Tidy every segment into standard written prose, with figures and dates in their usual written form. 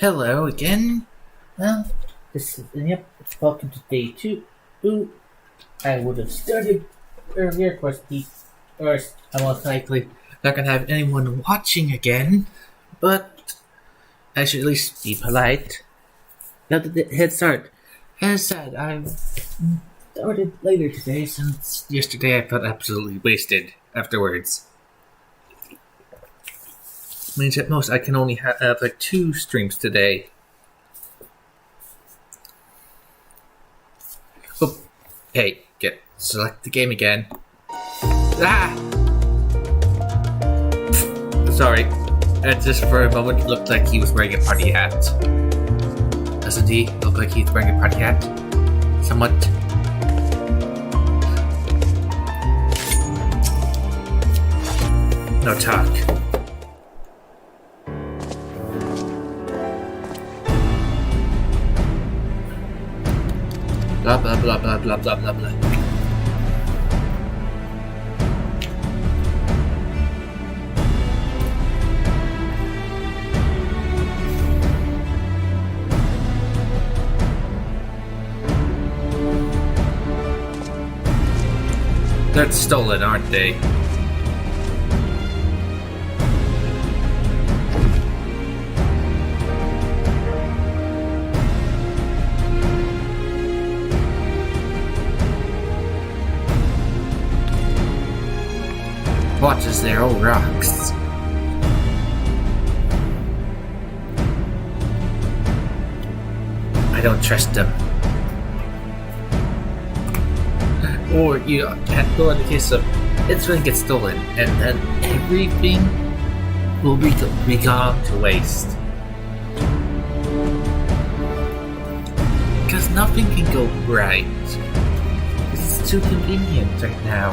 Hello again. Well, it's welcome to day two. Ooh, I would have started earlier, or I'm most likely not gonna have anyone watching again, but I should at least be polite. Now that the head start. As said, I've started later today since yesterday I felt absolutely wasted afterwards. Means at most I can only have like 2 streams today. Oh, hey, select the game again. Ah! Sorry, just for a moment it looked like he was wearing a party hat. Doesn't he look like he's wearing a party hat? Somewhat. No talk. Blah blah blah blah blah blah blah blah. They're stolen, aren't they? What is there? Oh, rocks. I don't trust them. Or you can't go in the case of it's going to get stolen, and then everything will be gone to waste. Because nothing can go right. It's too convenient right now.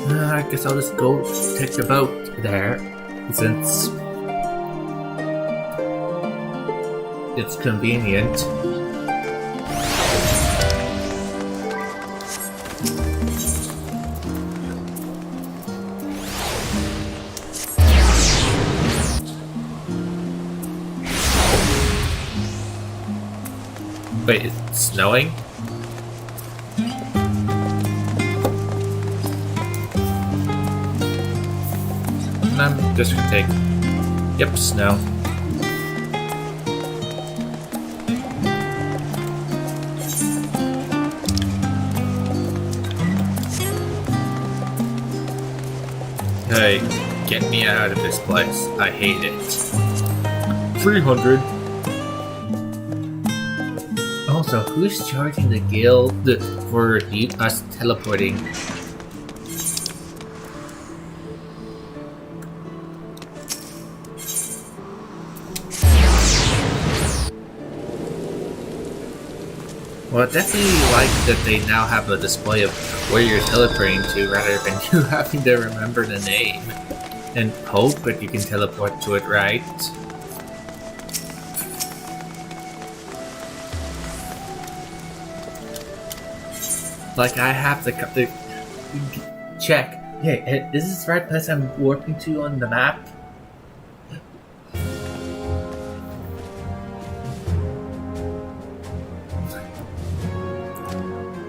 I guess I'll just go take the boat there, since it's convenient. Wait, it's snowing? I'm just gonna take... Yep, snow. Hey, get me out of this place. I hate it. 300. Also, who's charging the guild for us teleporting? Well, I definitely like that they now have a display of where you're teleporting to rather than you having to remember the name and hope that you can teleport to it right. Like, I have to check. Hey, is this the right place I'm warping to on the map?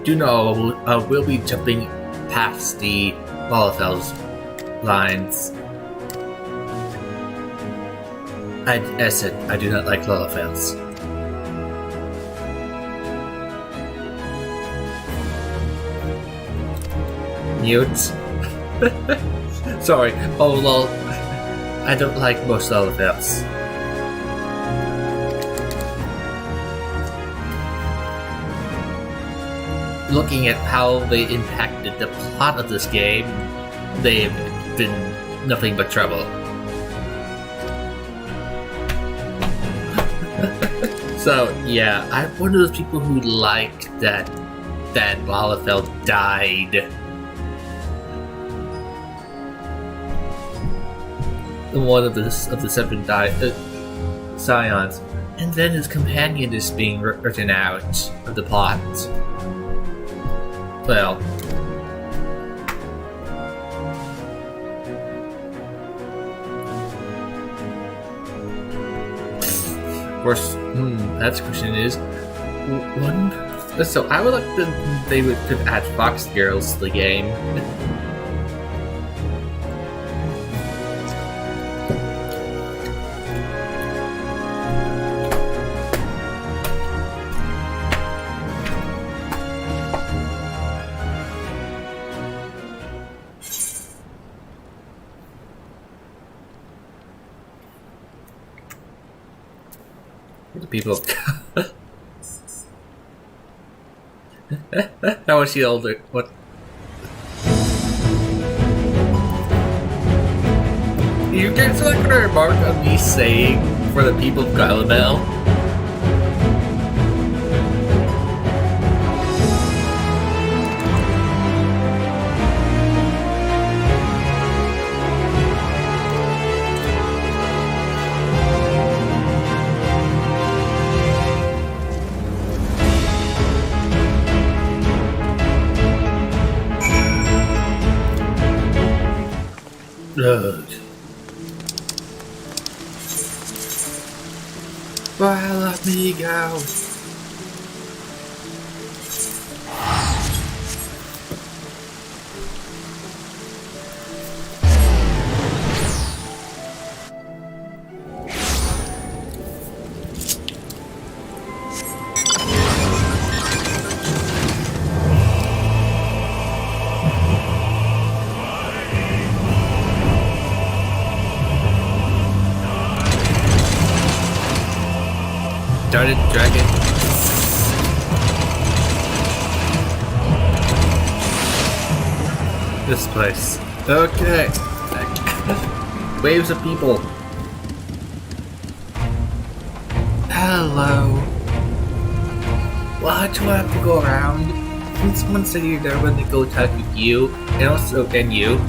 Do know we'll be jumping past the Lalafell's lines. I said I do not like Lalafells. Mute. Sorry. Oh lol. I don't like most Lalafells. Looking at how they impacted the plot of this game, they've been nothing but trouble. So yeah, I'm one of those people who liked that Lalafell died. One of the 7 scions, and then his companion is being written out of the plot. Well, Of course, that's the question is, one. So I would like them. They could add Fox Girls to the game. The people. How was she older? What? You guys are not gonna remark on me saying for the people of Galabel? Ugh. Well, let me go. Darted dragon. This place. Okay. Waves of people. Hello. Why do I have to go around? Can someone say you're there when they go talk with you? And also, and you?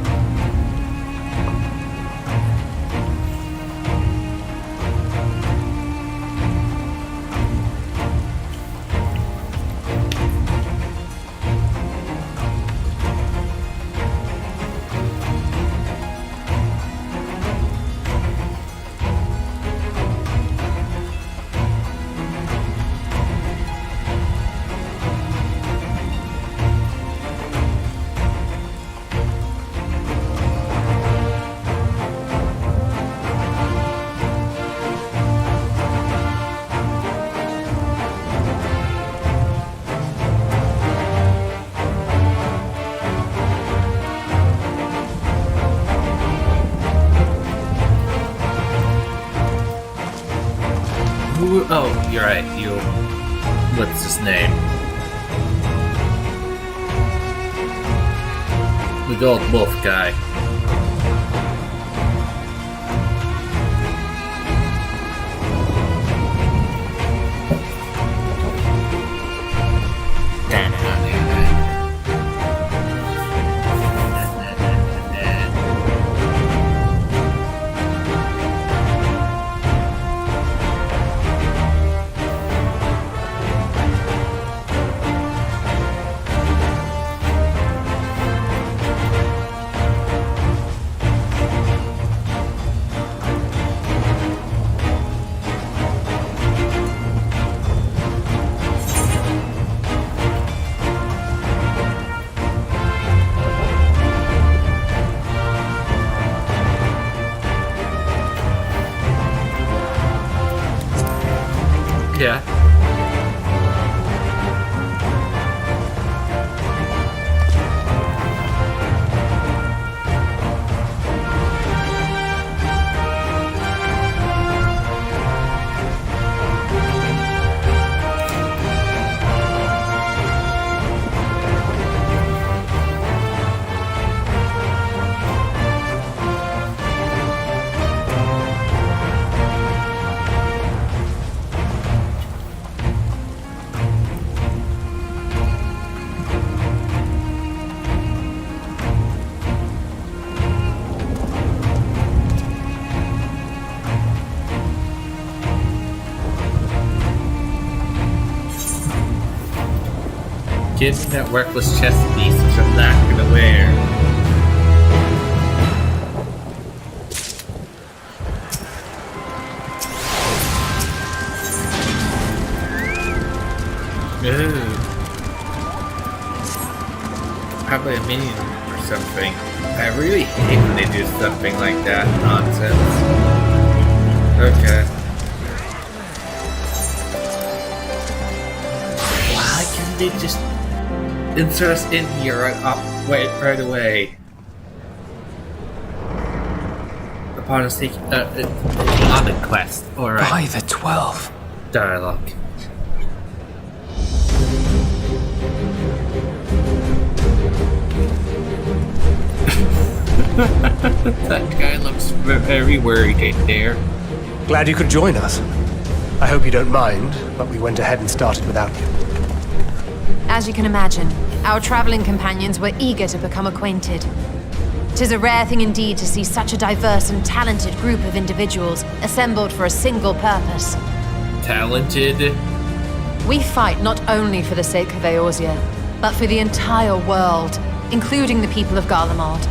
Oh, you're right. You. What's his name? The gold wolf guy. Yeah. Give me that worthless chest piece, which I'm not gonna wear. play a minion or something. I really hate when they do something like that nonsense. Okay. Why can't they just insert us in here right away? Upon us taking on the quest. Alright. By the 12. Dialogue. That guy looks very worried there. Glad you could join us. I hope you don't mind, but we went ahead and started without you. As you can imagine, our traveling companions were eager to become acquainted. 'Tis a rare thing indeed to see such a diverse and talented group of individuals assembled for a single purpose. Talented? We fight not only for the sake of Eorzea, but for the entire world, including the people of Garlemald.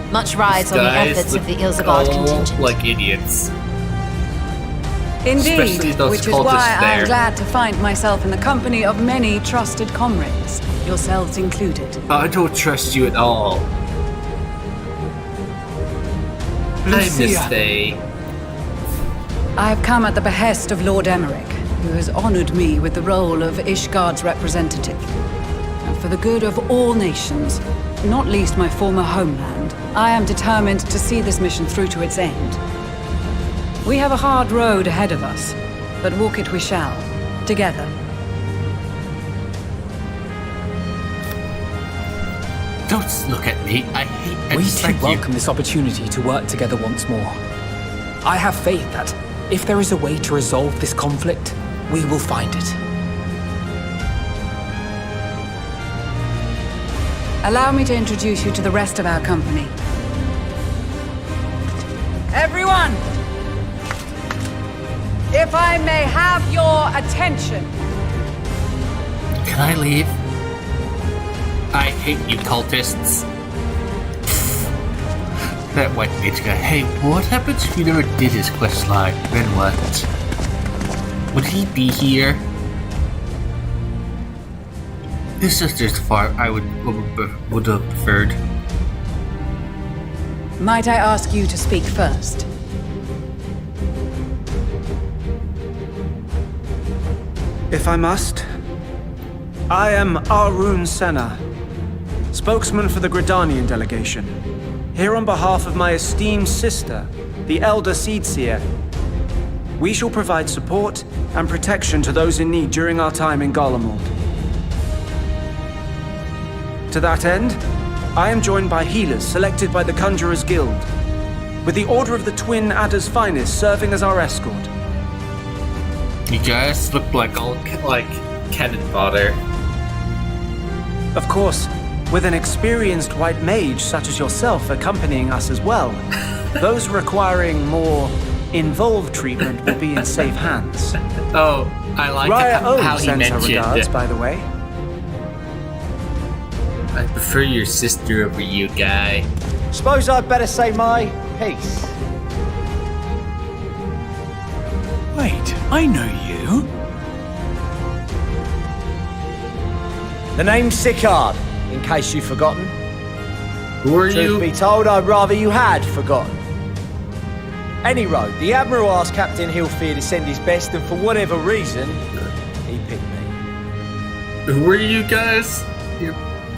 Much rides on the efforts of the Ilsabard contingent. Like idiots. Indeed, those which is cultists why there. I'm glad to find myself in the company of many trusted comrades, yourselves included. I don't trust you at all. I miss Faye. I have come at the behest of Lord Emmerich, who has honored me with the role of Ishgard's representative. And for the good of all nations, not least my former homeland, I am determined to see this mission through to its end. We have a hard road ahead of us, but walk it we shall, together. Don't look at me. I hate We just can like you. welcome this opportunity to work together once more. I have faith that if there is a way to resolve this conflict, we will find it. Allow me to introduce you to the rest of our company. Everyone! If I may have your attention. Can I leave? I hate you cultists. That white bitch guy. Hey, what happens if you never did his quest line? Then what? Would he be here? This is just far I would have preferred. Might I ask you to speak first? If I must, I am Arun Senna, spokesman for the Gridanian delegation, here on behalf of my esteemed sister, the Elder Seedseer. We shall provide support and protection to those in need during our time in Garlemald. To that end, I am joined by healers selected by the Conjurers Guild, with the Order of the Twin Adder's Finest serving as our escort. You guys look like cannon fodder. Of course, with an experienced white mage such as yourself accompanying us as well, those requiring more involved treatment will be in safe hands. Oh, I like Raya how he sends her mentioned regards, by the way. I prefer your sister over you, guy. Suppose I'd better say my piece. Wait, I know you. The name's Sicard, in case you've forgotten. Who are Truth you? be told, I'd rather you had forgotten. Any road, the Admiral asked Captain Hillfear to send his best, and for whatever reason, he picked me. Who are you guys?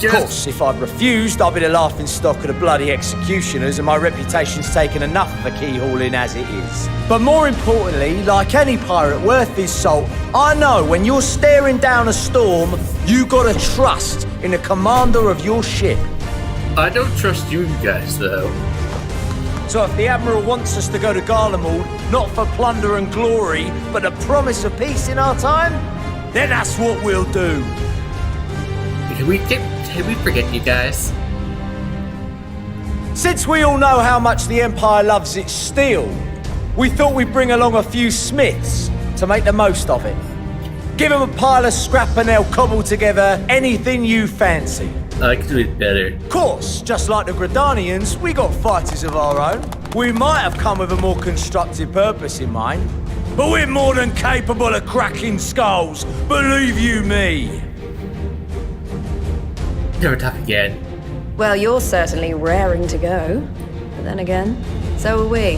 Of course, if I'd refused, I'd be the laughing stock of the bloody executioners, and my reputation's taken enough of a keyhauling as it is. But more importantly, like any pirate worth his salt, I know when you're staring down a storm, you gotta trust in the commander of your ship. I don't trust you guys, though. So if the Admiral wants us to go to Garlemald, not for plunder and glory, but a promise of peace in our time, then that's what we'll do. Can we forget you guys? Since we all know how much the Empire loves its steel, we thought we'd bring along a few smiths to make the most of it. Give them a pile of scrap and they'll cobble together anything you fancy. I can do it better. Of course, just like the Gridanians, we got fighters of our own. We might have come with a more constructive purpose in mind, but we're more than capable of cracking skulls, believe you me. Never talk again. Well, you're certainly raring to go. But then again, so are we.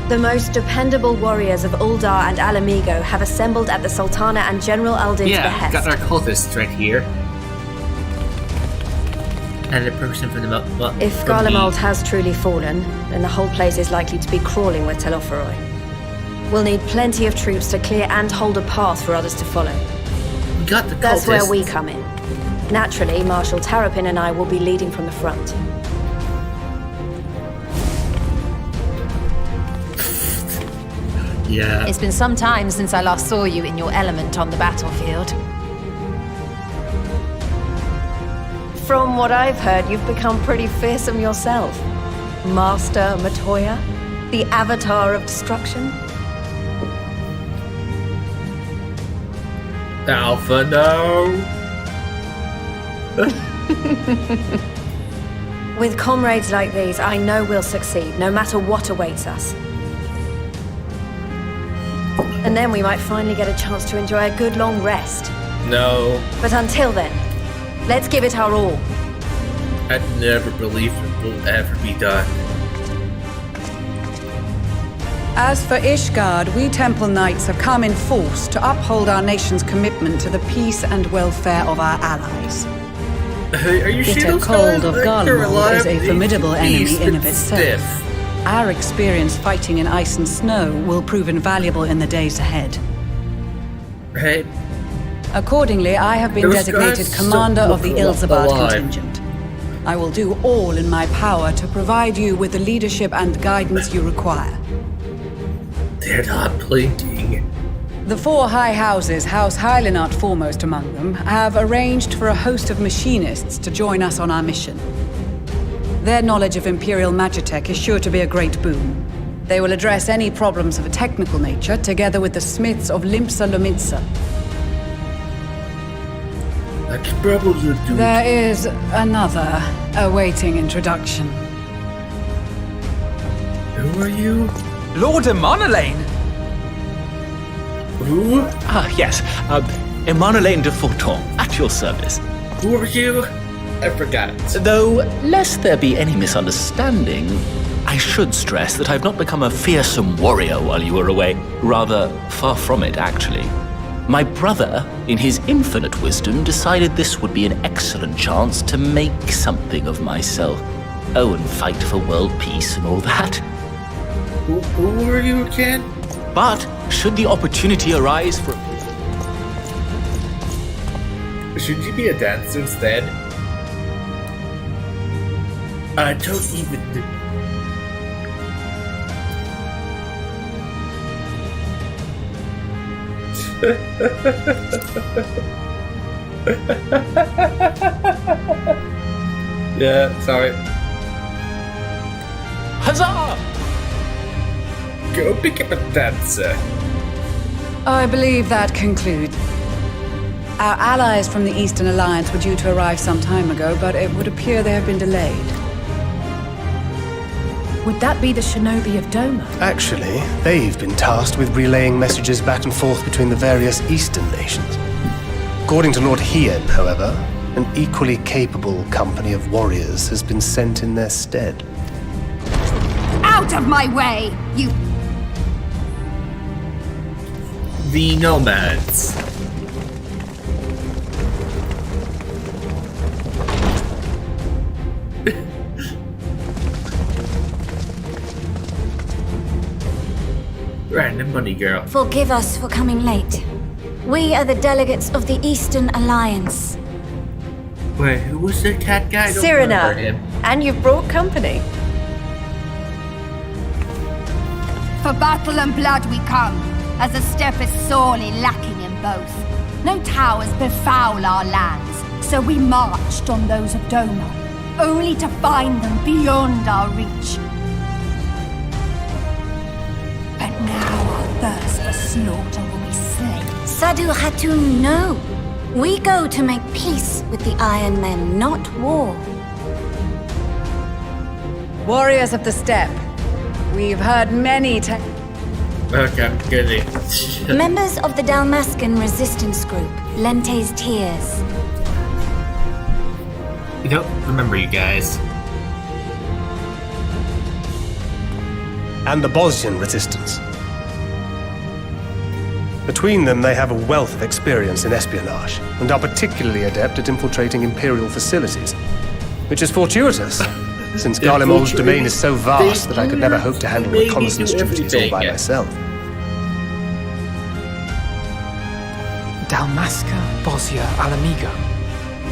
The most dependable warriors of Uldar and Alamigo have assembled at the Sultana and General Aldin's behest. Got our cultists right here. And a person from the... If Garlemald has truly fallen, then the whole place is likely to be crawling with Telophoroi. We'll need plenty of troops to clear and hold a path for others to follow. We got the cultists. That's where we come in. Naturally, Marshal Terrapin and I will be leading from the front. Yeah. It's been some time since I last saw you in your element on the battlefield. From what I've heard, you've become pretty fearsome yourself. Master Matoya, the avatar of destruction. Alpha, no! With comrades like these, I know we'll succeed, no matter what awaits us. And then we might finally get a chance to enjoy a good long rest. No. But until then, let's give it our all. I'd never believe it will ever be done. As for Ishgard, we Temple Knights have come in force to uphold our nation's commitment to the peace and welfare of our allies. Are you Bitter sure those cold guys, of like, Garlemald is a reliably formidable enemy beast in and of itself. stiff? Our experience fighting in ice and snow will prove invaluable in the days ahead. Right? Accordingly, I have been Those designated guys commander still of the look Ilzabad alive. contingent. I will do all in my power to provide you with the leadership and guidance you require. They're not blinking. The four high houses, House Hylinart foremost among them, have arranged for a host of machinists to join us on our mission. Their knowledge of Imperial Magitech is sure to be a great boon. They will address any problems of a technical nature, together with the smiths of Limpsa Lomitsa. I can probably do There is another awaiting introduction. Who are you? Lord Emanolane! Who? Ah, yes. Emanolane de Forton, at your service. Who are you? I forgot. Though, lest there be any misunderstanding, I should stress that I've not become a fearsome warrior while you were away. Rather, far from it, actually. My brother, in his infinite wisdom, decided this would be an excellent chance to make something of myself. Oh, and fight for world peace and all that. Who are you again? But, should the opportunity arise for... Should you be a dancer instead? I don't even... Yeah, sorry. Huzzah! Go pick up a dancer. I believe that concludes. Our allies from the Eastern Alliance were due to arrive some time ago, but it would appear they have been delayed. Would that be the shinobi of Doma? Actually, they've been tasked with relaying messages back and forth between the various Eastern nations. According to Lord Hien, however, an equally capable company of warriors has been sent in their stead. Out of my way, you... The nomads. Random money girl. Forgive us for coming late. We are the delegates of the Eastern Alliance. Wait, who was the cat guy? I don't Cyrano, remember him. and you've brought company. For battle and blood we come, as the steppe is sorely lacking in both. No towers befoul our lands, so we marched on those of Doma, only to find them beyond our reach. But now our thirst for slaughter will be slain. Sadu Hatun, no. We go to make peace with the Iron Men, not war. Warriors of the Steppe, we've heard many Okay, I'm kidding. Members of the Dalmascan resistance group, Lente's Tears. We don't remember you guys. And the Bosnian resistance. Between them, they have a wealth of experience in espionage, and are particularly adept at infiltrating Imperial facilities. Which is fortuitous, since Garlemald's domain is so vast that I could never hope to handle reconnaissance duties all by myself. Dalmasca, Bosnia, Alamiga.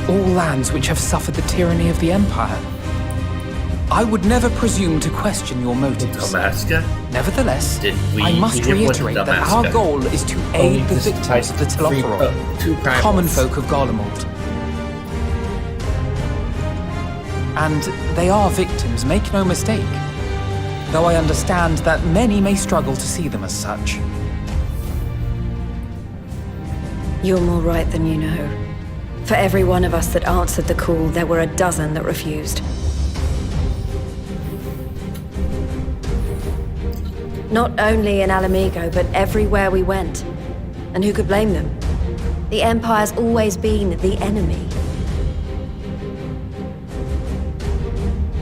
All lands which have suffered the tyranny of the Empire. I would never presume to question your motives. Dalmasca? Nevertheless, I must reiterate that our goal is to aid the victims of the Telopharoi, common folk of Garlemald. And they are victims, make no mistake. Though I understand that many may struggle to see them as such. You're more right than you know. For every one of us that answered the call, there were a dozen that refused. Not only in Alamigo, but everywhere we went. And who could blame them? The Empire's always been the enemy.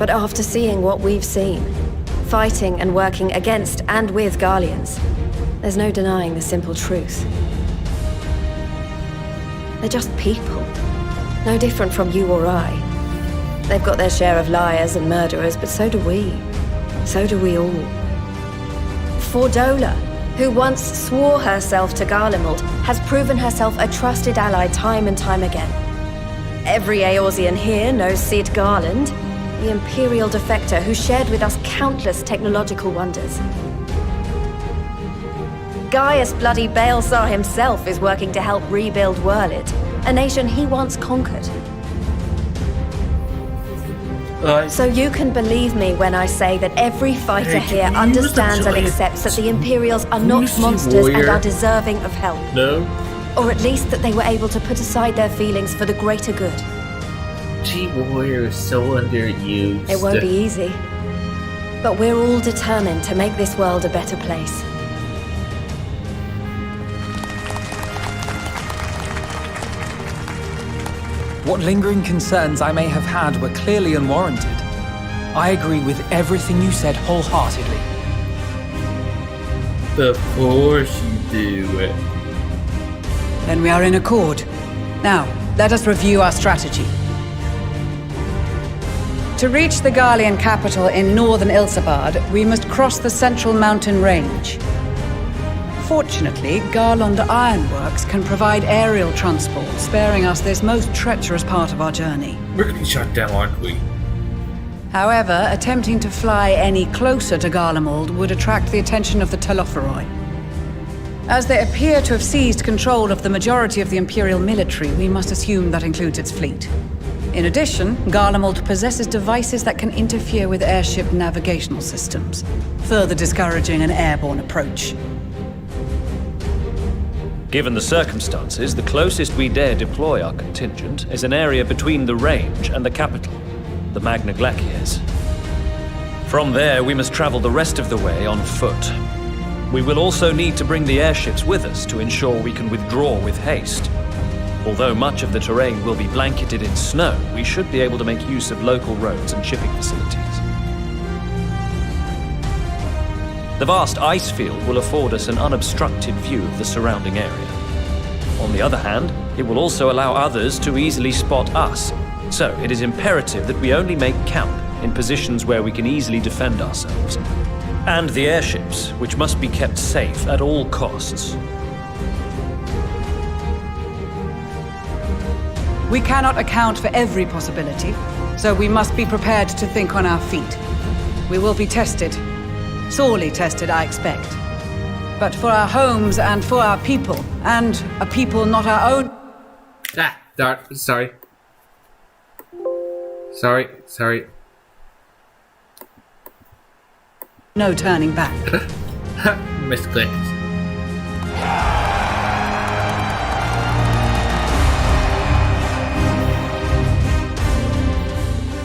But after seeing what we've seen, fighting and working against and with Garleans, there's no denying the simple truth. They're just people, no different from you or I. They've got their share of liars and murderers, but so do we. So do we all. Fordola, who once swore herself to Garlemald, has proven herself a trusted ally time and time again. Every Eorzean here knows Cid Garland, the Imperial defector who shared with us countless technological wonders. Gaius bloody Baelsar himself is working to help rebuild Wurlid, a nation he once conquered. So you can believe me when I say that every fighter here understands and accepts that the Imperials are not monsters and are deserving of help. No. Or at least that they were able to put aside their feelings for the greater good. G-Warrior is so underused. It won't be easy. But we're all determined to make this world a better place. What lingering concerns I may have had were clearly unwarranted. I agree with everything you said wholeheartedly. Of course you do. Then we are in accord. Now, let us review our strategy. To reach the Garlean capital in northern Ilsabard, we must cross the central mountain range. Fortunately, Garlond Ironworks can provide aerial transport, sparing us this most treacherous part of our journey. We're gonna be shot down, aren't we? However, attempting to fly any closer to Garlemald would attract the attention of the Telopharoi. As they appear to have seized control of the majority of the Imperial military, we must assume that includes its fleet. In addition, Garlemald possesses devices that can interfere with airship navigational systems, further discouraging an airborne approach. Given the circumstances, the closest we dare deploy our contingent is an area between the range and the capital, the Magna Glaciers. From there, we must travel the rest of the way on foot. We will also need to bring the airships with us to ensure we can withdraw with haste. Although much of the terrain will be blanketed in snow, we should be able to make use of local roads and shipping facilities. The vast ice field will afford us an unobstructed view of the surrounding area. On the other hand, it will also allow others to easily spot us, so it is imperative that we only make camp in positions where we can easily defend ourselves. And the airships, which must be kept safe at all costs. We cannot account for every possibility, so we must be prepared to think on our feet. We will be tested. Sorely tested, I expect. But for our homes and for our people, and a people not our own... Sorry. No turning back. Misclicked.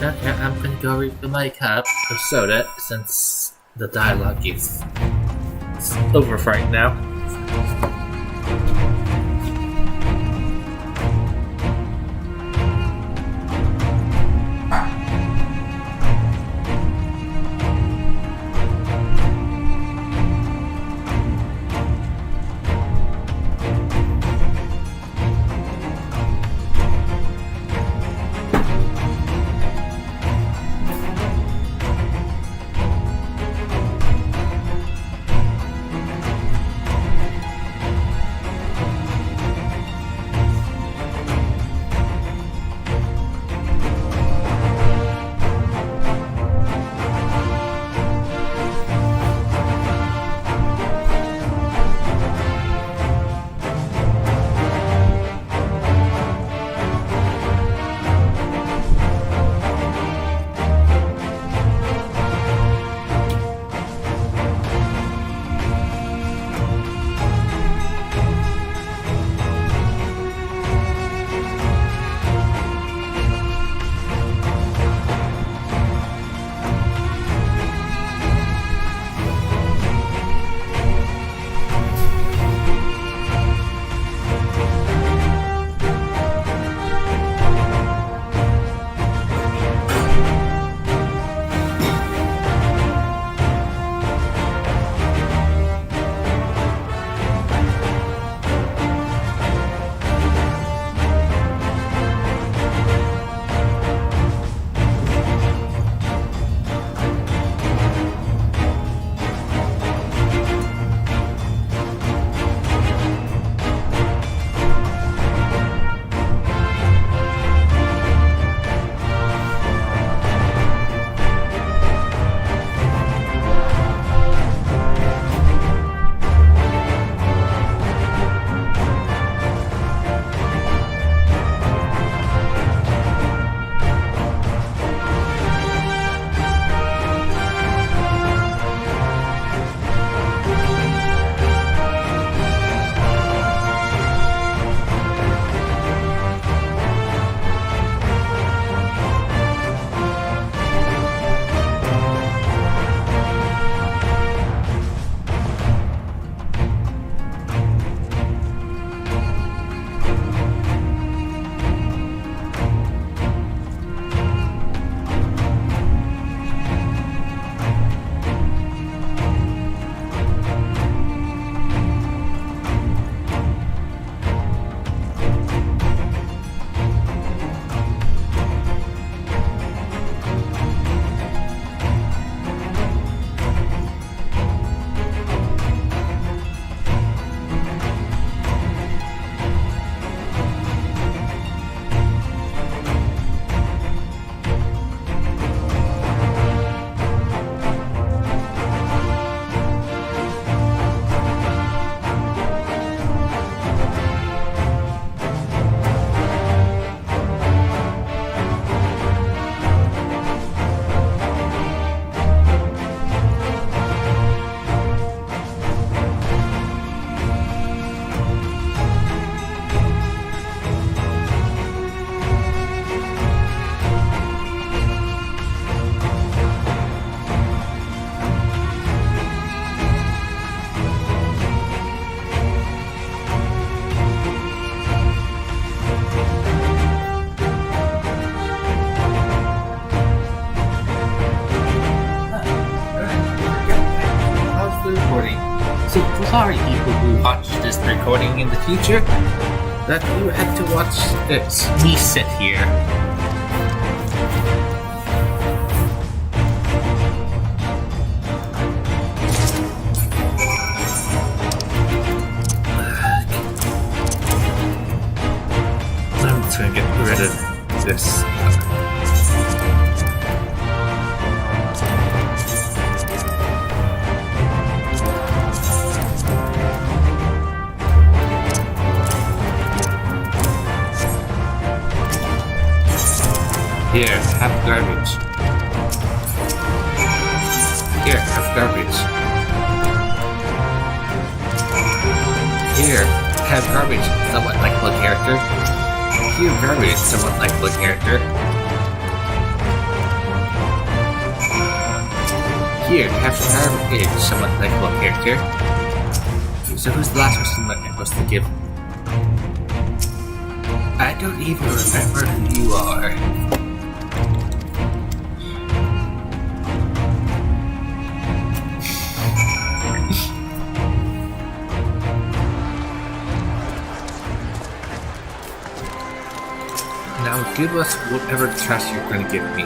Okay, I'm gonna go refill my cup of soda since the dialogue is over right now. sorry, people who watch this recording in the future, that you had to watch me sit here. I'm just gonna get rid of this. Here, have garbage. Here, have garbage. Here, have garbage. Somewhat likable character. Here, garbage. Somewhat likable character. Here, have garbage. Somewhat likable character. So who's the last person I'm supposed to give? I don't even remember who you are. Now give us whatever trash you're going to give me.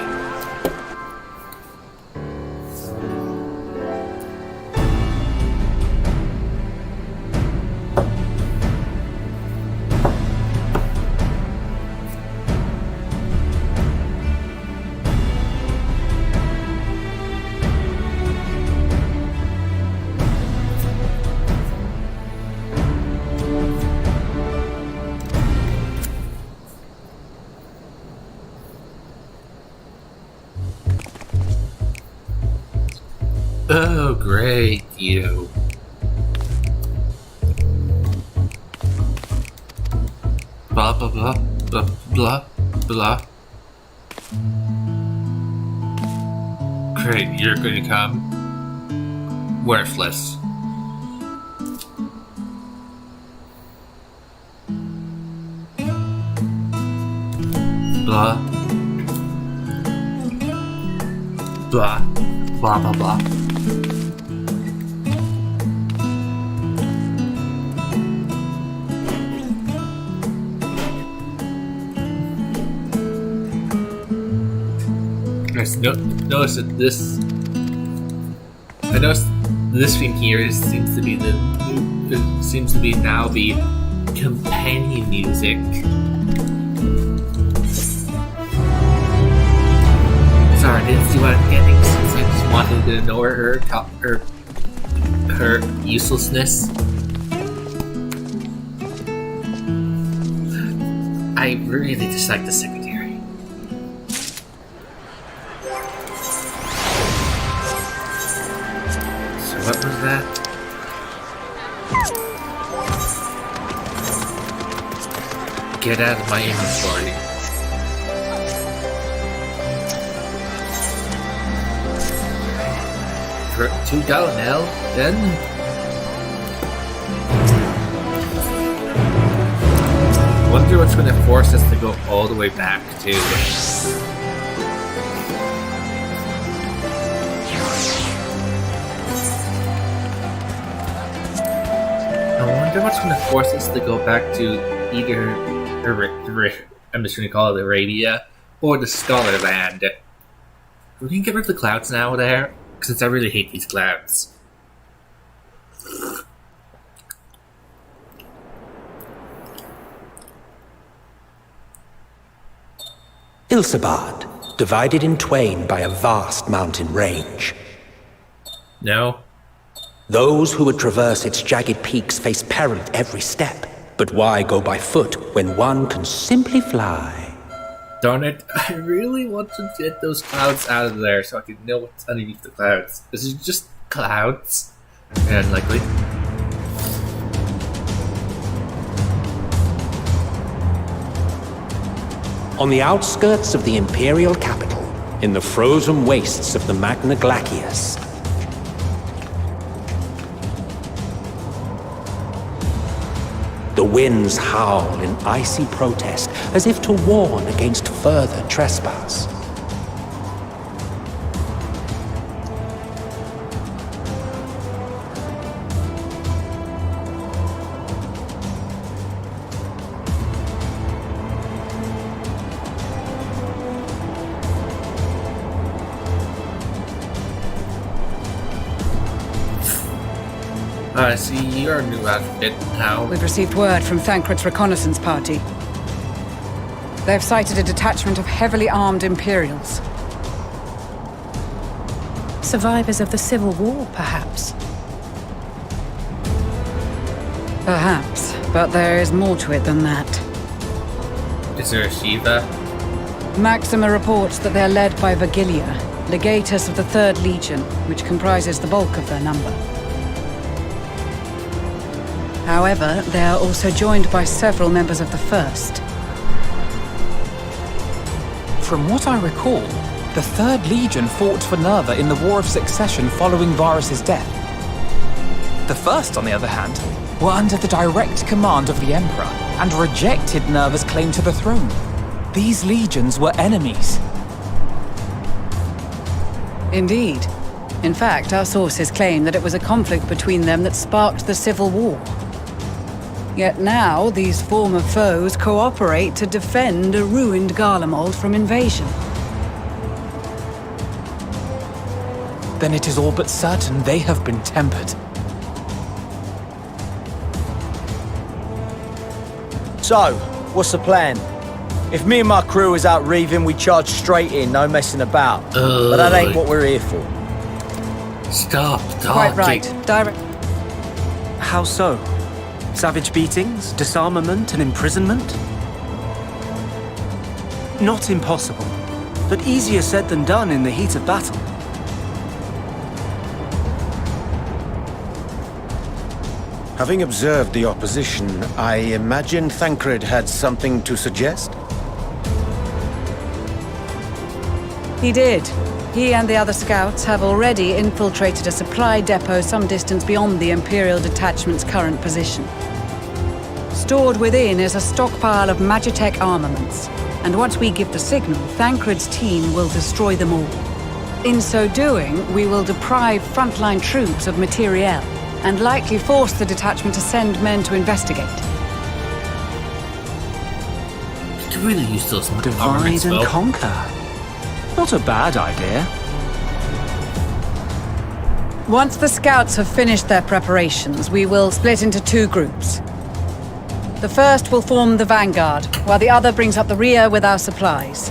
Oh, great, you. Blah, blah, blah, blah, blah, blah. Great, you're going to come. Worthless. Blah. Blah. Blah, blah, blah. Notice that this. I noticed this thing here seems to be now the companion music. Sorry, I didn't see what I'm getting since I just wanted to ignore her uselessness. I really dislike the secretary. What was that? Get out of my inventory. $2 now, then? Wonder what's going to force us to go all the way back to... I wonder what's going to force us to go back to either I'm just going to call it Arabia or the Scholar Land. We can get rid of the clouds now there, since I really hate these clouds. Ilsabad, divided in twain by a vast mountain range. No. Those who would traverse its jagged peaks face peril at every step. But why go by foot when one can simply fly? Darn it, I really want to get those clouds out of there so I can know what's underneath the clouds. This is just clouds. And likely. On the outskirts of the Imperial capital, in the frozen wastes of the Magna Glacius, the winds howl in icy protest, as if to warn against further trespass. I see your new outfit now. We've received word from Thancred's reconnaissance party. They've sighted a detachment of heavily armed Imperials. Survivors of the Civil War, perhaps? Perhaps, but there is more to it than that. Is there a Shiva? Maxima reports that they're led by Vigilia, legatus of the 3rd Legion, which comprises the bulk of their number. However, they are also joined by several members of the 1st. From what I recall, the 3rd Legion fought for Nerva in the War of Succession following Varus's death. The 1st, on the other hand, were under the direct command of the Emperor and rejected Nerva's claim to the throne. These legions were enemies. Indeed. In fact, our sources claim that it was a conflict between them that sparked the Civil War. Yet now, these former foes cooperate to defend a ruined Garlemald from invasion. Then it is all but certain they have been tempered. So, what's the plan? If me and my crew is out reaving, we charge straight in, no messing about. But that ain't what we're here for. Stop talking. Quite right. Direct. How so? Savage beatings, disarmament, and imprisonment? Not impossible, but easier said than done in the heat of battle. Having observed the opposition, I imagine Thancred had something to suggest? He did. He and the other scouts have already infiltrated a supply depot some distance beyond the Imperial detachment's current position. Stored within is a stockpile of Magitech armaments, and once we give the signal, Thancred's team will destroy them all. In so doing, we will deprive frontline troops of materiel, and likely force the detachment to send men to investigate. You could really use those Divide armaments, and though. conquer. Not a bad idea. Once the scouts have finished their preparations, we will split into 2 groups. The first will form the vanguard, while the other brings up the rear with our supplies.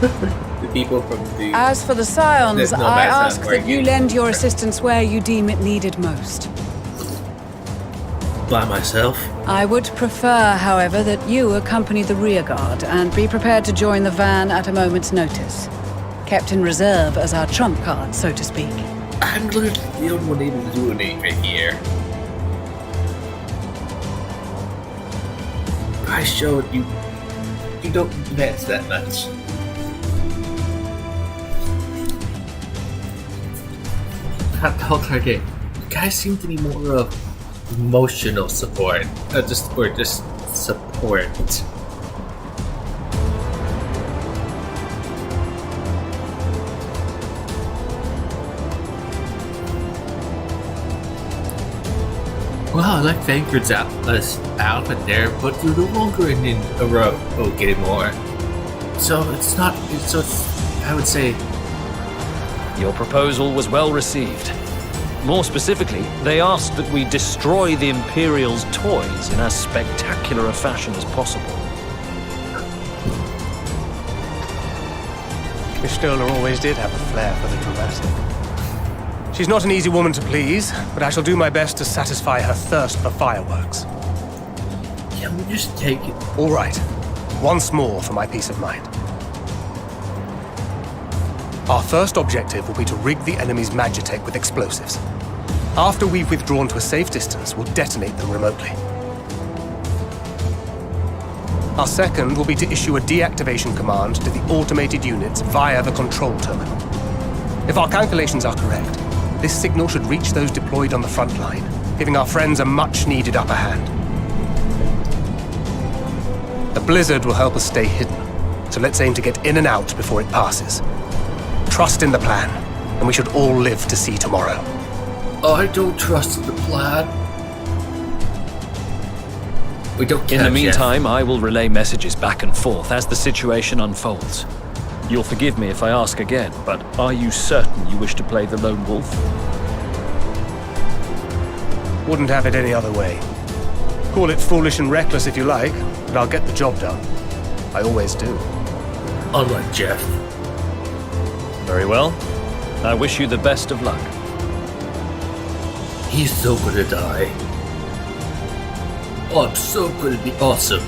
The people from the... As for the Scions, There's no I math ask not that you working. lend your assistance where you deem it needed most. By myself? I would prefer, however, that you accompany the rearguard and be prepared to join the van at a moment's notice. Kept in reserve as our trump card, so to speak. I'm literally the only one able to do anything here. I showed you. You don't advance that much. How can I get? You guys seem to be more of emotional support, just support. Well, I like Thancred's outfit there, but you're no longer in a row. Oh, get it more. So it's not. So it's, I would say. Your proposal was well received. More specifically, they asked that we destroy the Imperial's toys in as spectacular a fashion as possible. Miss Stoller always did have a flair for the dramatic. She's not an easy woman to please, but I shall do my best to satisfy her thirst for fireworks. Can we just take it? All right. Once more for my peace of mind. Our first objective will be to rig the enemy's Magitech with explosives. After we've withdrawn to a safe distance, we'll detonate them remotely. Our second will be to issue a deactivation command to the automated units via the control terminal. If our calculations are correct, this signal should reach those deployed on the front line, giving our friends a much-needed upper hand. The blizzard will help us stay hidden, so let's aim to get in and out before it passes. Trust in the plan, and we should all live to see tomorrow. I don't trust the plan. We don't. In the meantime, I will relay messages back and forth as the situation unfolds. You'll forgive me if I ask again, but are you certain you wish to play the lone wolf? Wouldn't have it any other way. Call it foolish and reckless if you like, but I'll get the job done. I always do. Unlike Jeff. Very well. I wish you the best of luck. He's so gonna die. Oh, I'm so gonna be awesome.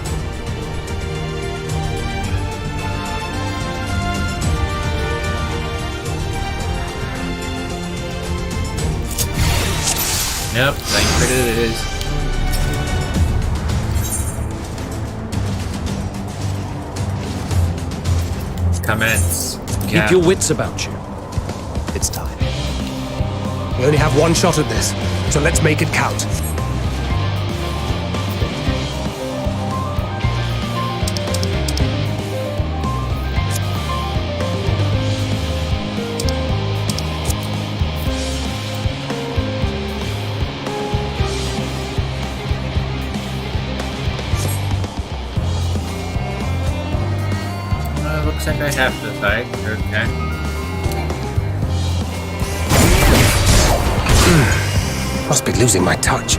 Nope, blank credit it is. Commence. Keep your wits about you. It's time. We only have one shot at this, so let's make it count. Looks like I have to fight. Okay. Must be losing my touch.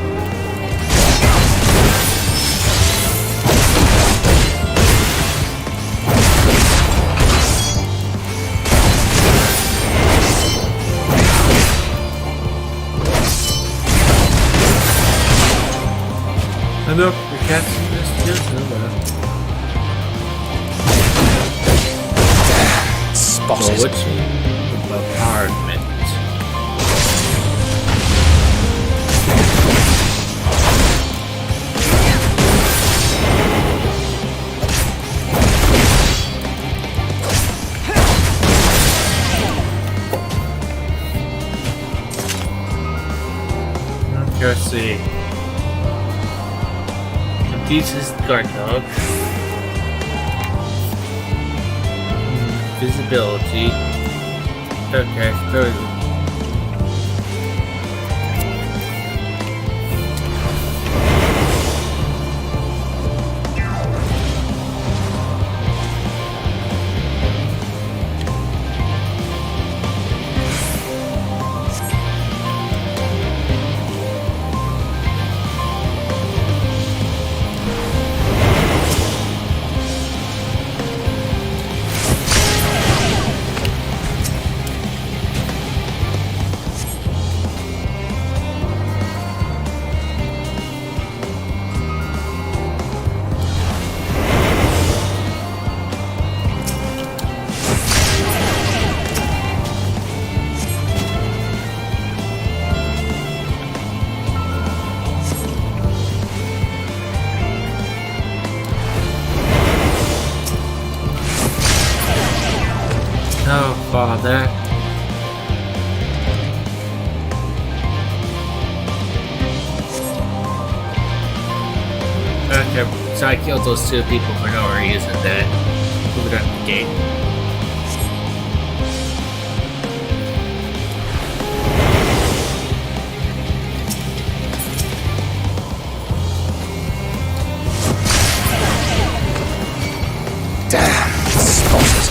And look, we can't see this too. Spotted. Bombardment. Let's see. Pieces guard dog. Visibility. Okay, very good. Oh, Father. Okay, so I killed those two people for no reason then. Move it on the gate. Damn, spotted.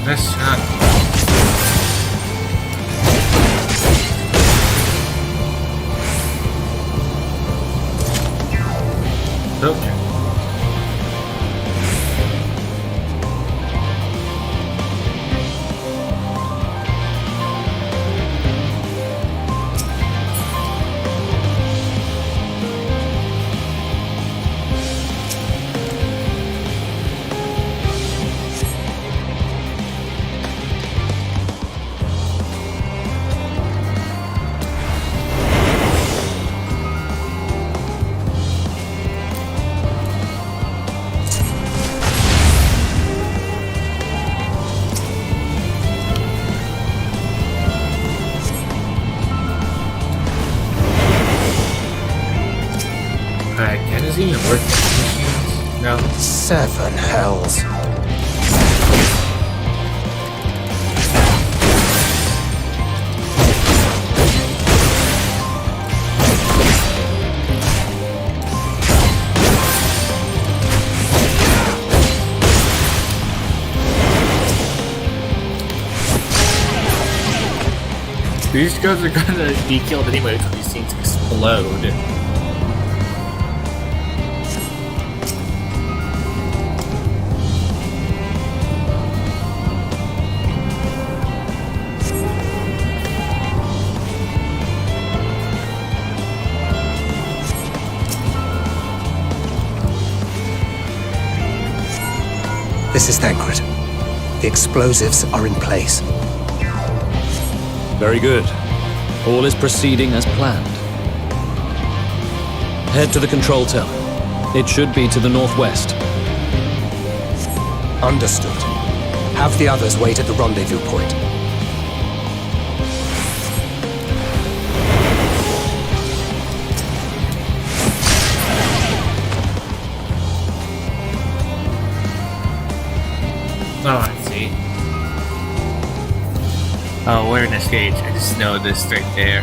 That's not. Okay. Can this even work with machines? No. 7 hells. These guys are gonna be killed anyway because these things explode. This is Thancred. The explosives are in place. Very good. All is proceeding as planned. Head to the control tower. It should be to the northwest. Understood. Have the others wait at the rendezvous point. Oh, I see. Oh, awareness gauge. I just know this right there.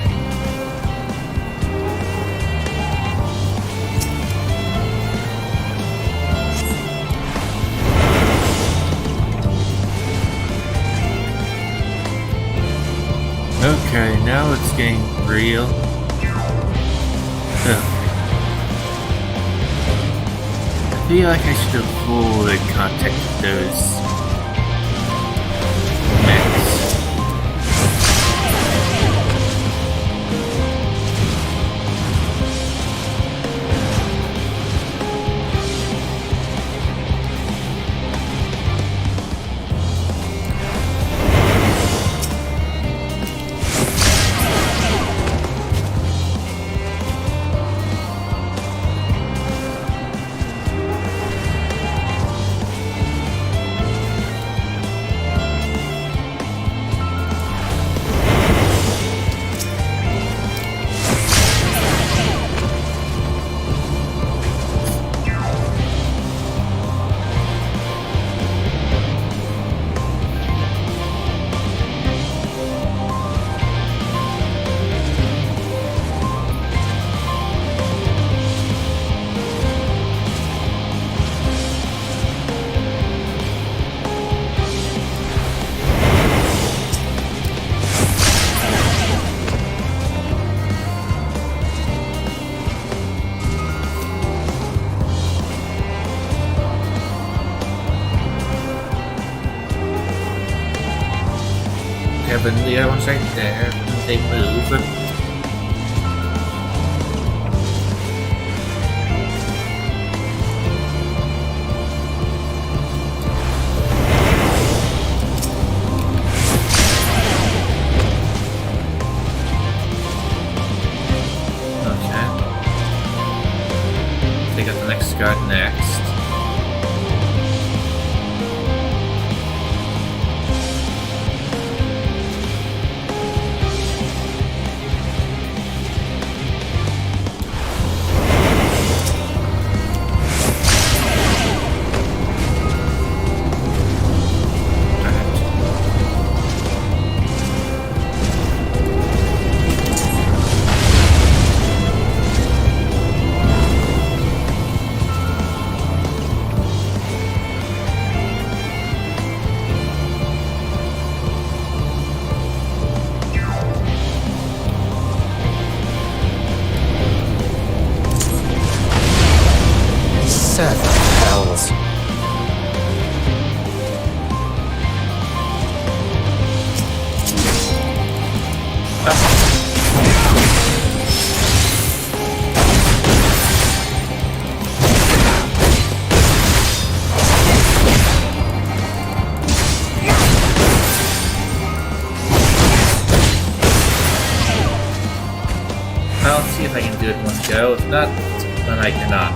Okay, now it's getting real. Ugh. I feel like I should avoid contact with those mechs. But the other one's right there. They move. Okay. They got the next guard next. Seven hells. I'll see if I can do it in one go. If not, then I cannot.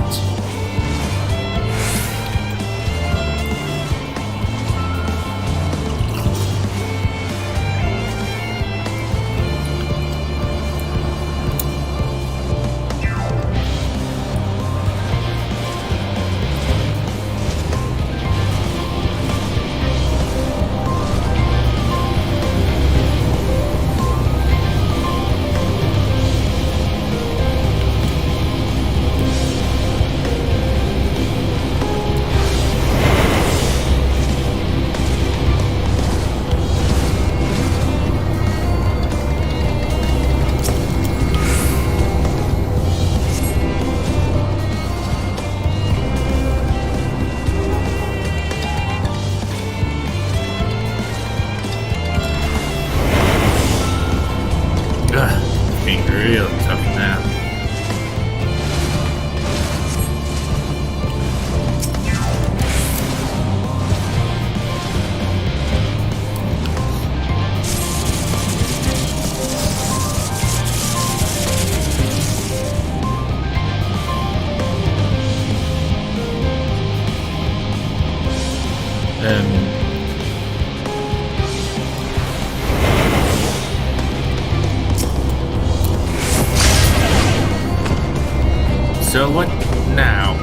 So what now?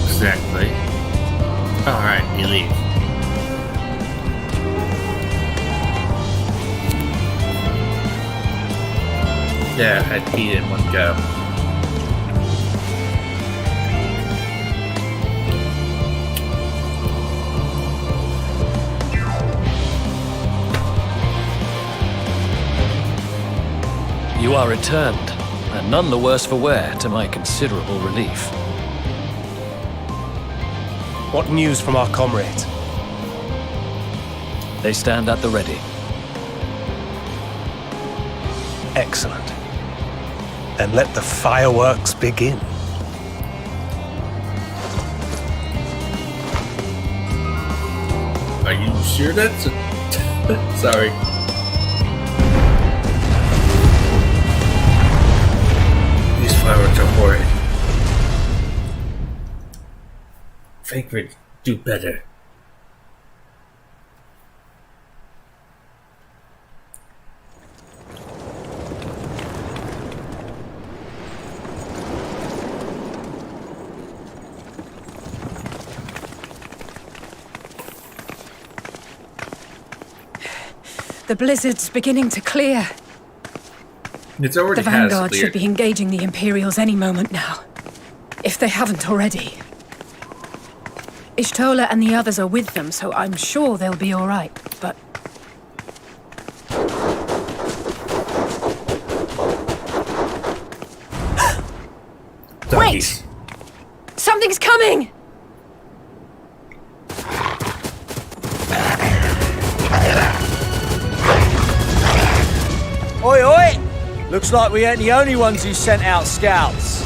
Exactly. Alright, you leave. Yeah, I beat it in one go. You are returned, and none the worse for wear, to my considerable relief. What news from our comrades? They stand at the ready. Excellent. Then let the fireworks begin. Are you sure that's sorry. These fireworks are horrid. Fagrid, do better. The blizzard's beginning to clear. It's already The has Vanguard cleared. should be engaging the Imperials any moment now. If they haven't already. Ishtola and the others are with them, so I'm sure they'll be all right, but... Doggies. Wait! Something's coming! Oi, oi! Looks like we ain't the only ones who sent out scouts.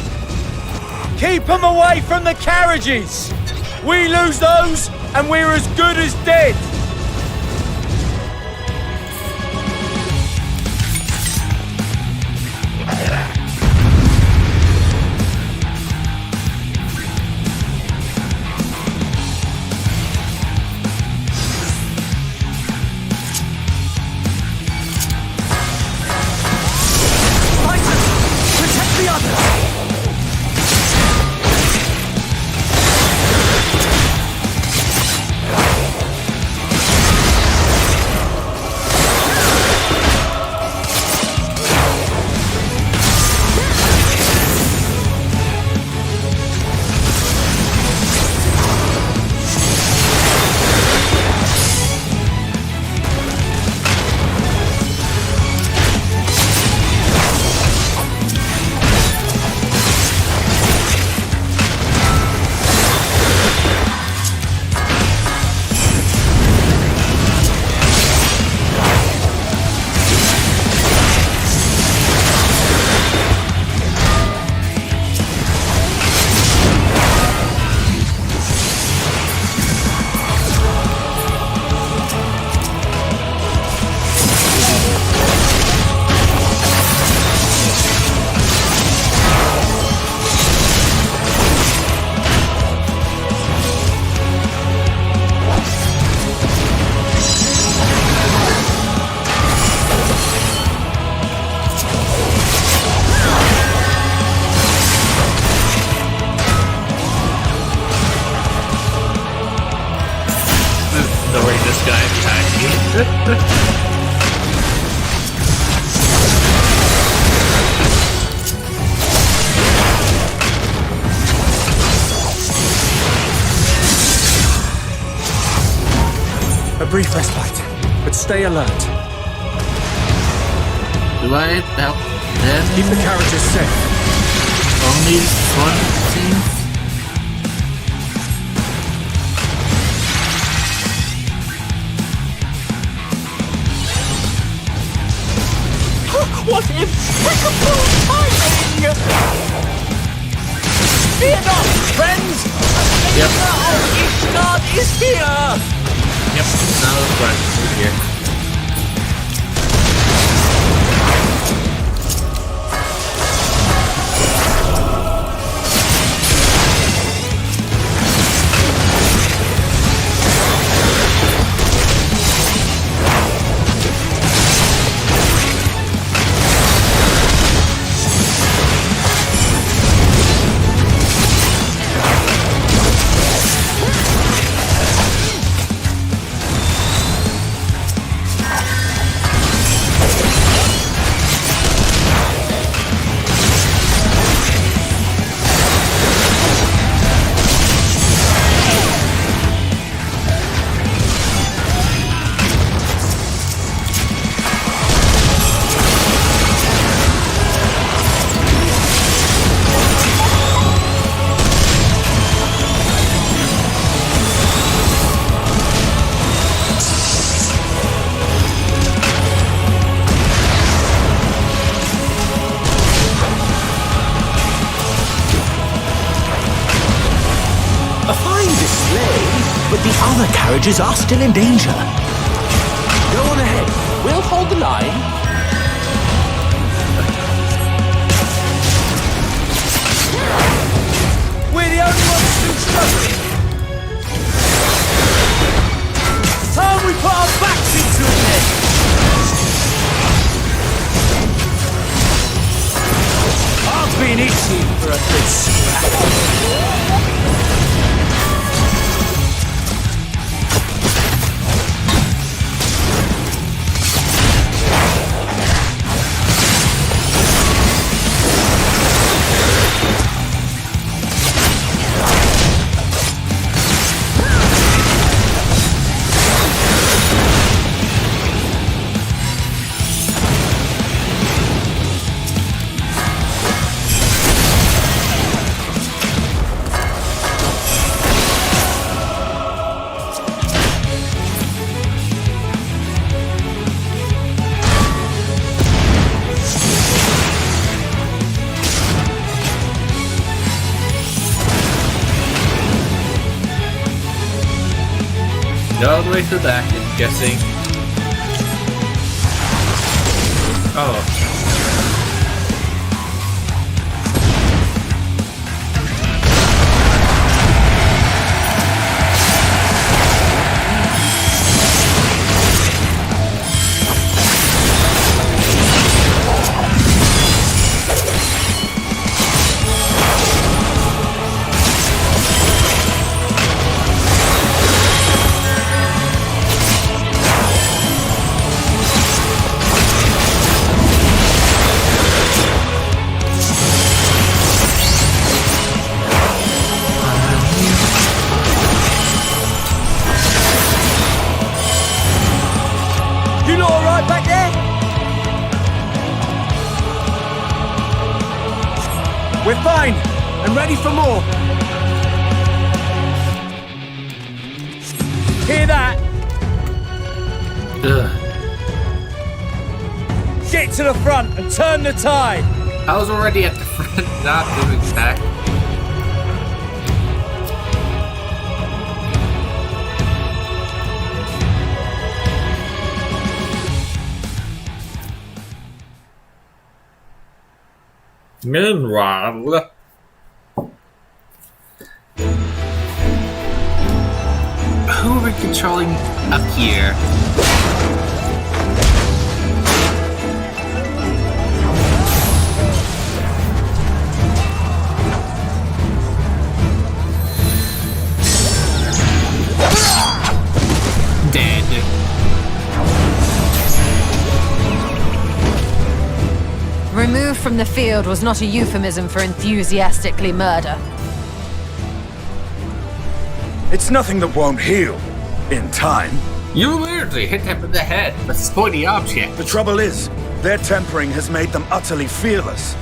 Keep them away from the carriages! We lose those, and we're as good as dead! A brief respite, but stay alert. Do I help them? Keep the carriages safe. Only one scene? What impeccable timing! Fear not, friends! Yep. Ishgard is here! Yep, now it's right. We're here. Other carriages are still in danger. Go on ahead. We'll hold the line. We're the only ones still struggling. Time we put our backs into it then. I've been itching for a good scrap. All the way to the back, I'm guessing. Oh. We're fine, and ready for more. Hear that? Ugh. Get to the front and turn the tide. I was already at the front, not doing that. Meanwhile, who are we controlling up here? Dead. Removed from the field was not a euphemism for enthusiastically murder. It's nothing that won't heal. In time. You literally hit them in the head with a pointy object. The trouble is, their tempering has made them utterly fearless.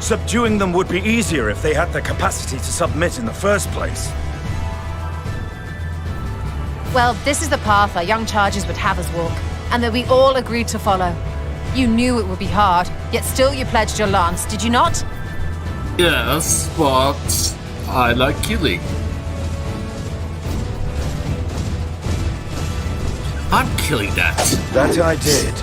Subduing them would be easier if they had the capacity to submit in the first place. Well, this is the path our young charges would have us walk, and that we all agreed to follow. You knew it would be hard, yet still you pledged your lance, did you not? Yes, but I like killing. I'm killing that. That I did.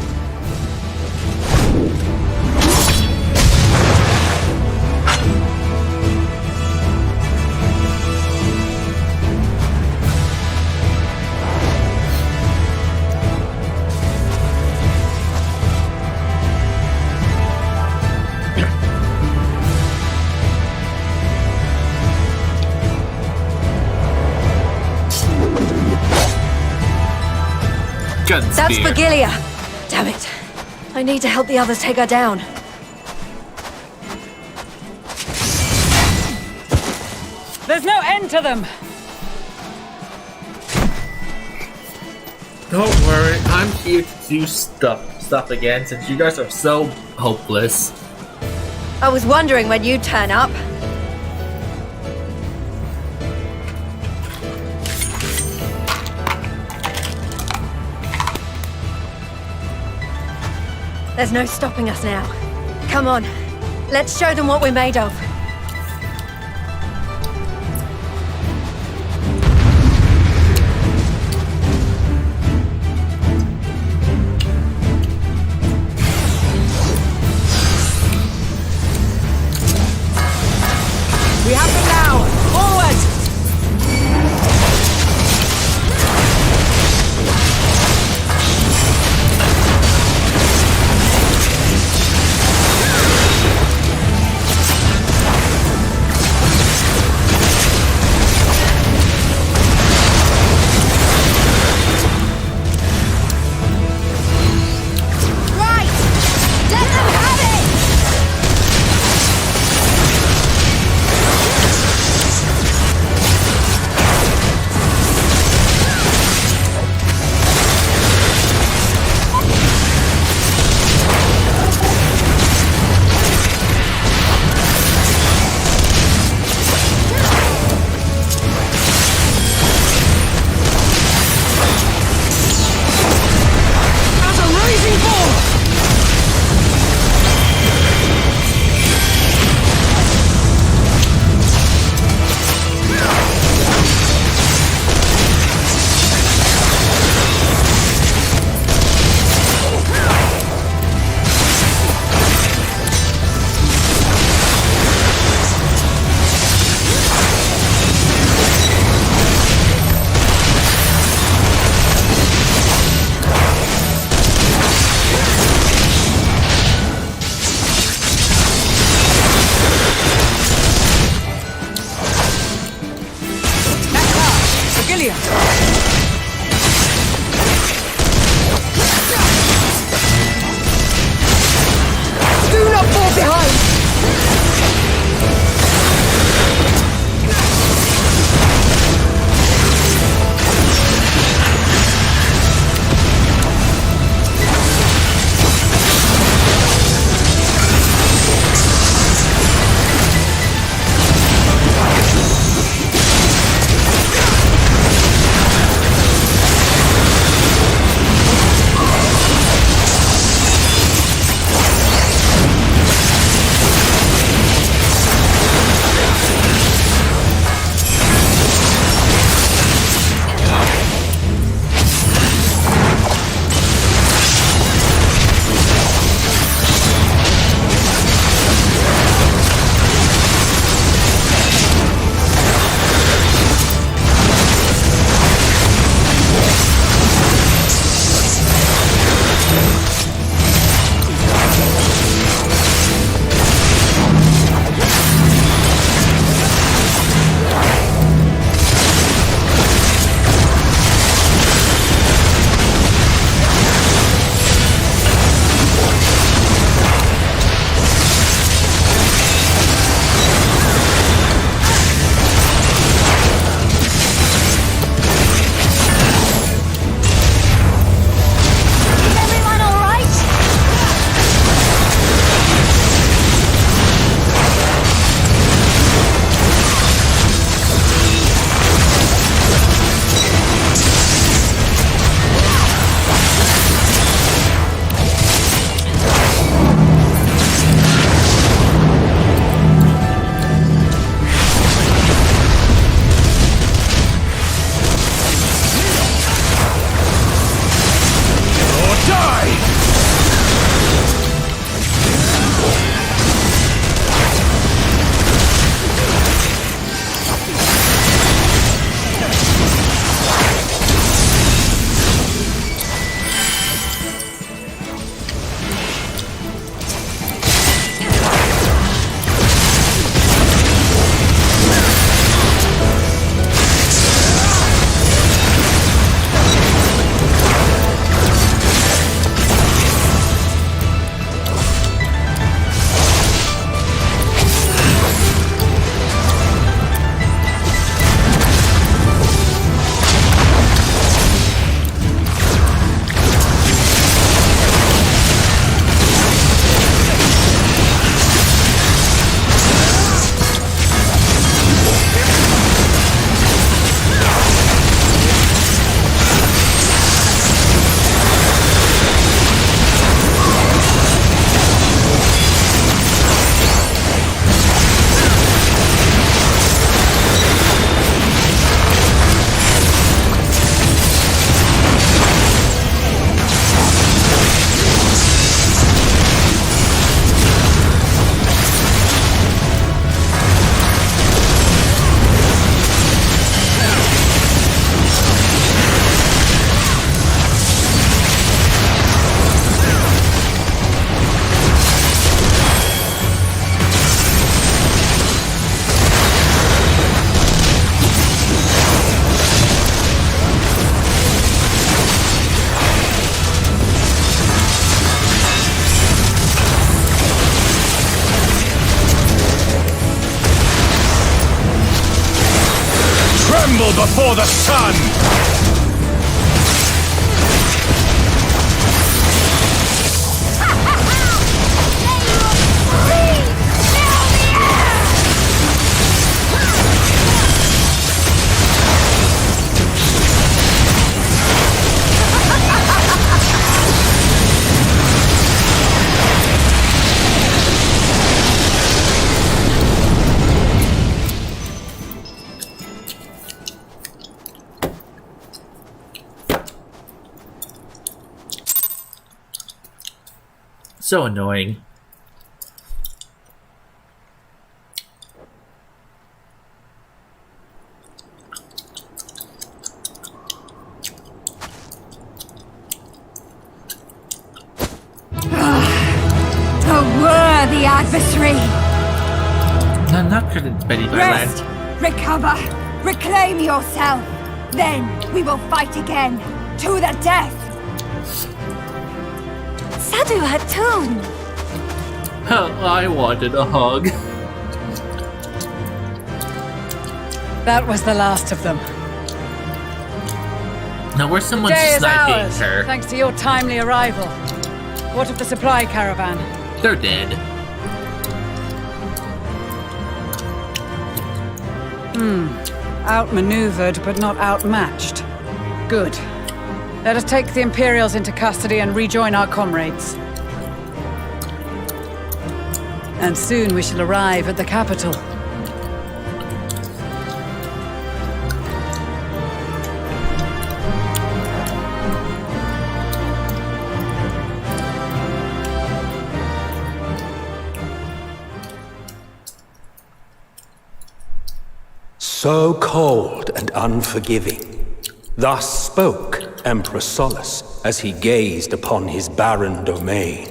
That's Vigilia. Damn it. I need to help the others take her down. There's no end to them. Don't worry, I'm here to do stuff again since you guys are so hopeless. I was wondering when you'd turn up. There's no stopping us now. Come on, let's show them what we're made of. Kneel before the sun! So annoying. A worthy adversary! I'm not good at Betty Rest! Recover! Reclaim yourself! Then we will fight again! To the death! Sadu Hatun! I wanted a hug. That was the last of them. Now where's someone Day is sniping ours, her? thanks to your timely arrival. What of the supply caravan? They're dead. Outmaneuvered, but not outmatched. Good. Let us take the Imperials into custody and rejoin our comrades. And soon we shall arrive at the capital. So cold and unforgiving. Thus spoke Emperor Solus as he gazed upon his barren domain.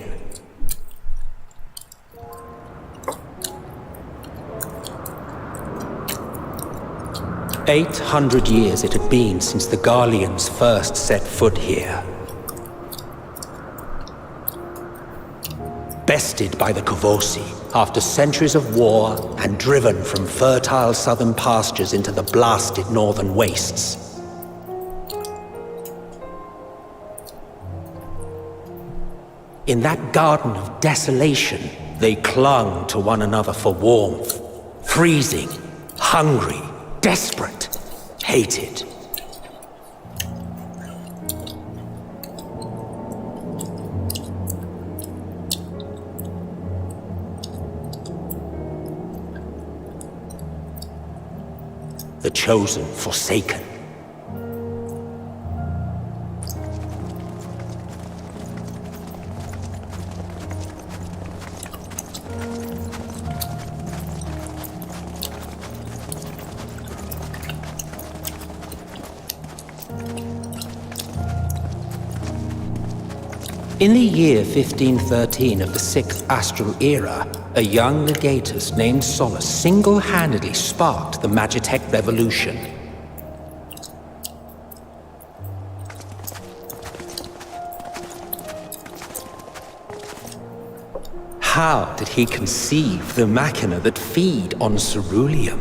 "800 years it had been since the Garleans first set foot here. Bested by the Kovosi after centuries of war and driven from fertile southern pastures into the blasted northern wastes. In that garden of desolation, they clung to one another for warmth, freezing, hungry, desperate, hated. The chosen forsaken. In the year 1513 of the 6th Astral Era, a young legatus named Solus single-handedly sparked the Magitech Revolution. How did he conceive the machina that feed on ceruleum?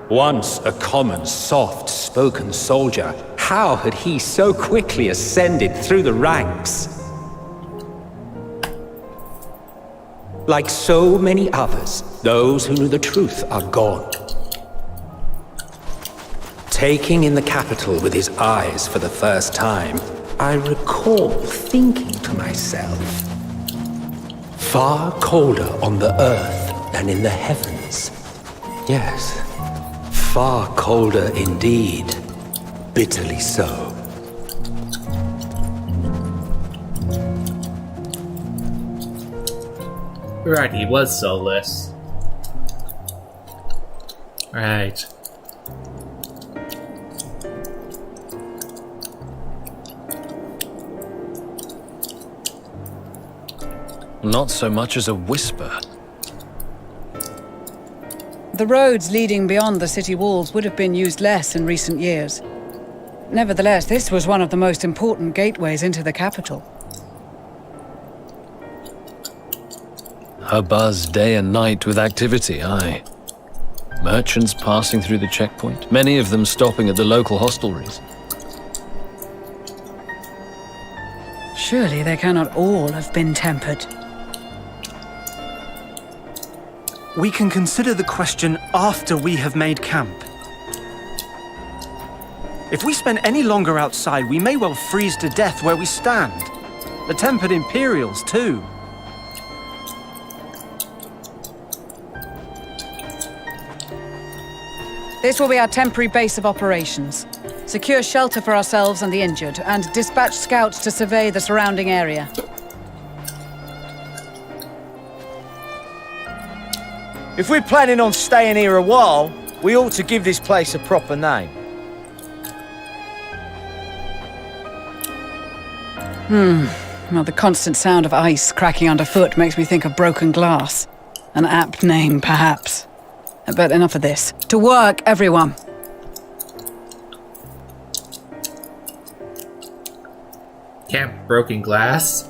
Once a common, soft-spoken soldier, how had he so quickly ascended through the ranks? Like so many others, those who knew the truth are gone. Taking in the capital with his eyes for the first time, I recall thinking to myself, far colder on the earth than in the heavens. Yes, far colder indeed. Bitterly so. Right, he was soulless. Right. Not so much as a whisper. The roads leading beyond the city walls would have been used less in recent years. Nevertheless, this was one of the most important gateways into the capital. A buzz day and night with activity, aye. Merchants passing through the checkpoint, many of them stopping at the local hostelries. Surely they cannot all have been tempered. We can consider the question after we have made camp. If we spend any longer outside, we may well freeze to death where we stand. The tempered Imperials, too. This will be our temporary base of operations. Secure shelter for ourselves and the injured, and dispatch scouts to survey the surrounding area. If we're planning on staying here a while, we ought to give this place a proper name. Well, the constant sound of ice cracking underfoot makes me think of broken glass. An apt name, perhaps. But enough of this. To work, everyone! Camp Broken Glass.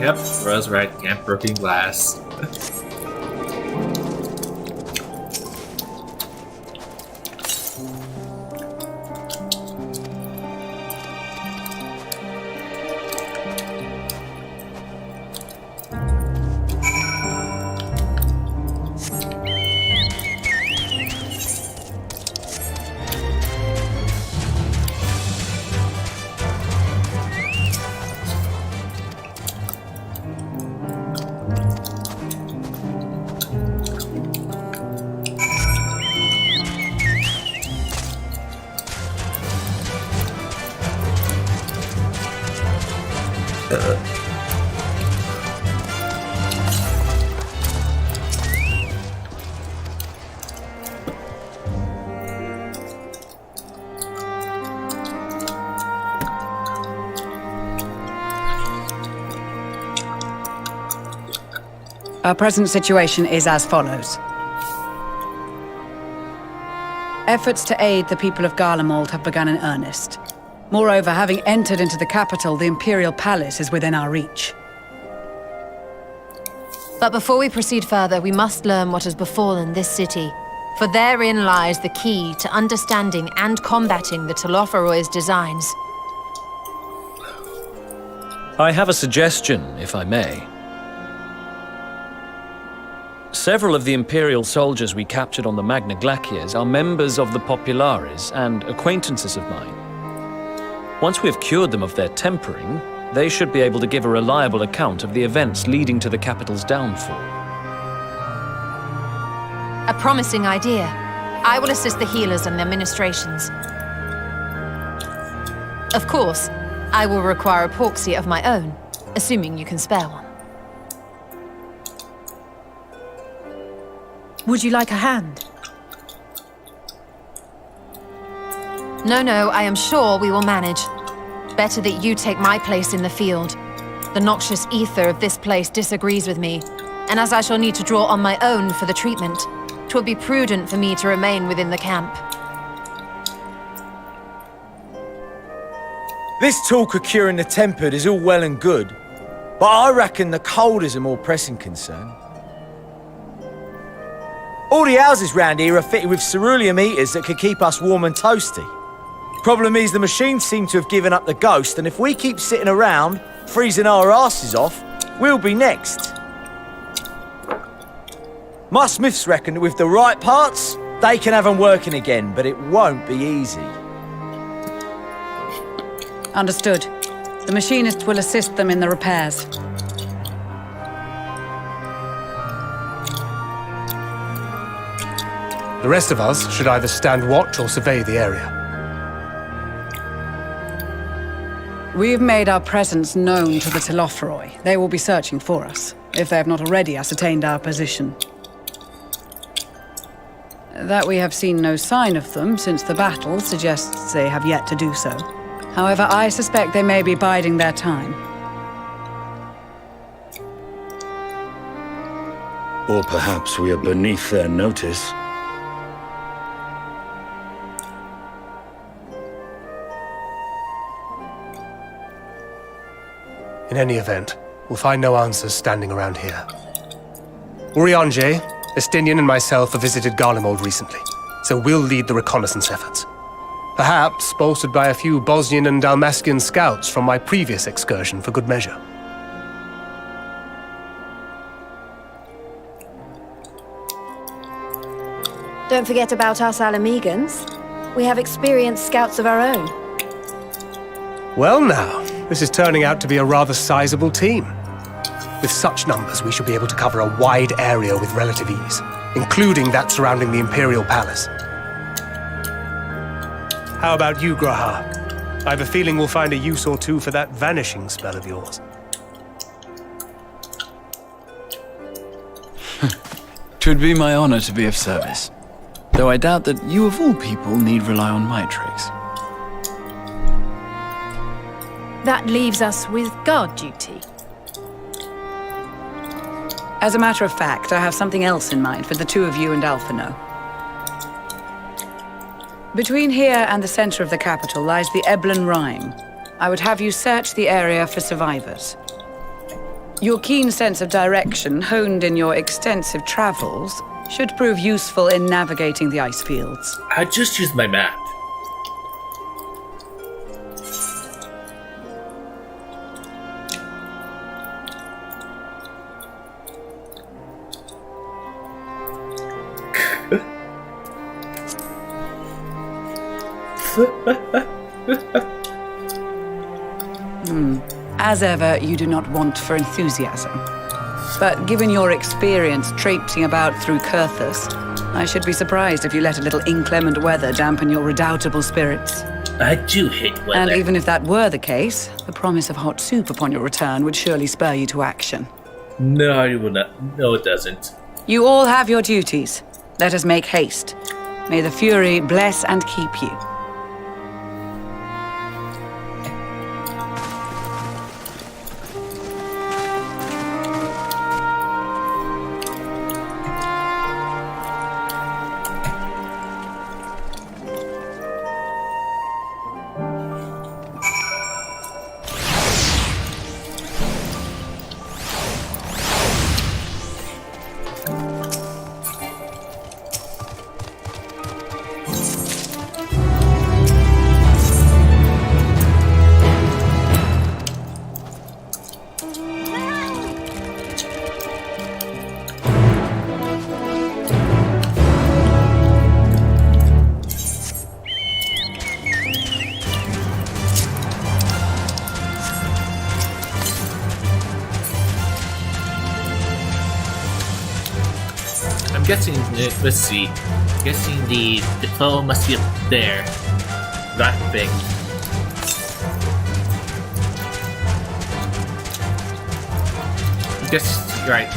Yep, Rose right, Camp Broken Glass. Our present situation is as follows. Efforts to aid the people of Garlemald have begun in earnest. Moreover, having entered into the capital, the Imperial Palace is within our reach. But before we proceed further, we must learn what has befallen this city. For therein lies the key to understanding and combating the Telophoroid's designs. I have a suggestion, if I may. Several of the Imperial soldiers we captured on the Magna Glaciers are members of the Populares and acquaintances of mine. Once we have cured them of their tempering, they should be able to give a reliable account of the events leading to the capital's downfall. A promising idea. I will assist the healers and their ministrations. Of course, I will require a proxy of my own, assuming you can spare one. Would you like a hand? No, I am sure we will manage. Better that you take my place in the field. The noxious ether of this place disagrees with me, and as I shall need to draw on my own for the treatment, 'twill be prudent for me to remain within the camp. This talk of curing the tempered is all well and good, but I reckon the cold is a more pressing concern. All the houses round here are fitted with ceruleum heaters that could keep us warm and toasty. Problem is, the machines seem to have given up the ghost, and if we keep sitting around, freezing our asses off, we'll be next. My smiths reckon that with the right parts, they can have them working again, but it won't be easy. Understood. The machinist will assist them in the repairs. The rest of us should either stand watch or survey the area. We've made our presence known to the Telophroi. They will be searching for us, if they have not already ascertained our position. That we have seen no sign of them since the battle suggests they have yet to do so. However, I suspect they may be biding their time. Or perhaps we are beneath their notice. In any event, we'll find no answers standing around here. Urianger, Estinian and myself have visited Garlemald recently, so we'll lead the reconnaissance efforts. Perhaps bolstered by a few Bosnian and Dalmatian scouts from my previous excursion for good measure. Don't forget about us Alamegans. We have experienced scouts of our own. Well now, this is turning out to be a rather sizable team. With such numbers, we should be able to cover a wide area with relative ease, including that surrounding the Imperial Palace. How about you, Graha? I have a feeling we'll find a use or two for that vanishing spell of yours. 'Twould be my honor to be of service, though I doubt that you of all people need rely on my tricks. That leaves us with guard duty. As a matter of fact, I have something else in mind for the two of you and Alphino. Between here and the center of the capital lies the Eblan Rhine. I would have you search the area for survivors. Your keen sense of direction, honed in your extensive travels, should prove useful in navigating the ice fields. I just used my map. As ever, you do not want for enthusiasm. But given your experience traipsing about through Kurthus, I should be surprised if you let a little inclement weather dampen your redoubtable spirits. I do hate weather. And even if that were the case, the promise of hot soup upon your return would surely spur you to action. No, it will not. No, it doesn't. You all have your duties. Let us make haste. May the Fury bless and keep you. Guessing, let's see. Guessing the foe must be up there. That thing. I guess, right.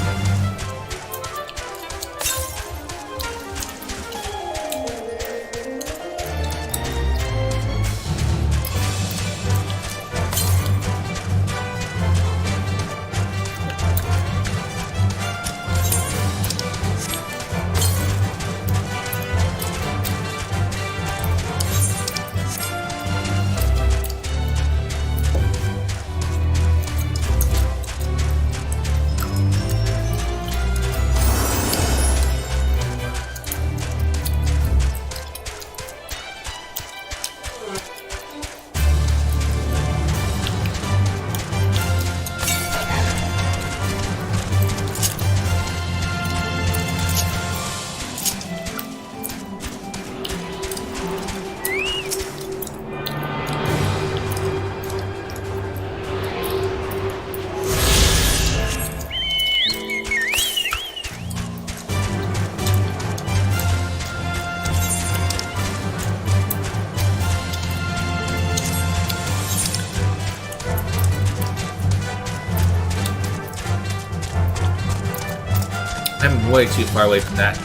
I'm way too far away from that.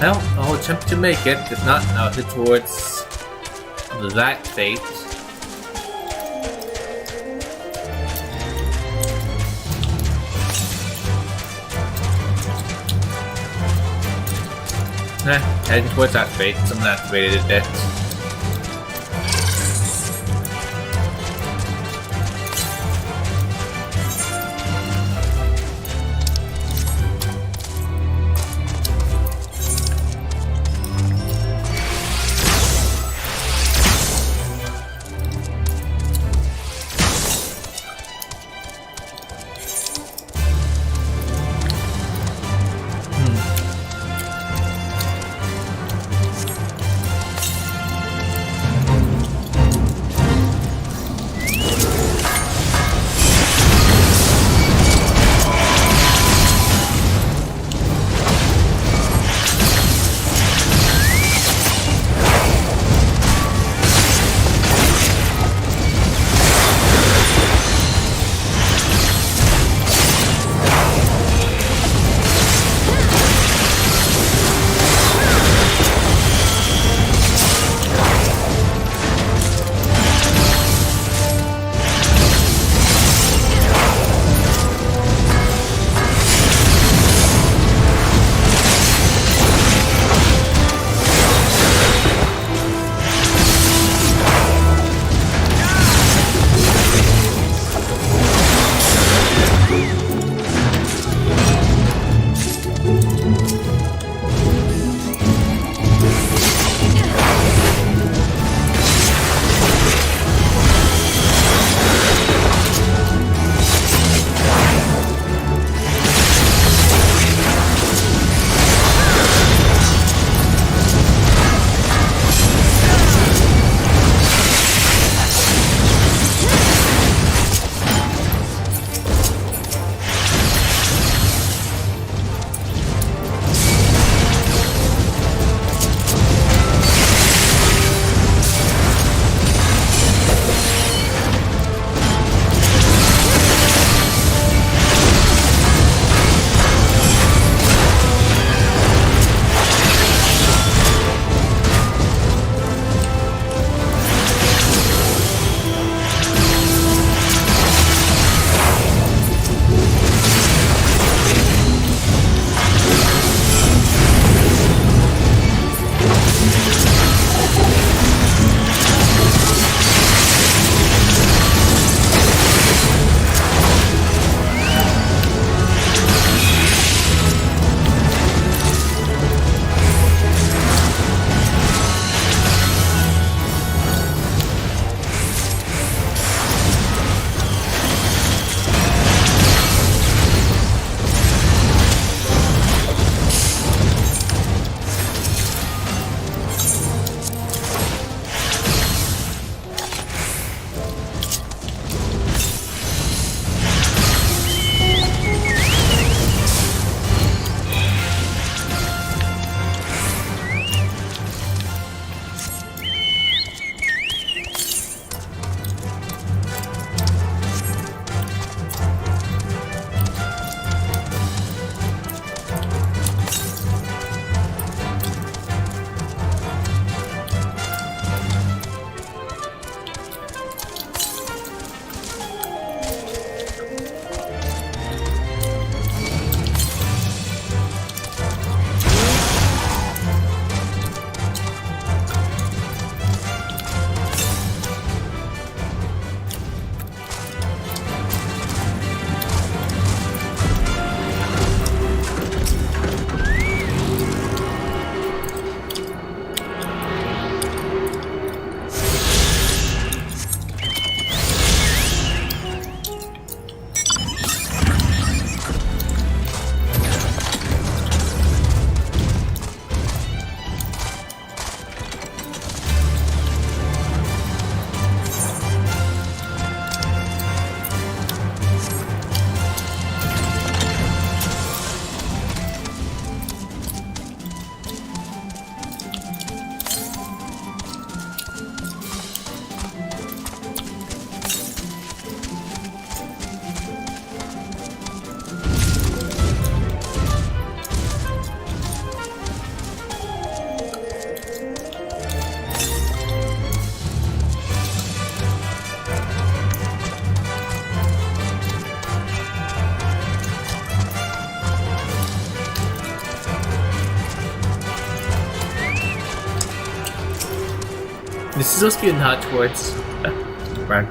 Well, I'll attempt to make it. If not, I'll head towards that fate. Heading towards that fate. Someone activated it. This is supposed to be a nod towards Brian.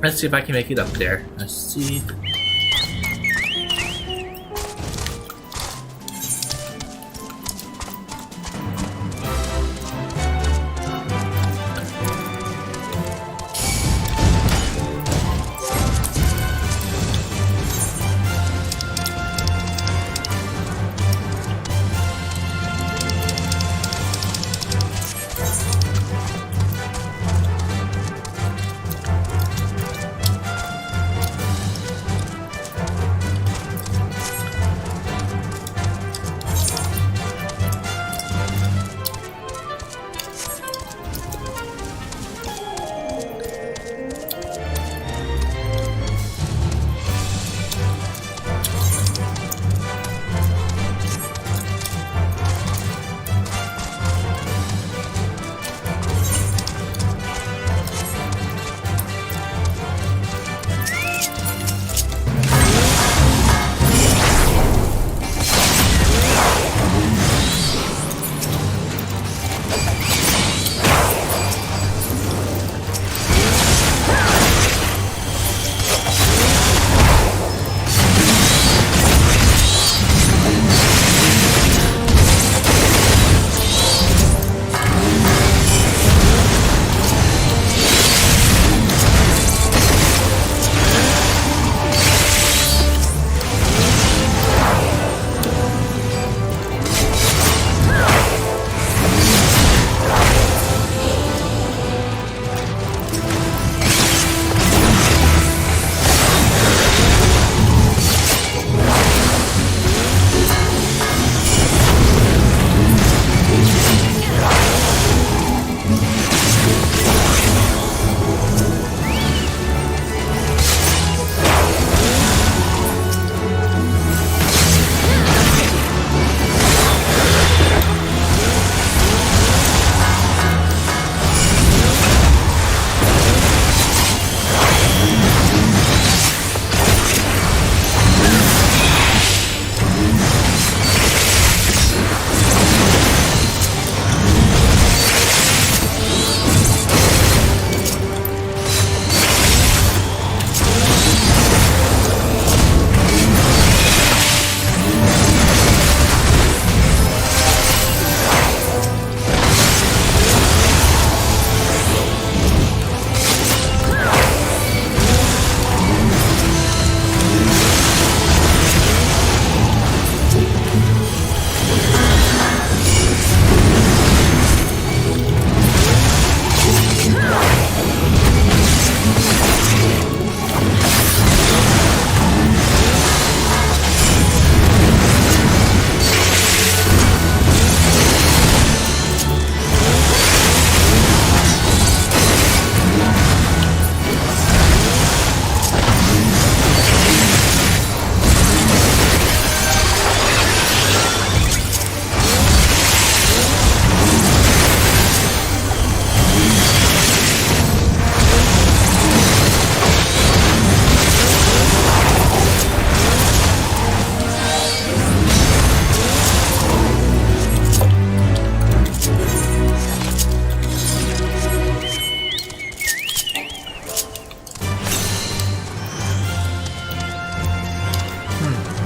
Let's see if I can make it up there. Let's see.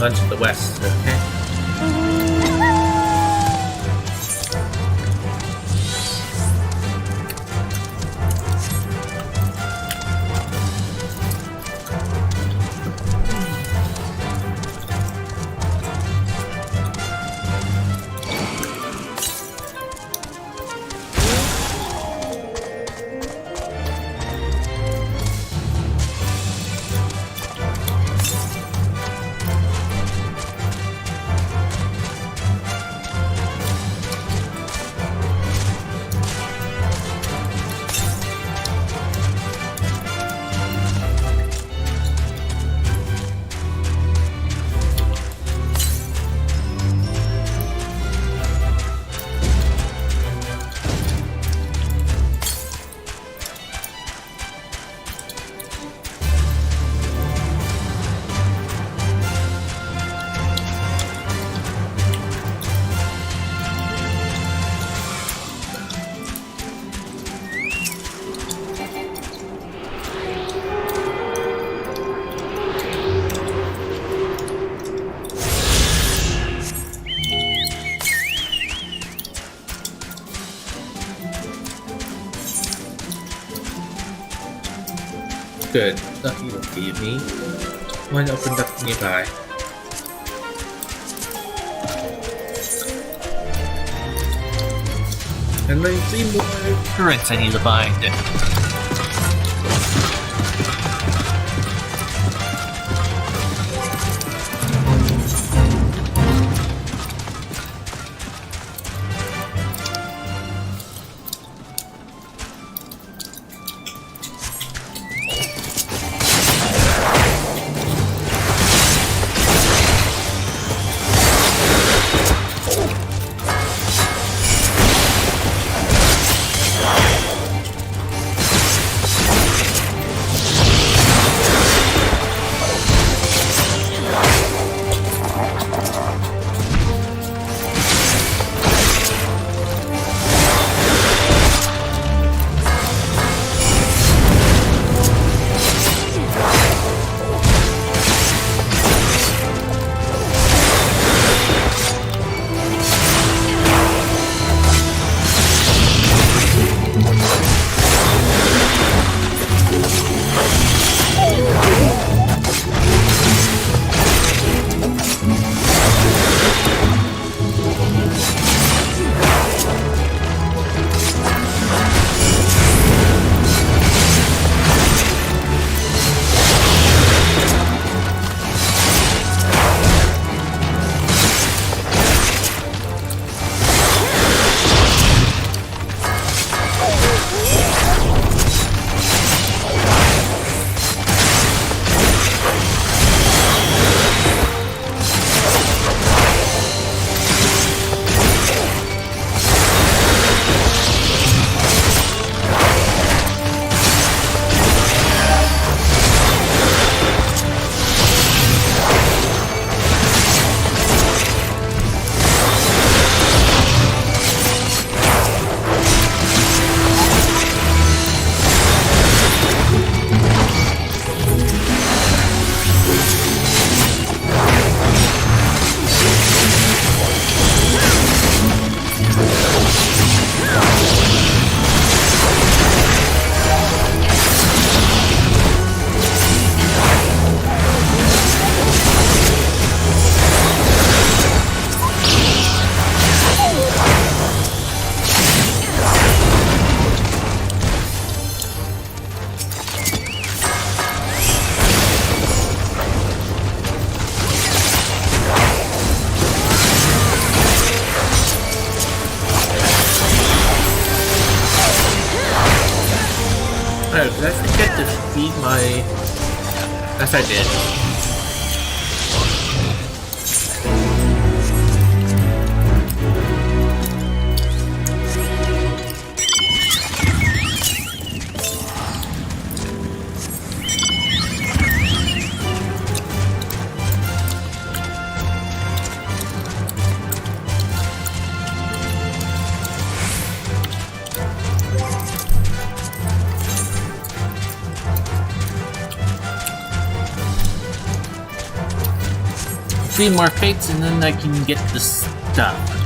Run to the west, okay? Good. Nothing will feed me. One opened up nearby. And like 3 more currents I need to bind. Oh, did I forget to feed my... Yes, I did. 3 more fates and then I can get the stuff.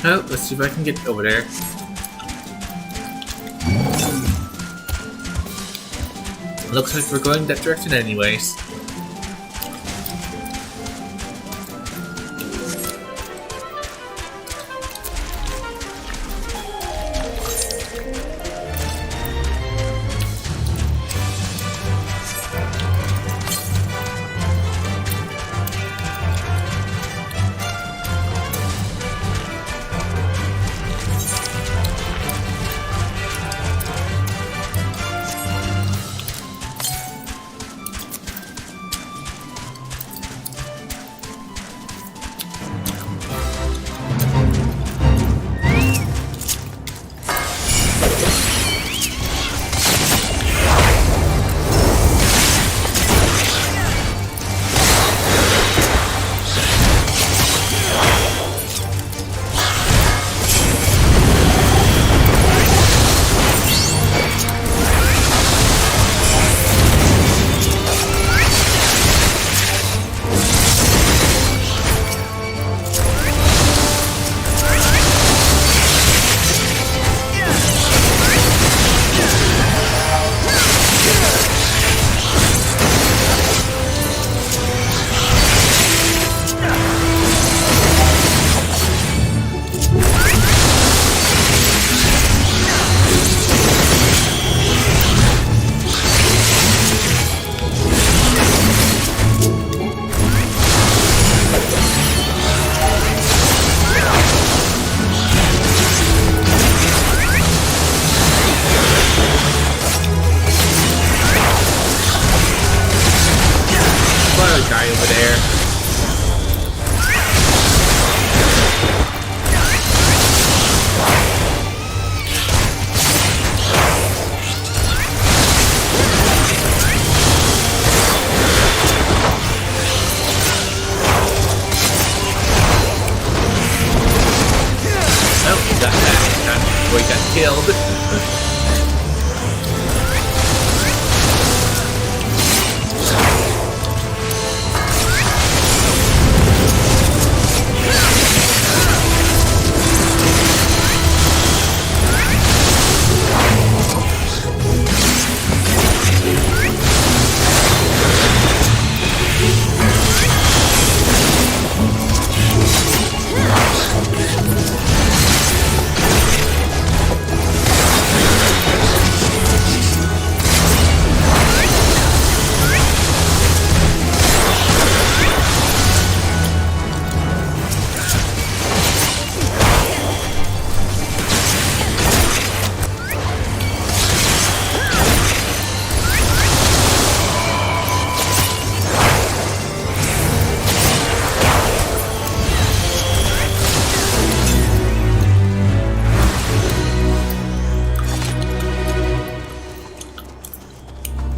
Oh, let's see if I can get over there. Looks like we're going that direction anyways. Guy over there. Oh, he got that. Boy got killed.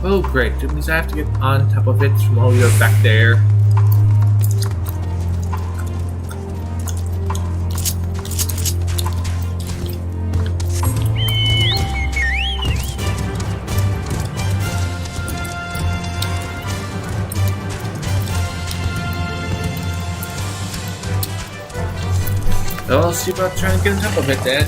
Oh great, it means I have to get on top of it from all the way back there. Well, I'll see about trying to get on top of it then.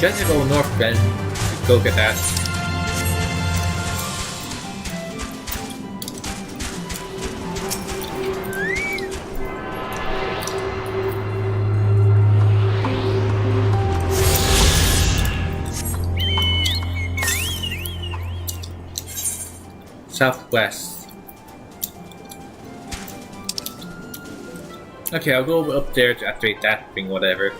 Just go north then. Go get that. Southwest. Okay, I'll go up there to activate that thing, whatever.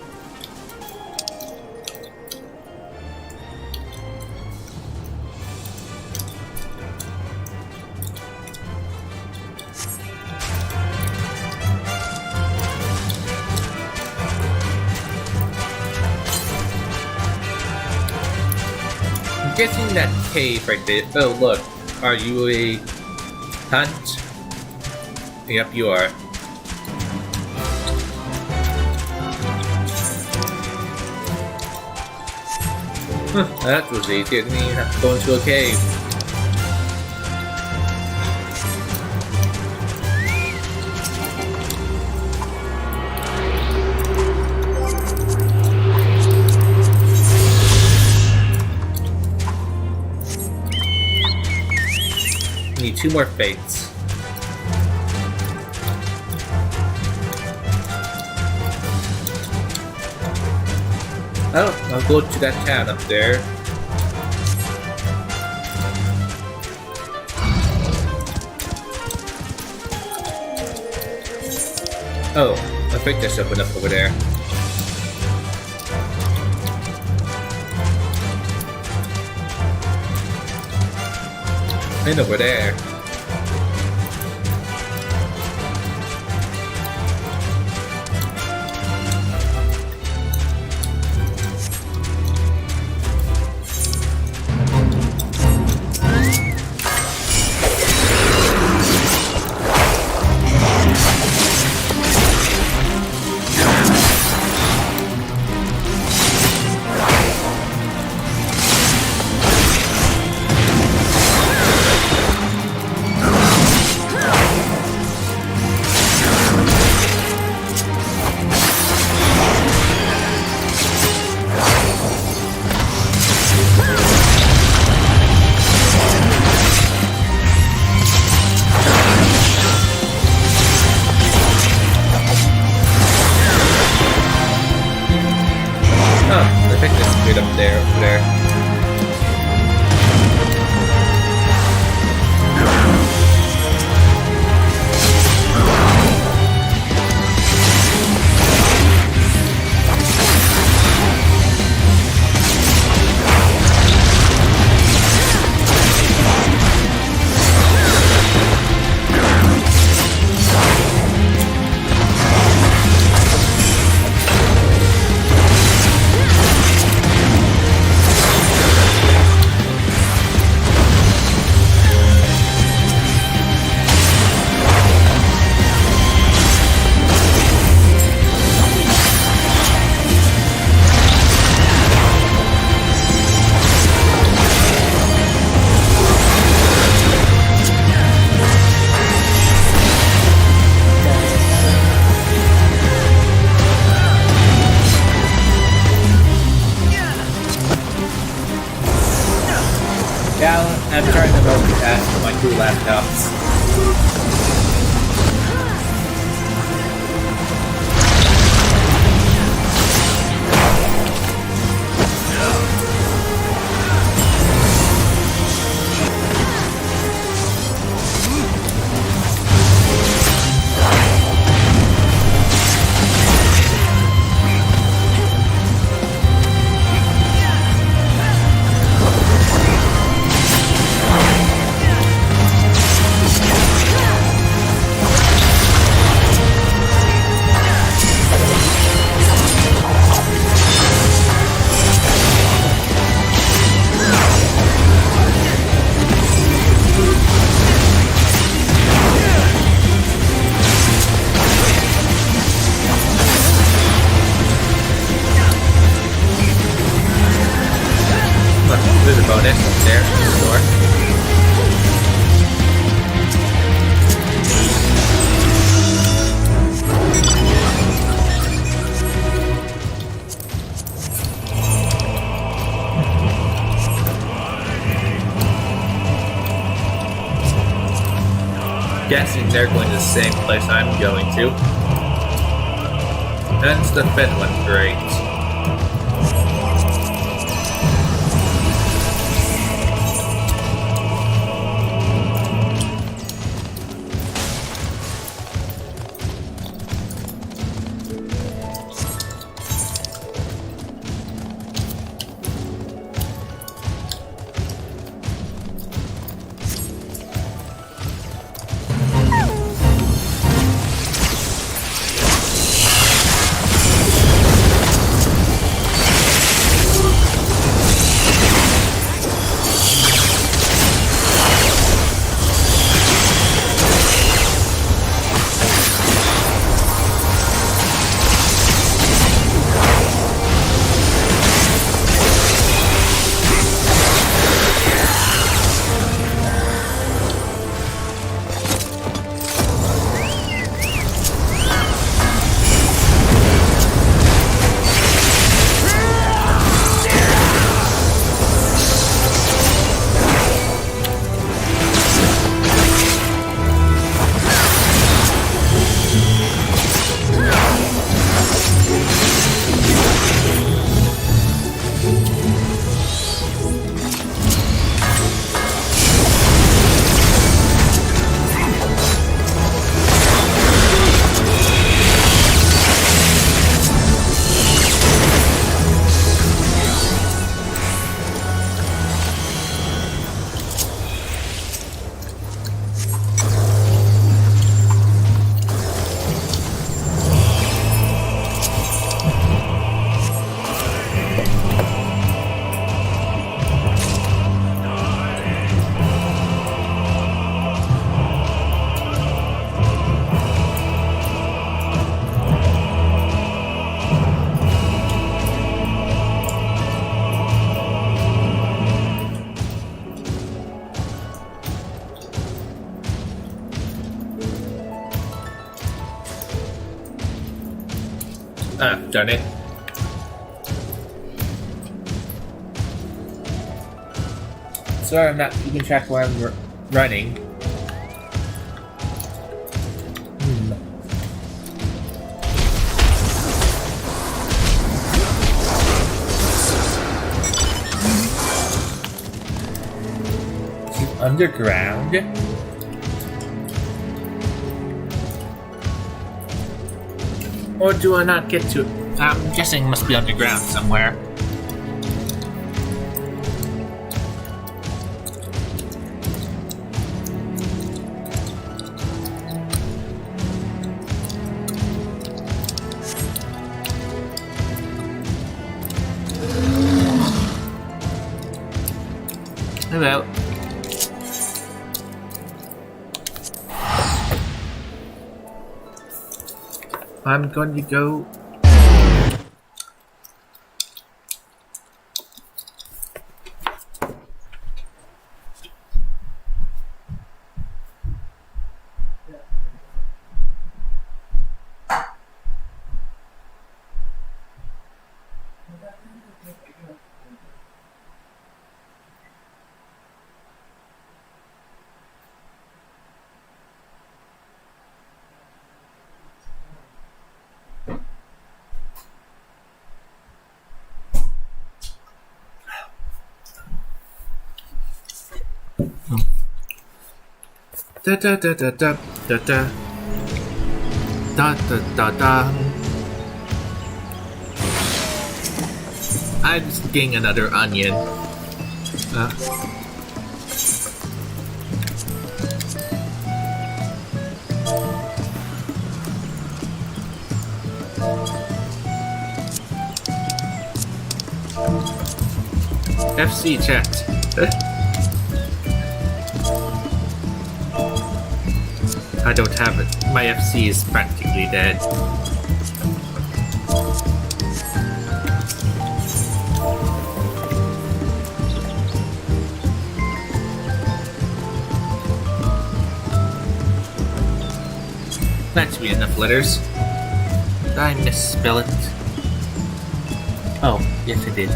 I'm guessing that cave right there. Oh, look. Are you a hunt? Yep, you are. That was easy. I didn't even have to go into a cave. Need 2 more fates. Oh, I'll go to that town up there. Oh, I think there's open up over there. And over there. Up there, over there. I'm trying to multitask on my 2 laptops. guessing they're going to the same place I'm going to. Hence the Finland Grate. Ah, darn it. Sorry, I'm not keeping track while I'm running. Underground? Or do I not get to it? I'm guessing it must be underground somewhere. Hello. I'm going to go. Da da da da da da da da da da da. I'm just getting another onion. FC chat. I don't have it. My FC is practically dead. That should be enough letters. Did I misspell it? Oh, yes I did.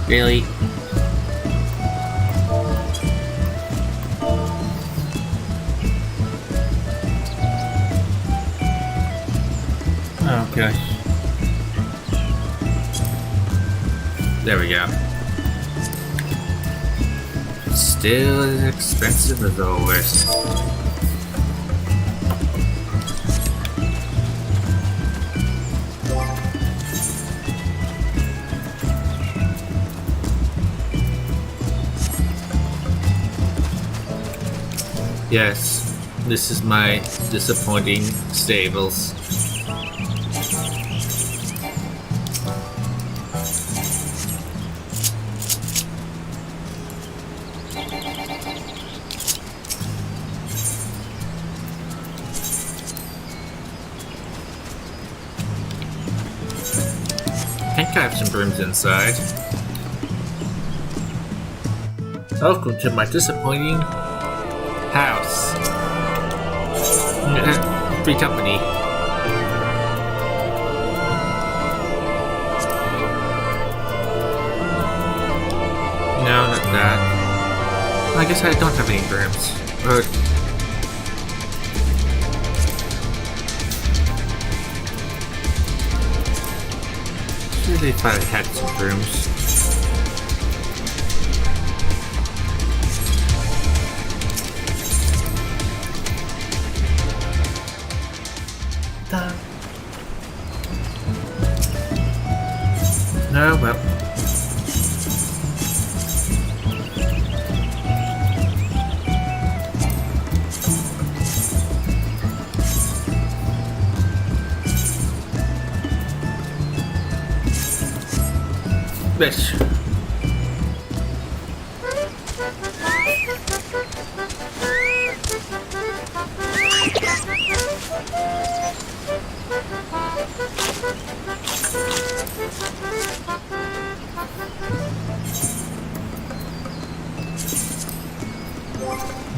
Really? Okay. There we go. Still as expensive as always. Yes, this is my disappointing stables. I think I have some brooms inside. Welcome to my disappointing house. Free company. No, not that. I guess I don't have any brooms. But usually if I had some brooms. No, well. Bitch.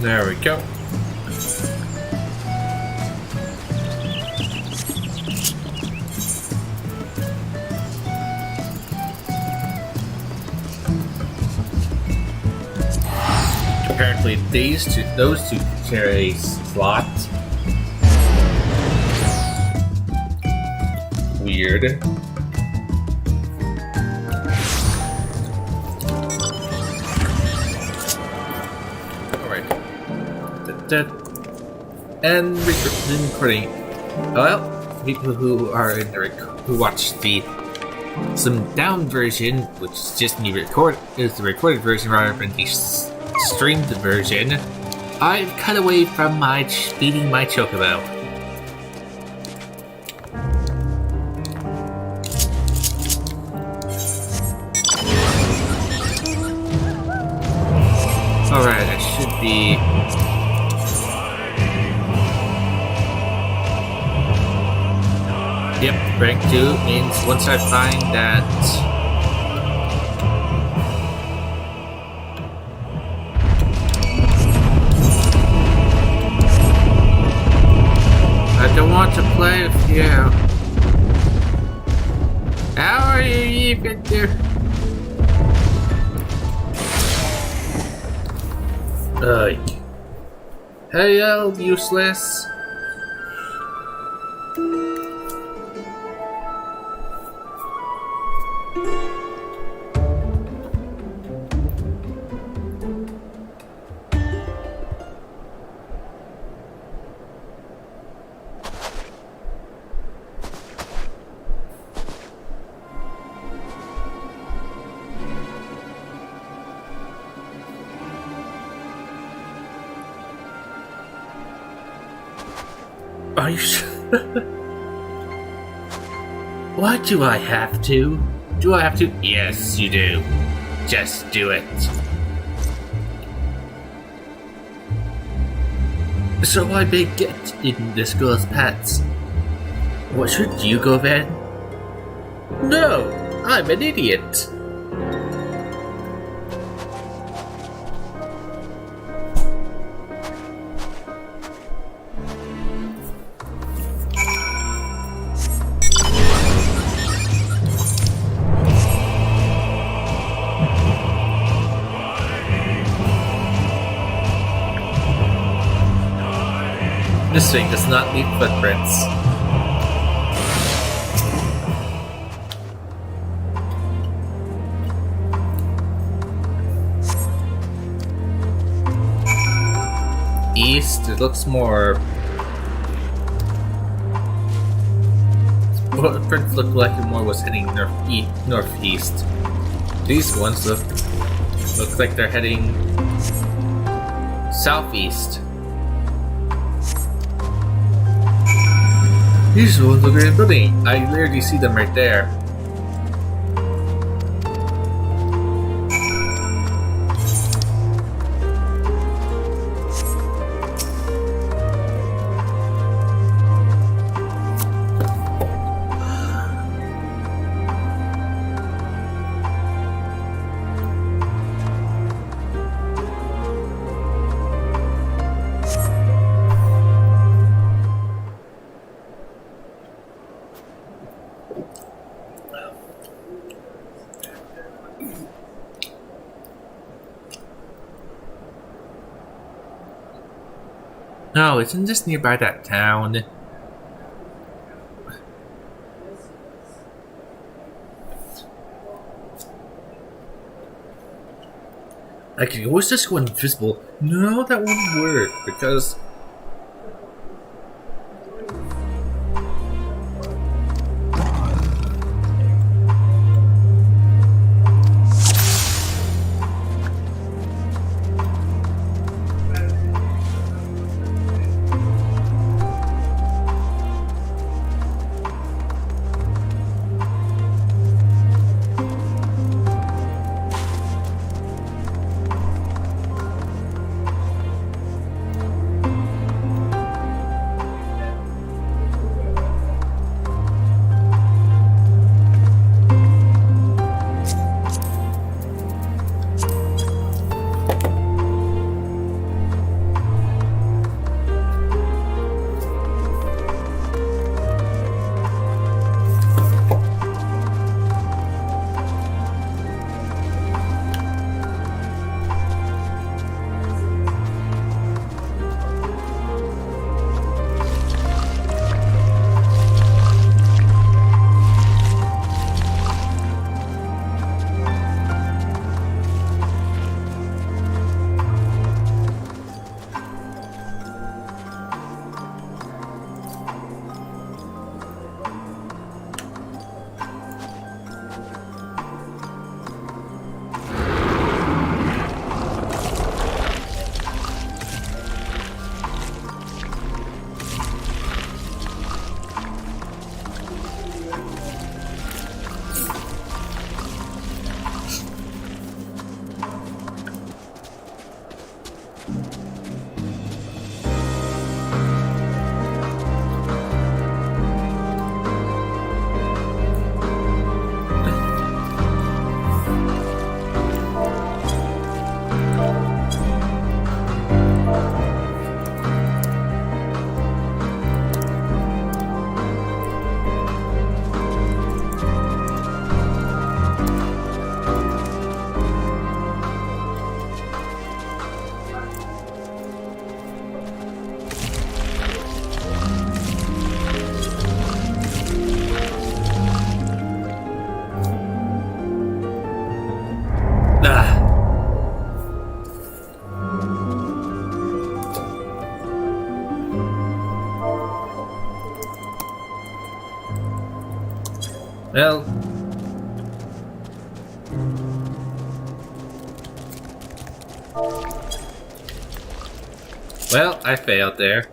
There we go. Apparently those two carry slots. Weird. And recording. Well, people who are in the who watch the some down version, which is just me is the recorded version rather than the streamed version. I've cut away from my beating my chocobo. Alright, I should be. Yep, rank 2 means once I find that I don't want to play with you. How are you even there? Hello, useless. Are you sure? Why do I have to? Do I have to? Yes, you do. Just do it. So I may get in this girl's pants. What should you go then? No, I'm an idiot. This thing does not leave footprints. east. It looks more. Well, the print looked like it more was heading northeast. These ones look like they're heading southeast. These ones look really building. I literally see them right there. No, isn't this nearby that town? I can always just go invisible. No, that wouldn't work because. Well, I failed there.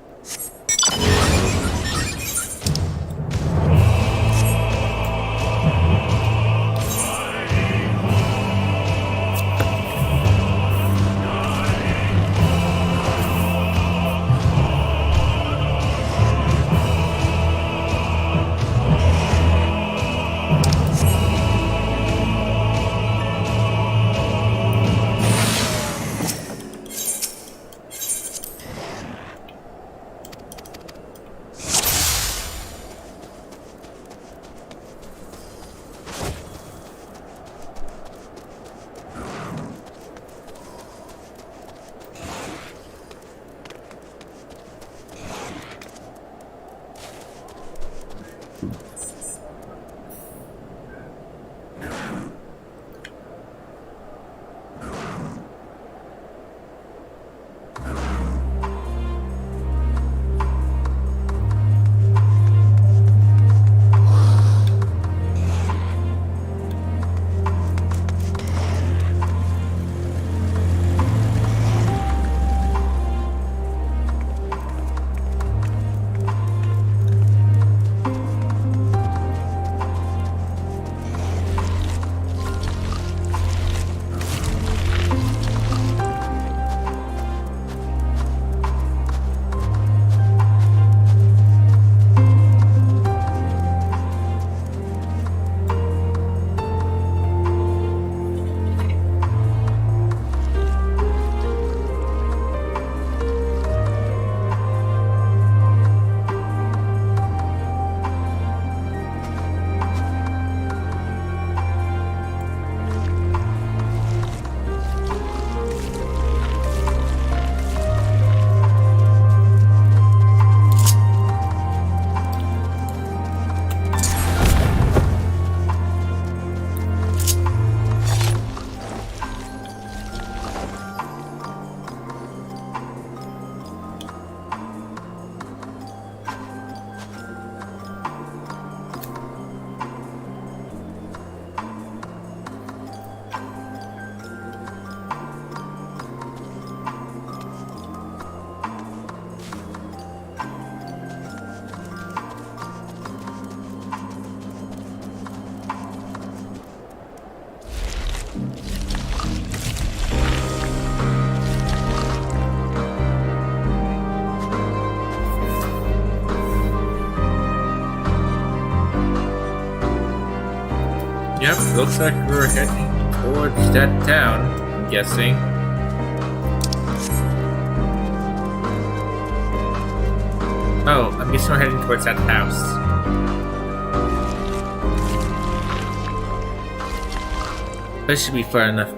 looks like we're heading towards that town, I'm guessing. Oh, I'm guessing we're heading towards that house. This should be far enough.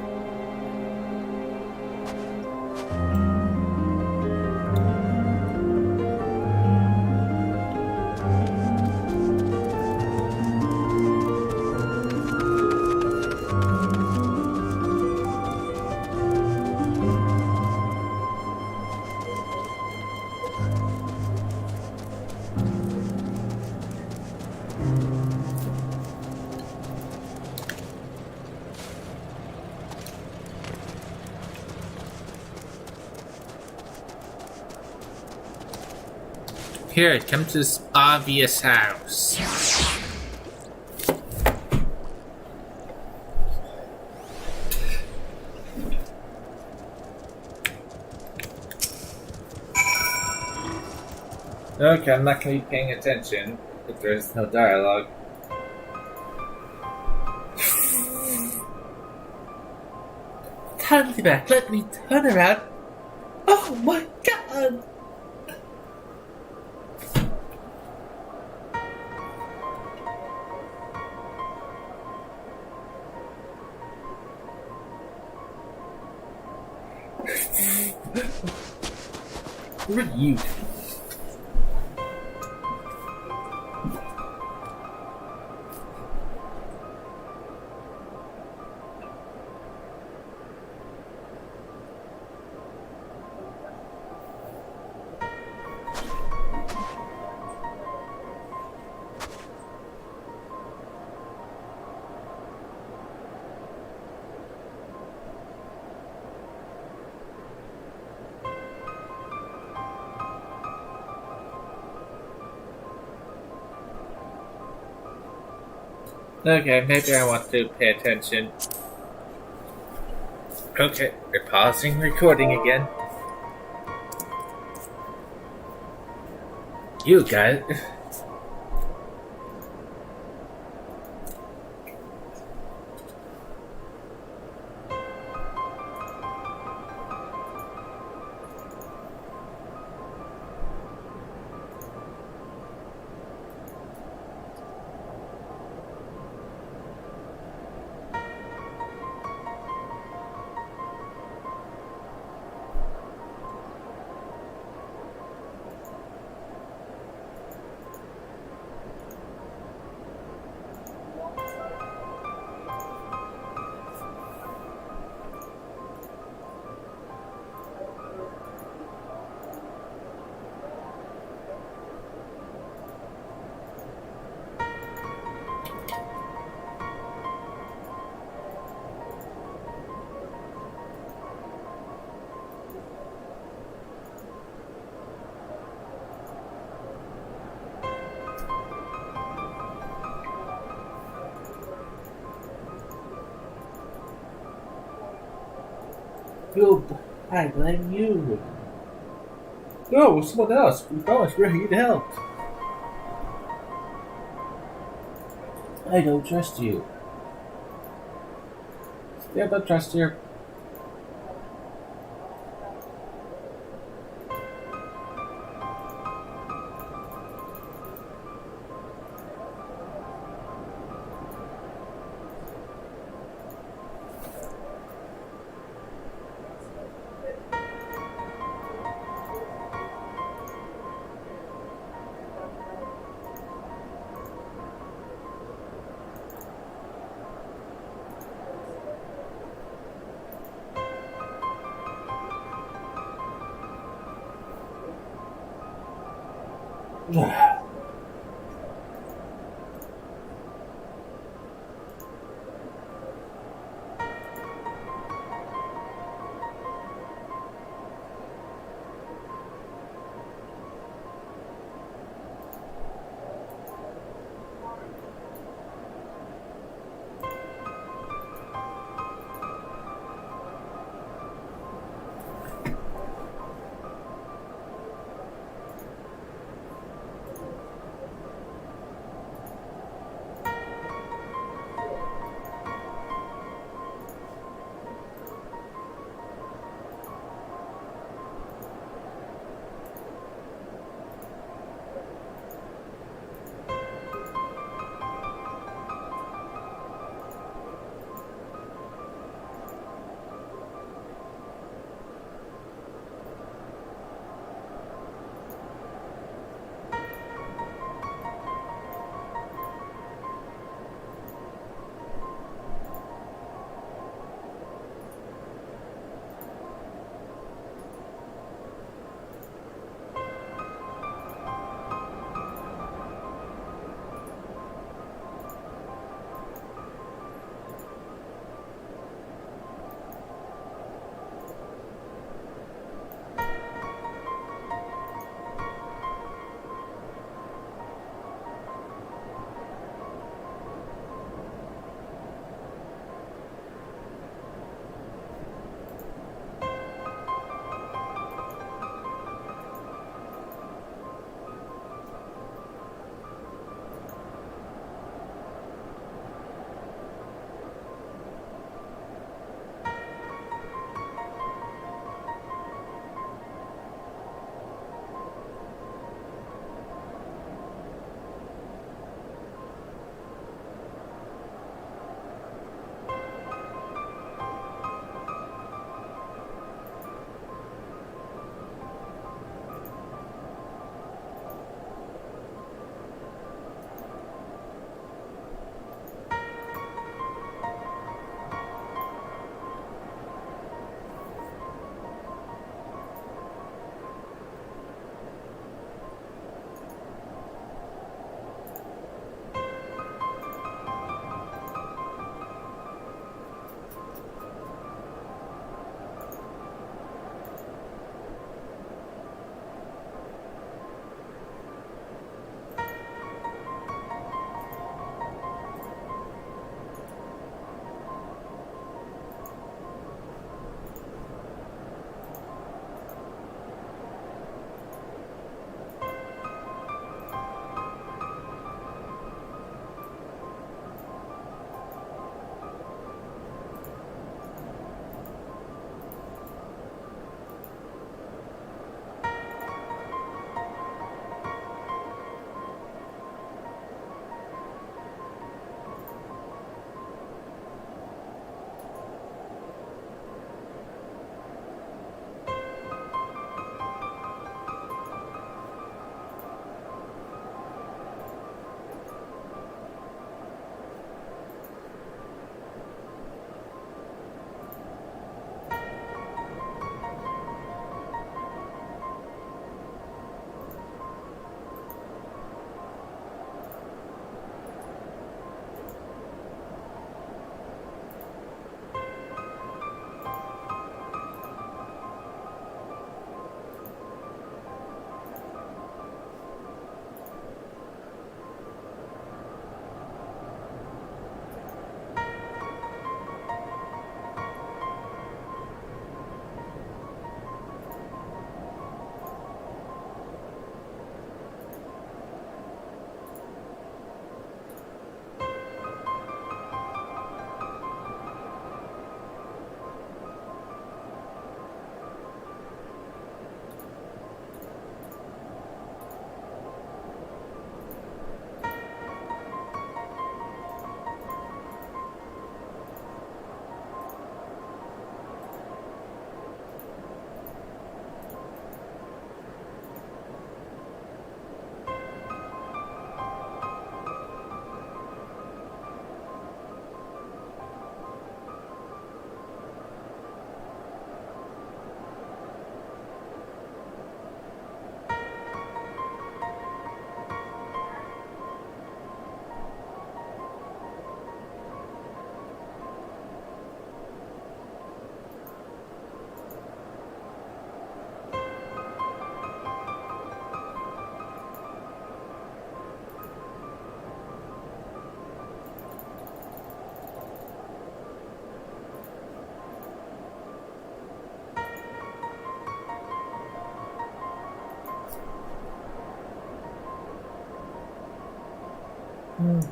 Here, come to this obvious house. Okay, I'm not going to be paying attention if there's no dialogue. Totally back, let me turn around. Oh my god! Who are you? Okay, maybe I want to pay attention. Okay, we're pausing recording again. You guys. Good. I blame you. No, someone else. We promised we're here to help. I don't trust you. Yeah, but trust you.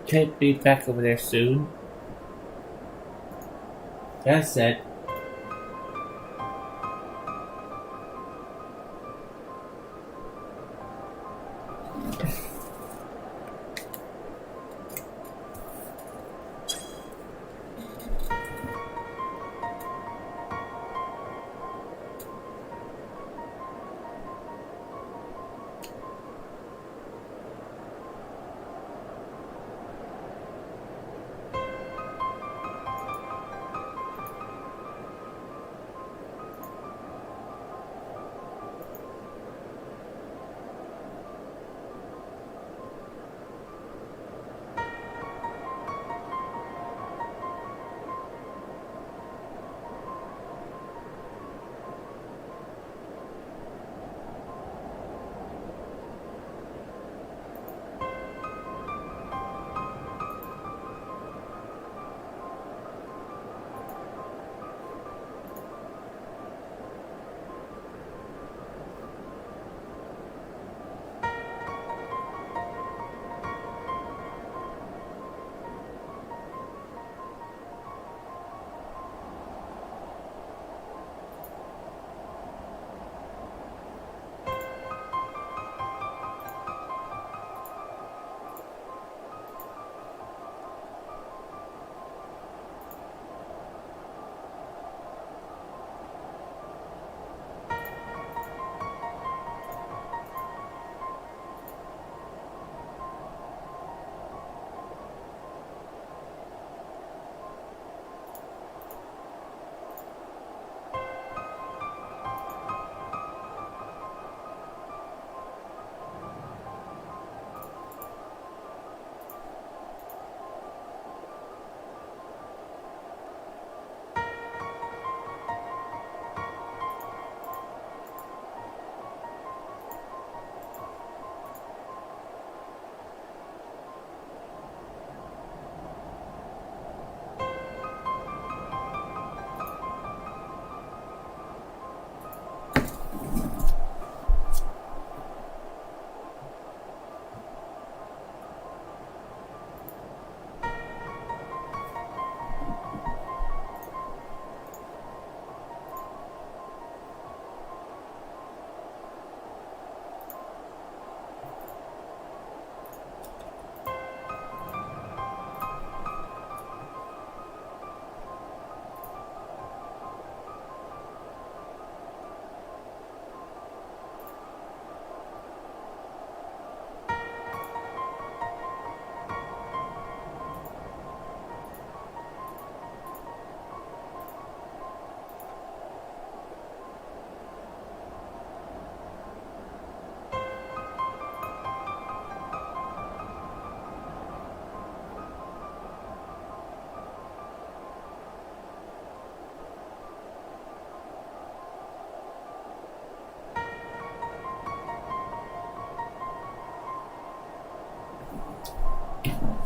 Could be back over there soon. That said,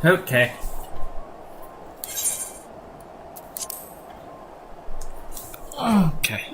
okay. Okay.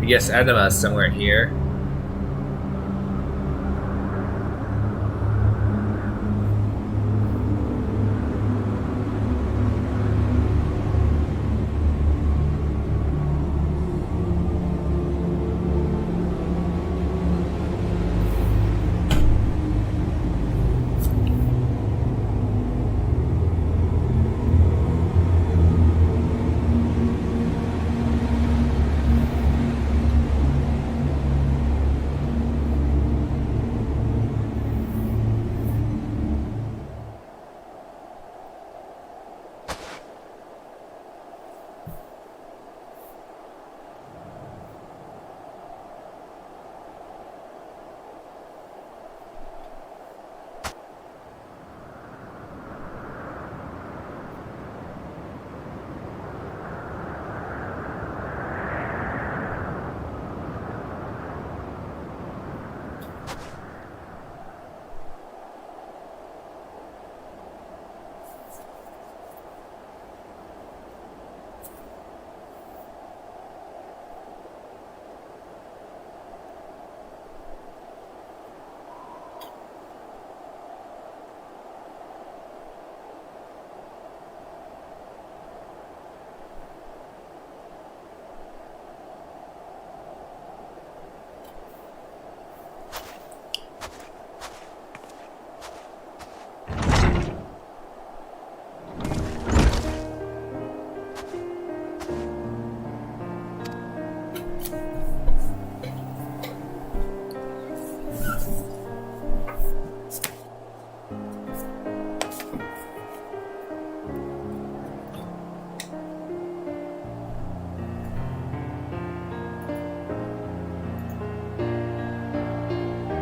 Yes, Anima is somewhere here.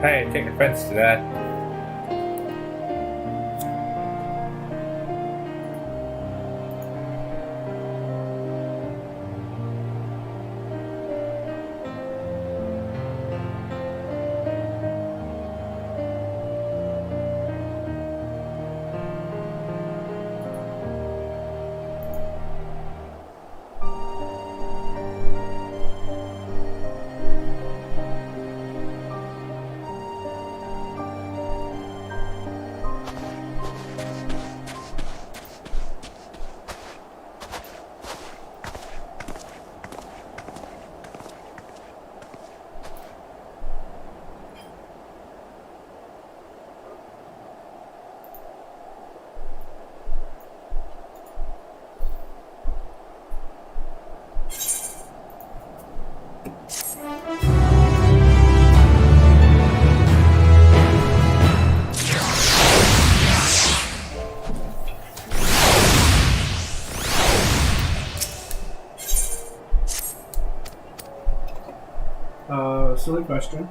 I take offense to that. Silly question.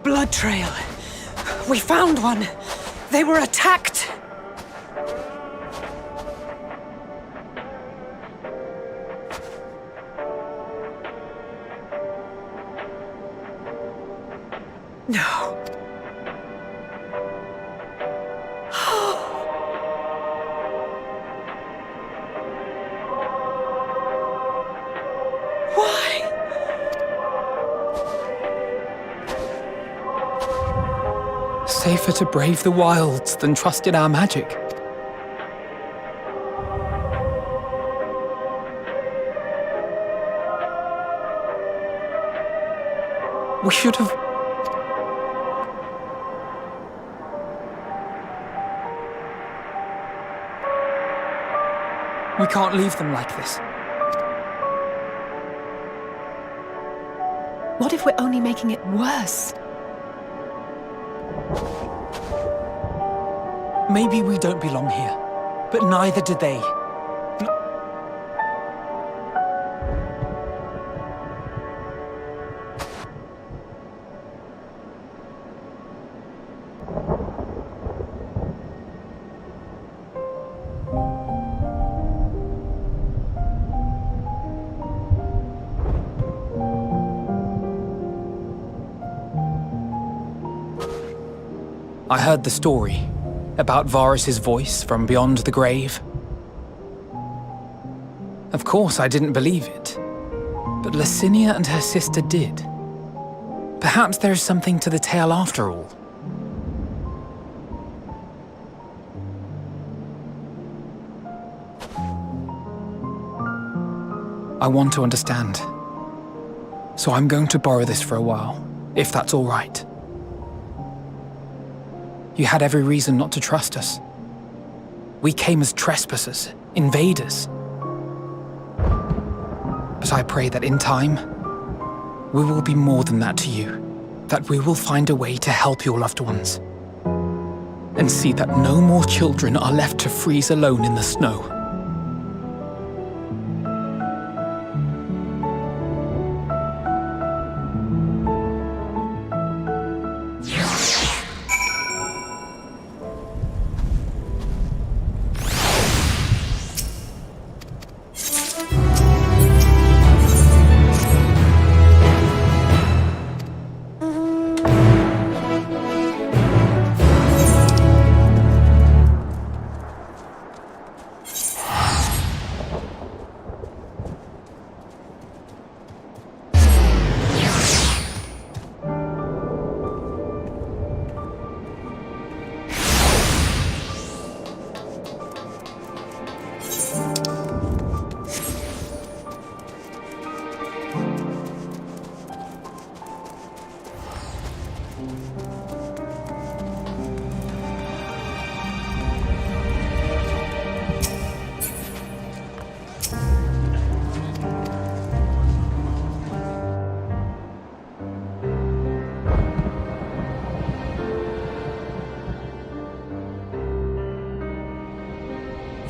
Blood trail. We found one. They were attacked. No. Why? Safer to brave the wilds than trust in our magic. We should have... We can't leave them like this. What if we're only making it worse? Maybe we don't belong here, but neither do they. I heard the story about Varus's voice from beyond the grave. Of course, I didn't believe it, but Licinia and her sister did. Perhaps there is something to the tale after all. I want to understand, so I'm going to borrow this for a while, if that's all right. You had every reason not to trust us. We came as trespassers, invaders. But I pray that in time, we will be more than that to you. That we will find a way to help your loved ones. And see that no more children are left to freeze alone in the snow.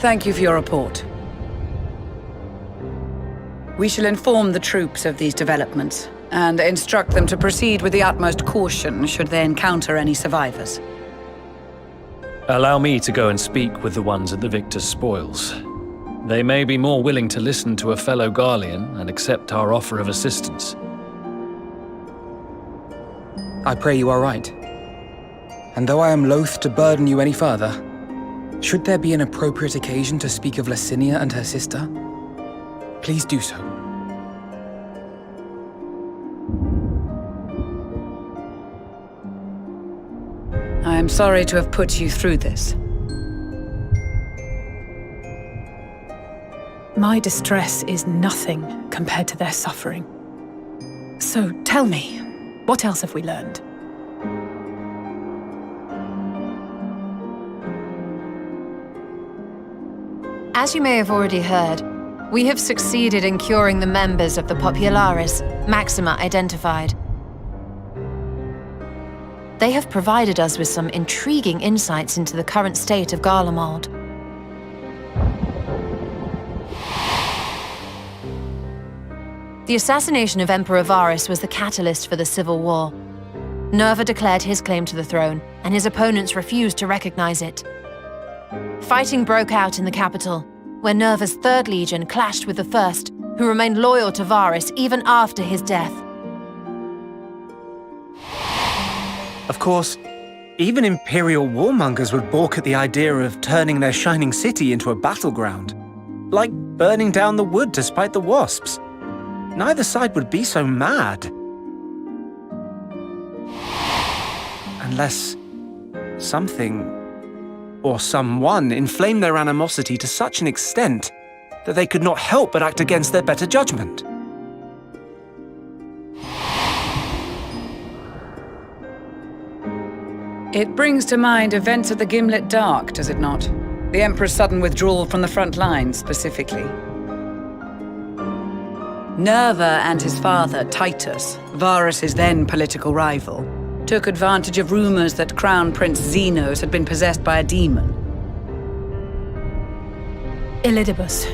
Thank you for your report. We shall inform the troops of these developments and instruct them to proceed with the utmost caution should they encounter any survivors. Allow me to go and speak with the ones at the victor's spoils. They may be more willing to listen to a fellow Garlean and accept our offer of assistance. I pray you are right. And though I am loath to burden you any further, Should there be an appropriate occasion to speak of Licinia and her sister, please do so. I am sorry to have put you through this. My distress is nothing compared to their suffering. So tell me, what else have we learned? As you may have already heard, we have succeeded in curing the members of the Popularis, Maxima identified. They have provided us with some intriguing insights into the current state of Garlemald. The assassination of Emperor Varus was the catalyst for the civil war. Nerva declared his claim to the throne, and his opponents refused to recognize it. Fighting broke out in the capital, where Nerva's 3rd Legion clashed with the 1st, who remained loyal to Varus even after his death. Of course, even Imperial warmongers would balk at the idea of turning their shining city into a battleground. Like burning down the wood to spite the wasps. Neither side would be so mad. Unless something or someone inflamed their animosity to such an extent that they could not help but act against their better judgment. It brings to mind events of the Gimlet Dark, does it not? The Emperor's sudden withdrawal from the front lines, specifically. Nerva and his father, Titus, Varus's then political rival, took advantage of rumors that Crown Prince Xenos had been possessed by a demon. Elidibus,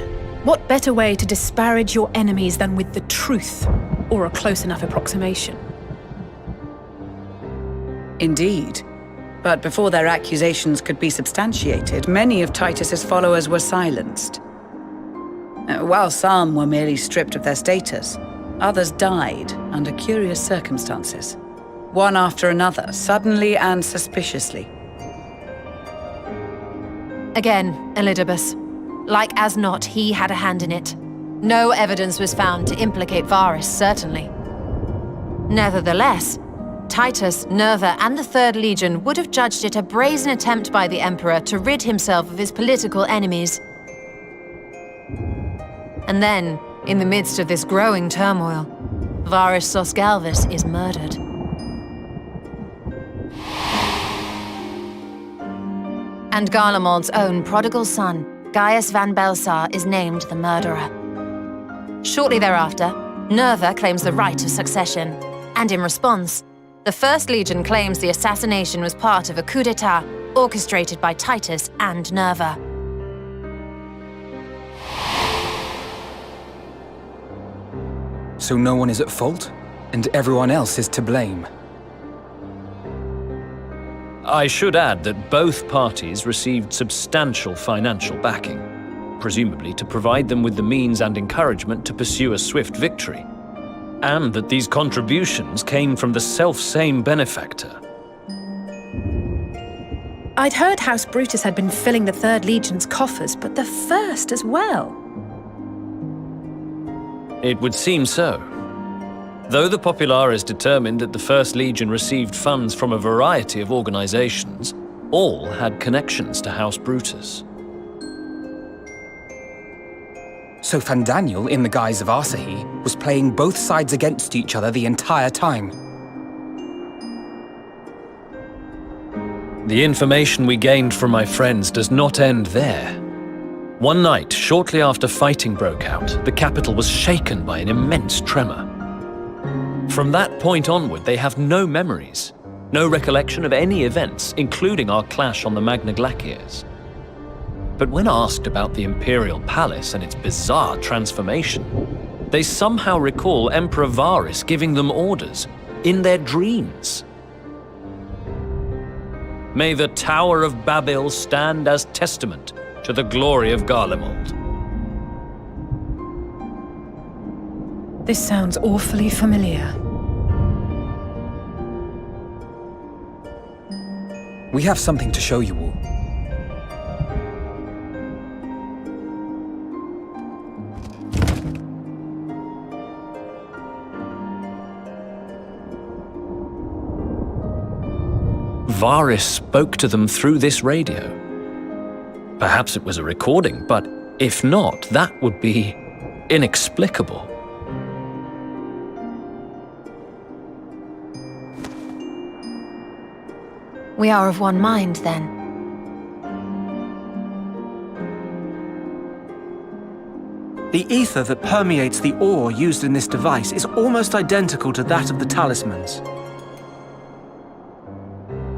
what better way to disparage your enemies than with the truth, or a close enough approximation? Indeed. But before their accusations could be substantiated, many of Titus's followers were silenced. While some were merely stripped of their status, others died under curious circumstances. One after another, suddenly and suspiciously. Again, Elidibus. Like as not, he had a hand in it. No evidence was found to implicate Varus, certainly. Nevertheless, Titus, Nerva, and the 3rd Legion would have judged it a brazen attempt by the Emperor to rid himself of his political enemies. And then, in the midst of this growing turmoil, Varus Sosgalvis is murdered. And Garlemald's own prodigal son, Gaius van Belsar, is named the murderer. Shortly thereafter, Nerva claims the right of succession, and in response, the 1st Legion claims the assassination was part of a coup d'etat orchestrated by Titus and Nerva. So no one is at fault, and everyone else is to blame. I should add that both parties received substantial financial backing, presumably to provide them with the means and encouragement to pursue a swift victory, and that these contributions came from the self-same benefactor. I'd heard House Brutus had been filling the 3rd Legion's coffers, but the 1st as well. It would seem so. Though the Popularis determined that the 1st Legion received funds from a variety of organizations, all had connections to House Brutus. So Fandaniel, in the guise of Asahi, was playing both sides against each other the entire time. The information we gained from my friends does not end there. One night, shortly after fighting broke out, the capital was shaken by an immense tremor. From that point onward, they have no memories, no recollection of any events, including our clash on the Magna Glaciers. But when asked about the Imperial Palace and its bizarre transformation, they somehow recall Emperor Varus giving them orders in their dreams. May the Tower of Babel stand as testament to the glory of Garlemald. This sounds awfully familiar. We have something to show you all. Varys spoke to them through this radio. Perhaps it was a recording, but if not, that would be inexplicable. We are of one mind, then. The ether that permeates the ore used in this device is almost identical to that of the talismans.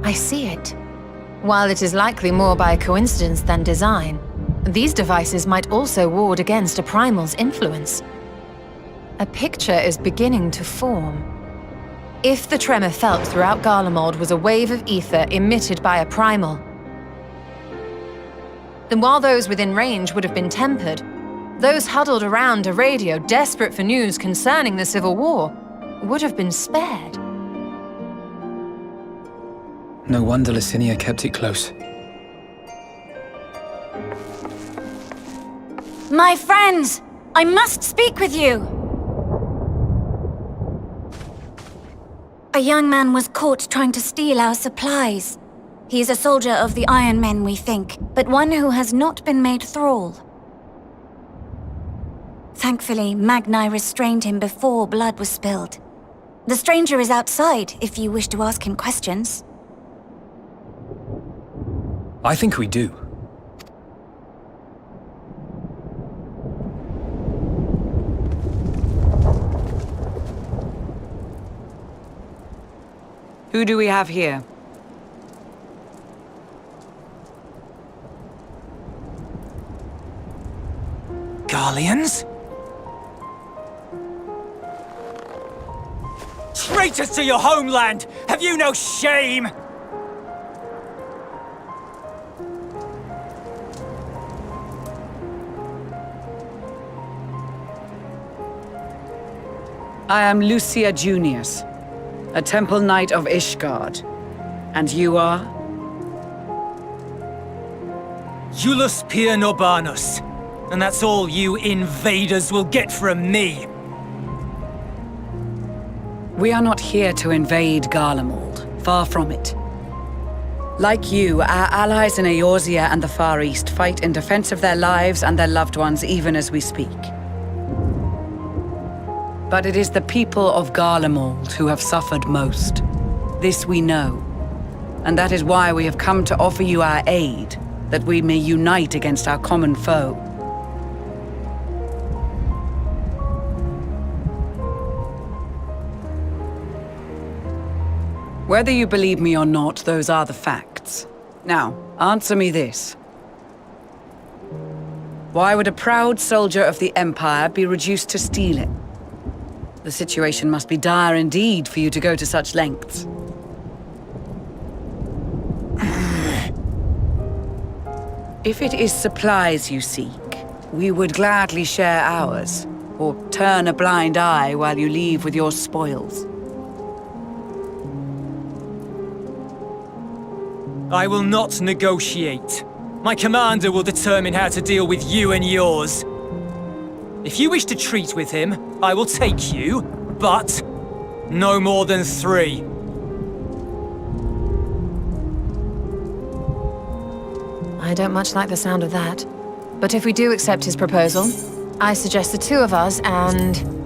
I see it. While it is likely more by coincidence than design, these devices might also ward against a primal's influence. A picture is beginning to form. If the tremor felt throughout Garlemald was a wave of ether emitted by a primal, then while those within range would have been tempered, those huddled around a radio desperate for news concerning the Civil War would have been spared. No wonder Licinia kept it close. My friends! I must speak with you! A young man was caught trying to steal our supplies. He is a soldier of the Iron Men, we think, but one who has not been made thrall. Thankfully, Magni restrained him before blood was spilled. The stranger is outside, if you wish to ask him questions. I think we do. Who do we have here? Garleans? Traitors to your homeland! Have you no shame? I am Lucia Junius, a Temple Knight of Ishgard. And you are? Iulus Pier Norbanus. And that's all you invaders will get from me. We are not here to invade Garlemald. Far from it. Like you, our allies in Eorzea and the Far East fight in defense of their lives and their loved ones even as we speak. But it is the people of Garlemald who have suffered most. This we know. And that is why we have come to offer you our aid, that we may unite against our common foe. Whether you believe me or not, those are the facts. Now, answer me this. Why would a proud soldier of the Empire be reduced to stealing? The situation must be dire indeed for you to go to such lengths. If it is supplies you seek, we would gladly share ours, or turn a blind eye while you leave with your spoils. I will not negotiate. My commander will determine how to deal with you and yours. If you wish to treat with him, I will take you, but no more than 3. I don't much like the sound of that. But if we do accept his proposal, I suggest the 2 of us and...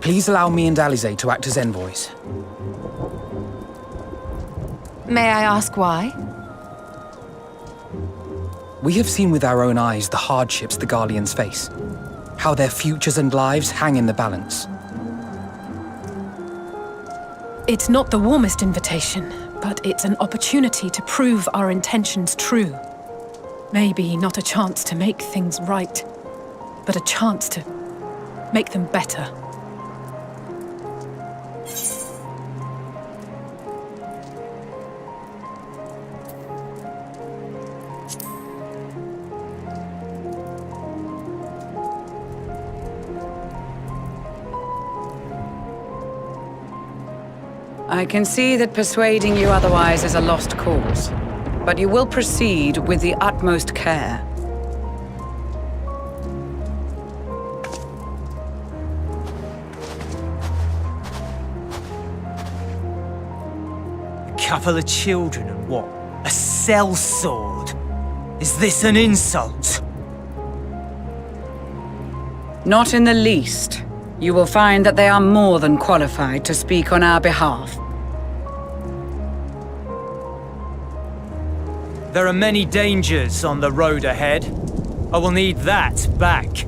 Please allow me and Alize to act as envoys. May I ask why? We have seen with our own eyes the hardships the Garleans face, how their futures and lives hang in the balance. It's not the warmest invitation, but it's an opportunity to prove our intentions true. Maybe not a chance to make things right, but a chance to make them better. I can see that persuading you otherwise is a lost cause, but you will proceed with the utmost care. A couple of children and what? A sellsword? Is this an insult? Not in the least. You will find that they are more than qualified to speak on our behalf. There are many dangers on the road ahead. I will need that back.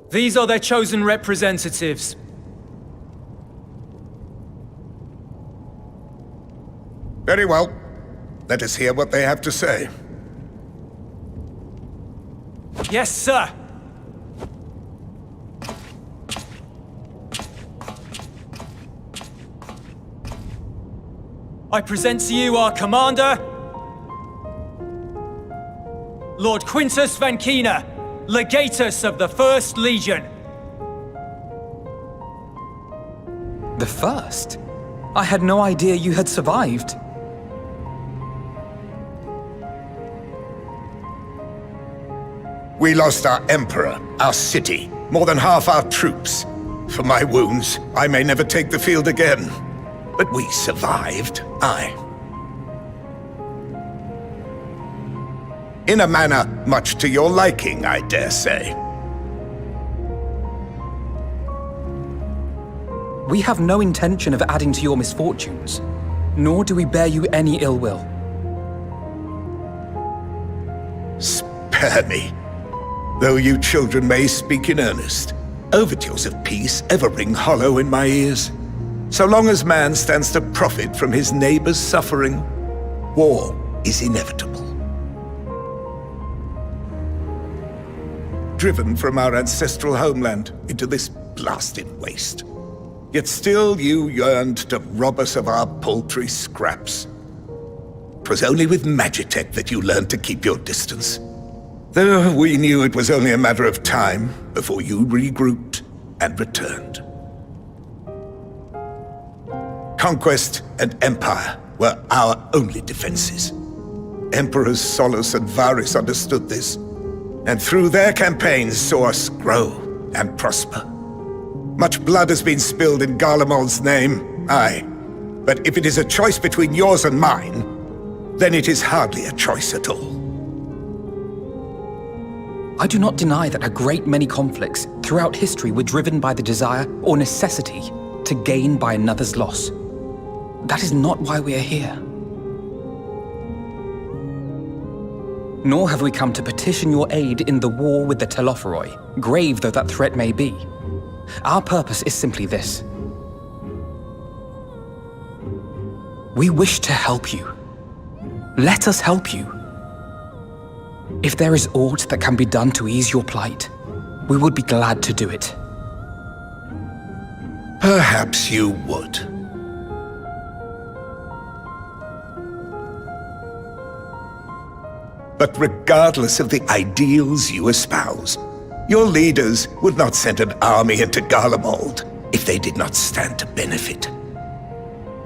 These are their chosen representatives. Very well. Let us hear what they have to say. Yes, sir! I present to you our commander, Lord Quintus Van Kina, Legatus of the First Legion. The First? I had no idea you had survived. We lost our Emperor, our city, more than half our troops. For my wounds, I may never take the field again. But we survived, aye. In a manner much to your liking, I dare say. We have no intention of adding to your misfortunes, nor do we bear you any ill will. Spare me. Though you children may speak in earnest, overtures of peace ever ring hollow in my ears. So long as man stands to profit from his neighbor's suffering, war is inevitable. Driven from our ancestral homeland into this blasted waste. Yet still you yearned to rob us of our paltry scraps. 'Twas only with Magitech that you learned to keep your distance. Though we knew it was only a matter of time before you regrouped and returned. Conquest and Empire were our only defenses. Emperors Solus and Varys understood this, and through their campaigns saw us grow and prosper. Much blood has been spilled in Garlemald's name, aye. But if it is a choice between yours and mine, then it is hardly a choice at all. I do not deny that a great many conflicts throughout history were driven by the desire or necessity to gain by another's loss. That is not why we are here. Nor have we come to petition your aid in the war with the Telophoroi, grave though that threat may be. Our purpose is simply this. We wish to help you. Let us help you. If there is aught that can be done to ease your plight, we would be glad to do it. Perhaps you would. But regardless of the ideals you espouse, your leaders would not send an army into Garlemald if they did not stand to benefit.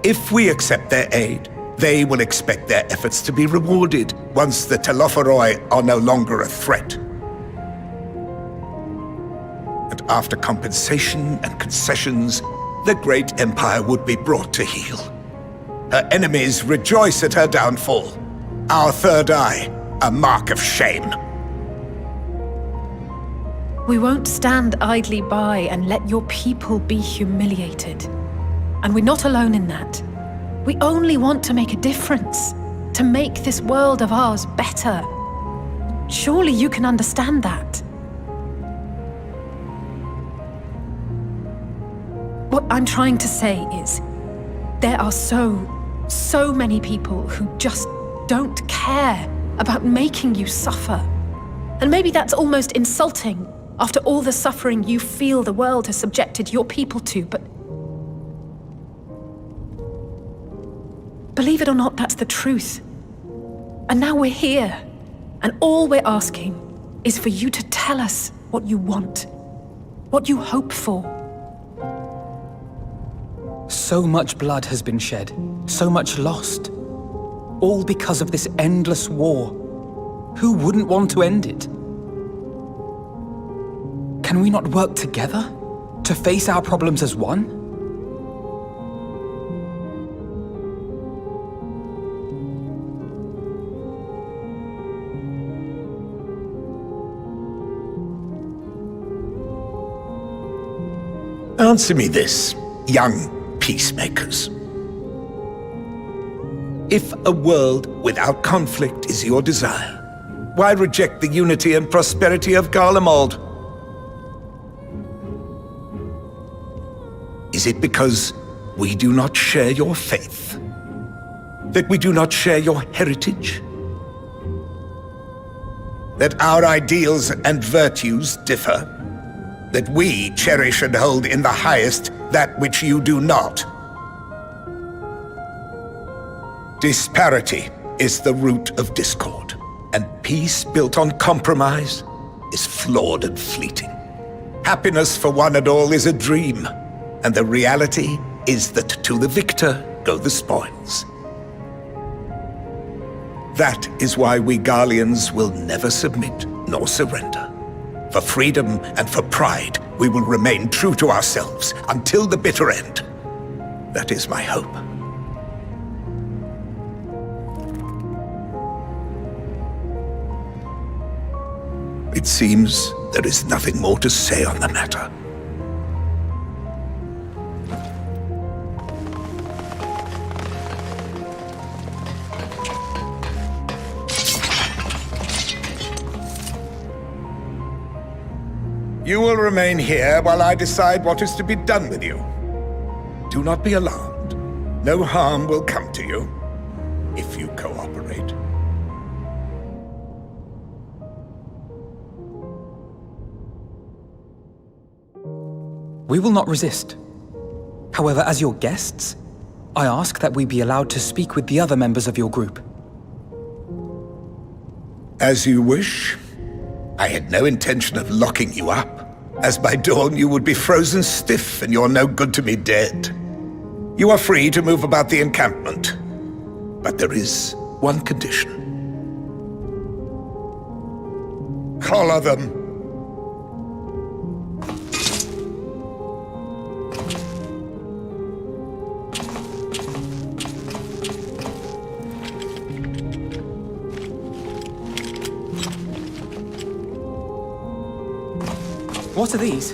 If we accept their aid, they will expect their efforts to be rewarded once the Telophoroi are no longer a threat. And after compensation and concessions, the great empire would be brought to heel. Her enemies rejoice at her downfall. Our third eye, a mark of shame. We won't stand idly by and let your people be humiliated. And we're not alone in that. We only want to make a difference, to make this world of ours better. Surely you can understand that. What I'm trying to say is, there are so many people who just don't care about making you suffer. And maybe that's almost insulting after all the suffering you feel the world has subjected your people to, but believe it or not, that's the truth. And now we're here, and all we're asking is for you to tell us what you want, what you hope for. So much blood has been shed, so much lost. All because of this endless war. Who wouldn't want to end it? Can we not work together to face our problems as one? Answer me this, young peacemakers. If a world without conflict is your desire, why reject the unity and prosperity of Garlemald? Is it because we do not share your faith? That we do not share your heritage? That our ideals and virtues differ? That we cherish and hold in the highest that which you do not? Disparity is the root of discord, and peace built on compromise is flawed and fleeting. Happiness for one and all is a dream, and the reality is that to the victor go the spoils. That is why we Garleans will never submit nor surrender. For freedom and for pride, we will remain true to ourselves until the bitter end. That is my hope. It seems there is nothing more to say on the matter. You will remain here while I decide what is to be done with you. Do not be alarmed. No harm will come to you if you cooperate. We will not resist. However, as your guests, I ask that we be allowed to speak with the other members of your group. As you wish. I had no intention of locking you up, as by dawn you would be frozen stiff and you're no good to me dead. You are free to move about the encampment, but there is one condition. Collar them. What are these?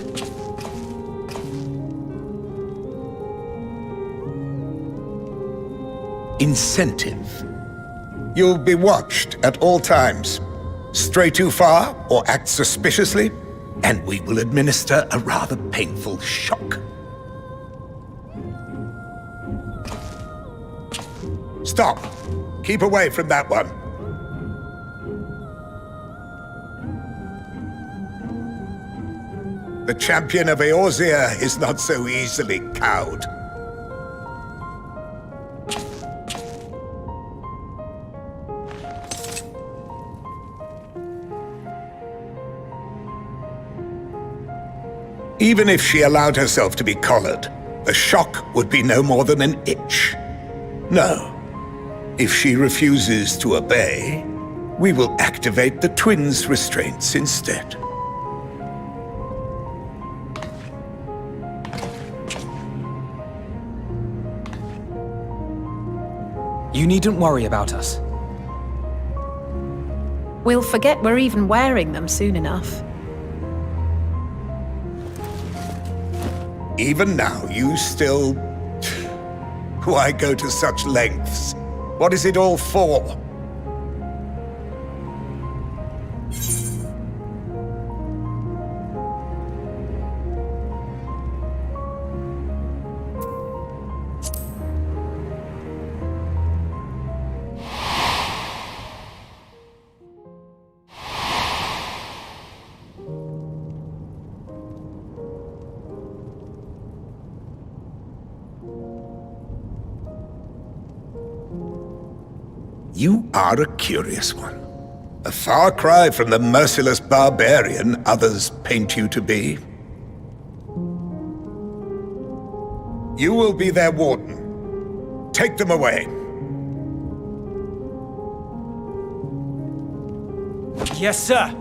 Incentive. You'll be watched at all times. Stray too far or act suspiciously, and we will administer a rather painful shock. Stop! Keep away from that one. The champion of Eorzea is not so easily cowed. Even if she allowed herself to be collared, the shock would be no more than an itch. No. If she refuses to obey, we will activate the twins' restraints instead. You needn't worry about us. We'll forget we're even wearing them soon enough. Even now, you still Why go to such lengths? What is it all for? You are a curious one. A far cry from the merciless barbarian others paint you to be. You will be their warden. Take them away. Yes, sir.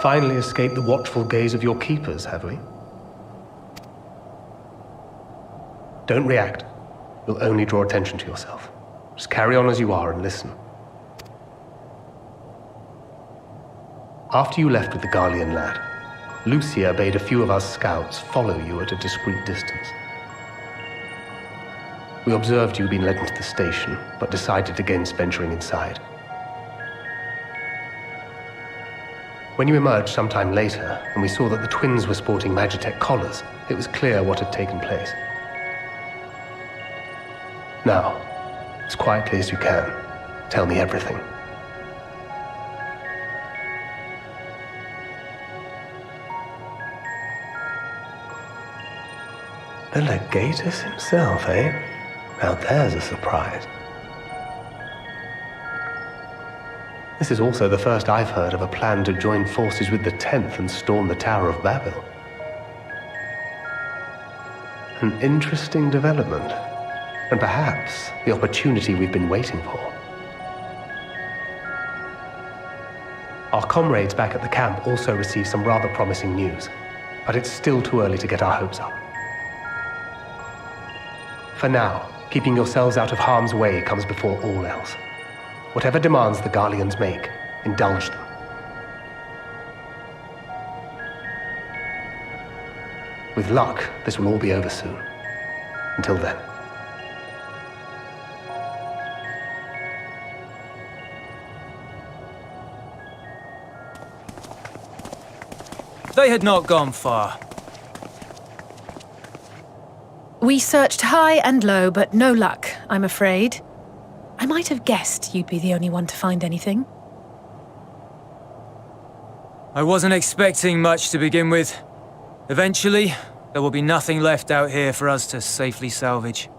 Finally escaped the watchful gaze of your keepers, have we? Don't react. You'll only draw attention to yourself. Just carry on as you are and listen. After you left with the Garlean lad, Lucia bade a few of us scouts follow you at a discreet distance. We observed you being led into the station, but decided against venturing inside. When you emerged sometime later, and we saw that the twins were sporting Magitech collars, it was clear what had taken place. Now, as quietly as you can, tell me everything. The Legatus himself, eh? Now there's a surprise. This is also the first I've heard of a plan to join forces with the 10th and storm the Tower of Babel. An interesting development, and perhaps the opportunity we've been waiting for. Our comrades back at the camp also received some rather promising news, but it's still too early to get our hopes up. For now, keeping yourselves out of harm's way comes before all else. Whatever demands the Garleans make, indulge them. With luck, this will all be over soon. Until then. They had not gone far. We searched high and low, but no luck, I'm afraid. I might have guessed you'd be the only one to find anything. I wasn't expecting much to begin with. Eventually, there will be nothing left out here for us to safely salvage.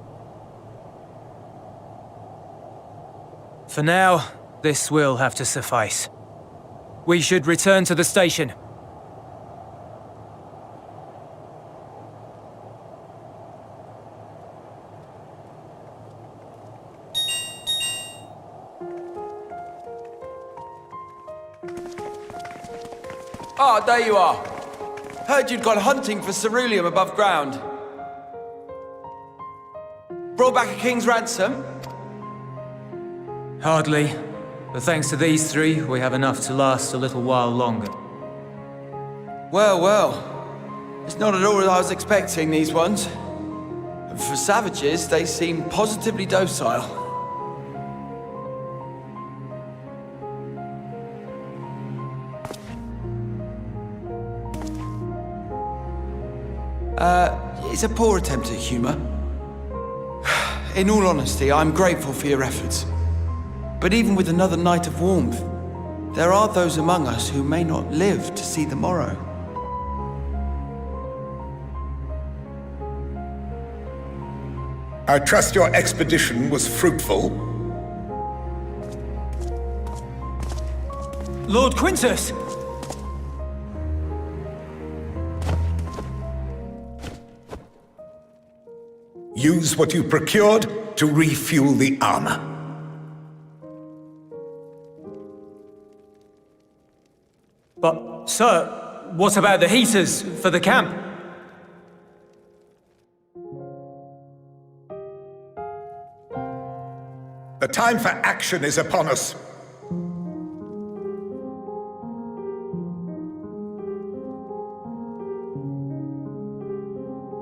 For now, this will have to suffice. We should return to the station. Ah, there you are. Heard you'd gone hunting for ceruleum above ground. Brought back a king's ransom? Hardly. But thanks to these three, we have enough to last a little while longer. Well, well. It's not at all as I was expecting, these ones. And for savages, they seem positively docile. It's a poor attempt at humor. In all honesty, I'm grateful for your efforts. But even with another night of warmth, there are those among us who may not live to see the morrow. I trust your expedition was fruitful. Lord Quintus! Use what you procured to refuel the armor. But, sir, what about the heaters for the camp? The time for action is upon us.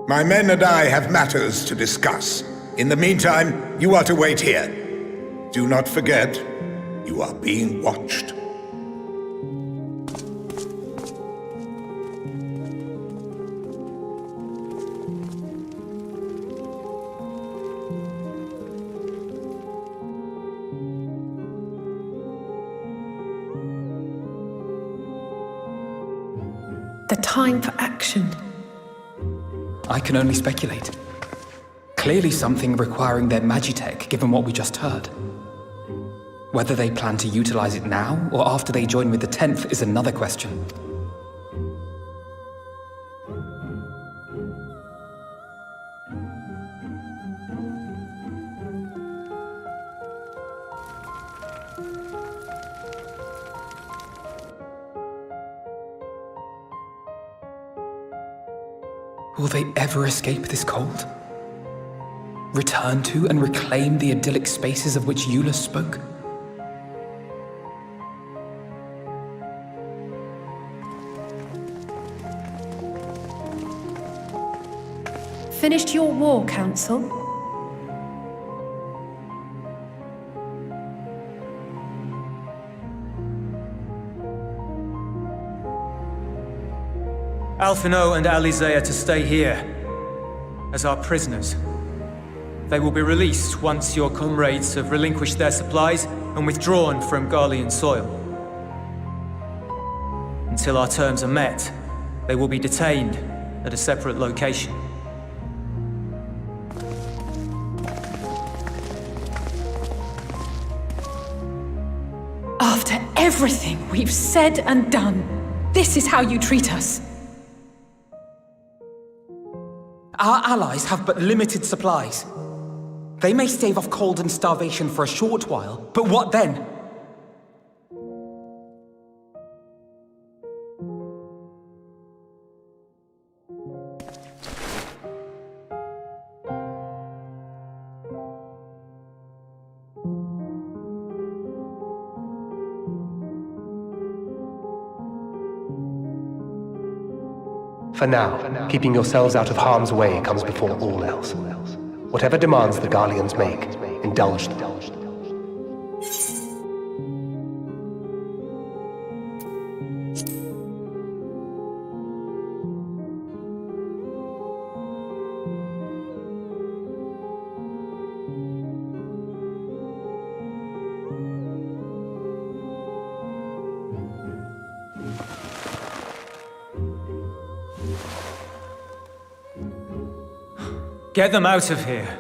My men and I have matters to discuss. In the meantime, you are to wait here. Do not forget, you are being watched. The time for action. I can only speculate. Clearly something requiring their magitech, given what we just heard. Whether they plan to utilize it now, or after they join with the 10th, is another question. Will they ever escape this cold? Return to and reclaim the idyllic spaces of which Eula spoke? Finished your war, Council? Alphino and Alizé are to stay here as our prisoners. They will be released once your comrades have relinquished their supplies and withdrawn from Garlean soil. Until our terms are met, they will be detained at a separate location. After everything we've said and done, this is how you treat us. Our allies have but limited supplies. They may stave off cold and starvation for a short while, but what then? For now, keeping yourselves out of harm's way comes before all else. Whatever demands the Garleans make, indulge them. Get them out of here.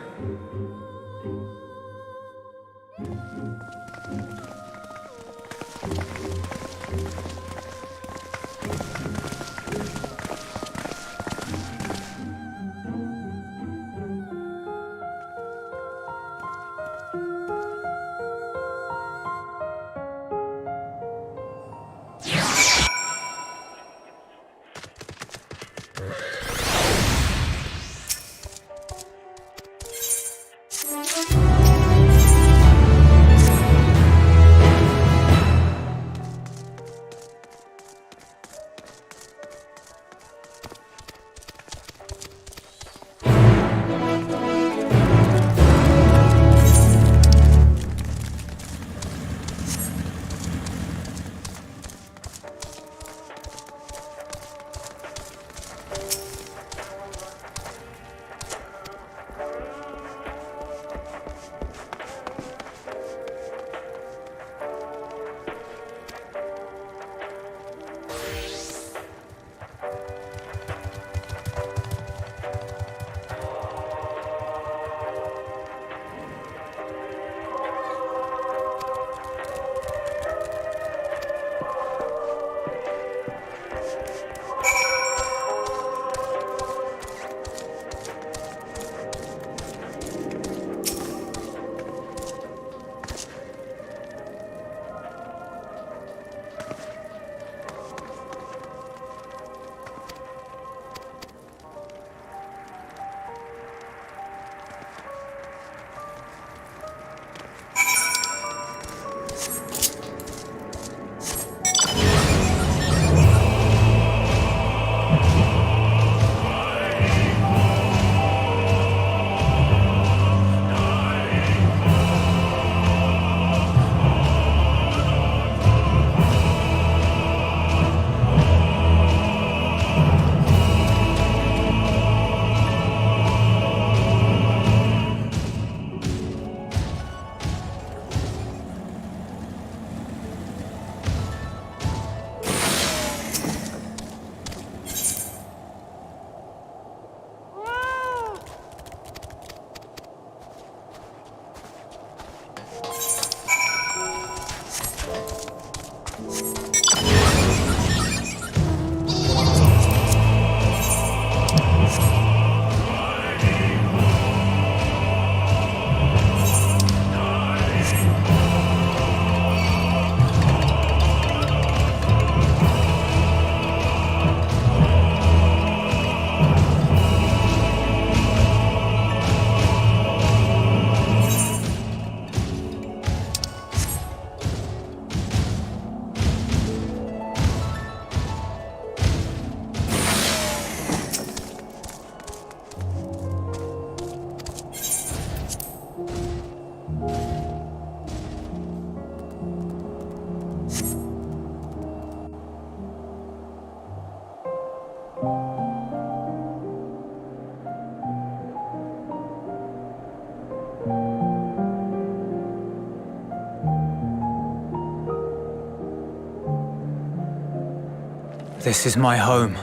This is my home.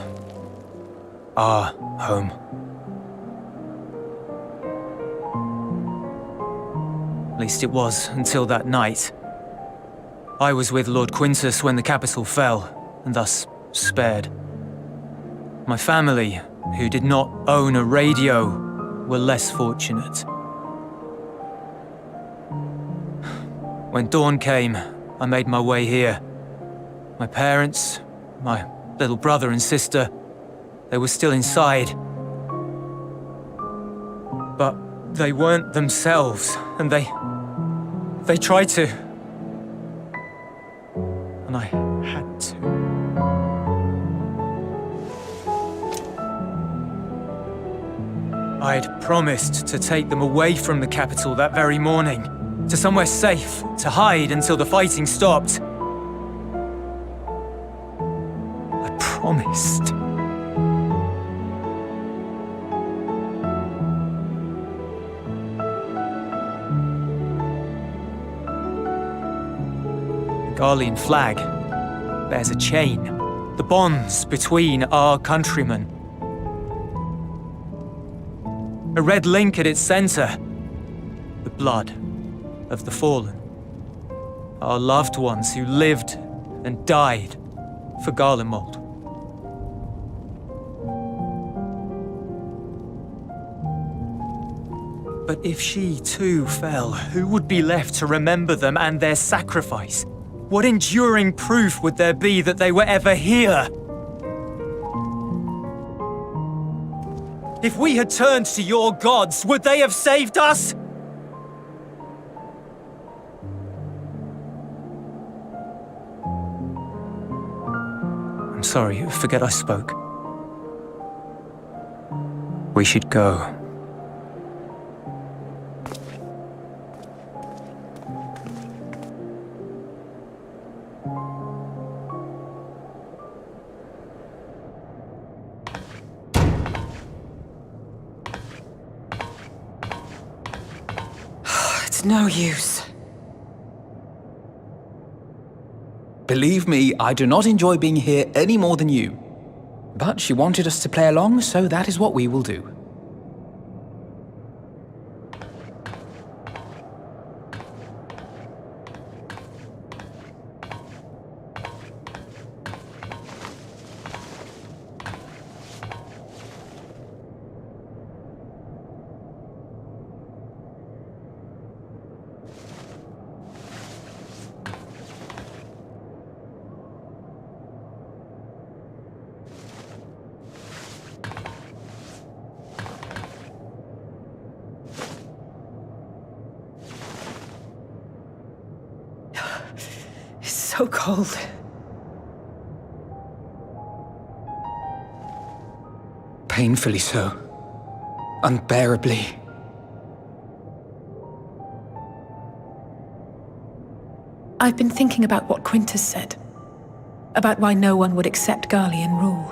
Our home. At least it was until that night. I was with Lord Quintus when the capital fell, and thus spared. My family, who did not own a radio, were less fortunate. When dawn came, I made my way here. My parents, my little brother and sister, they were still inside. But they weren't themselves, and they tried to. And I had to. I'd promised to take them away from the capital that very morning, to somewhere safe, to hide until the fighting stopped. I promised. The Garlean flag bears a chain, the bonds between our countrymen. A red link at its center, the blood of the fallen. Our loved ones who lived and died for Garlemald. But if she too fell, who would be left to remember them and their sacrifice? What enduring proof would there be that they were ever here? If we had turned to your gods, would they have saved us? I'm sorry, forget I spoke. We should go. It's no use. Believe me, I do not enjoy being here any more than you. But she wanted us to play along, so that is what we will do. So cold. Painfully so. Unbearably. I've been thinking about what Quintus said. About why no one would accept Garlean rule.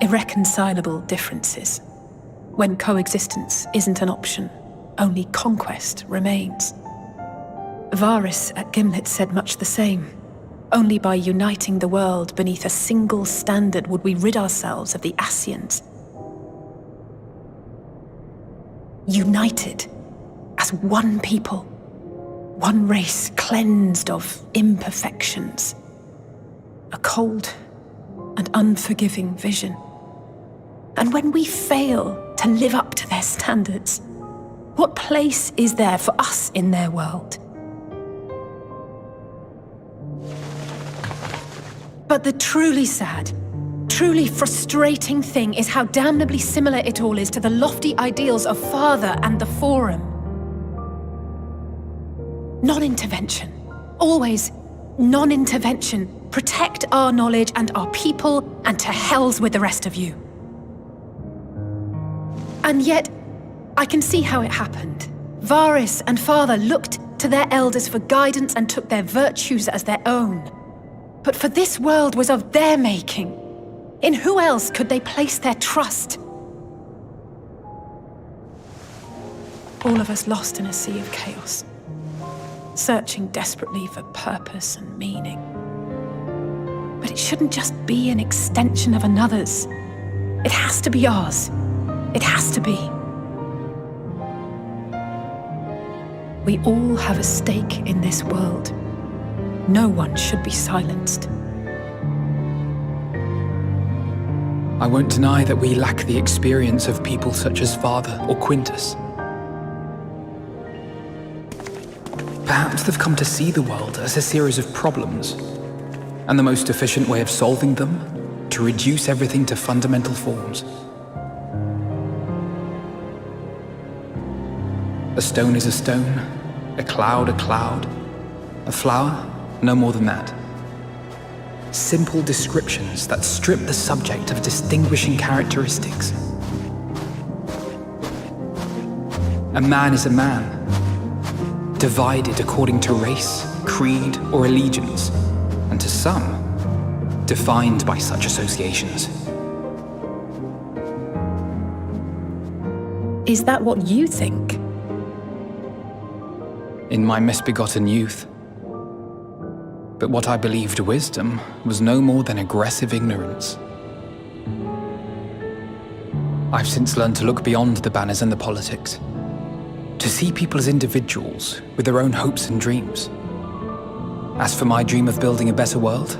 Irreconcilable differences. When coexistence isn't an option, only conquest remains. Varys at Gimlet said much the same. Only by uniting the world beneath a single standard would we rid ourselves of the Ascians. United as one people, one race cleansed of imperfections. A cold and unforgiving vision. And when we fail to live up to their standards, what place is there for us in their world? But the truly sad, truly frustrating thing is how damnably similar it all is to the lofty ideals of Father and the Forum. Non-intervention. Always non-intervention. Protect our knowledge and our people, and to hells with the rest of you. And yet, I can see how it happened. Varys and Father looked to their elders for guidance and took their virtues as their own. But for this world was of their making. In who else could they place their trust? All of us lost in a sea of chaos, searching desperately for purpose and meaning. But it shouldn't just be an extension of another's. It has to be ours. It has to be. We all have a stake in this world. No one should be silenced. I won't deny that we lack the experience of people such as Father or Quintus. Perhaps they've come to see the world as a series of problems, and the most efficient way of solving them, to reduce everything to fundamental forms. A stone is a stone, a cloud, a flower, no more than that. Simple descriptions that strip the subject of distinguishing characteristics. A man is a man, divided according to race, creed, or allegiance, and to some, defined by such associations. Is that what you think? In my misbegotten youth. But what I believed wisdom was no more than aggressive ignorance. I've since learned to look beyond the banners and the politics, to see people as individuals with their own hopes and dreams. As for my dream of building a better world,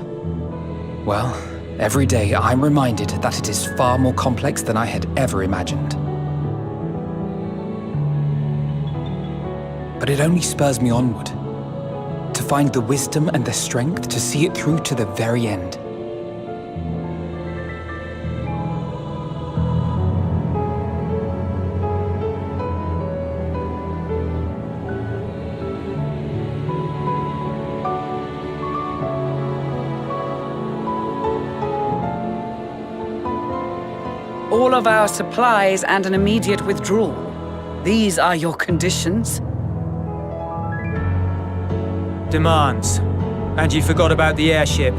well, every day I'm reminded that it is far more complex than I had ever imagined. But it only spurs me onward, to find the wisdom and the strength to see it through to the very end. All of our supplies and an immediate withdrawal. These are your conditions? Demands. And you forgot about the airship.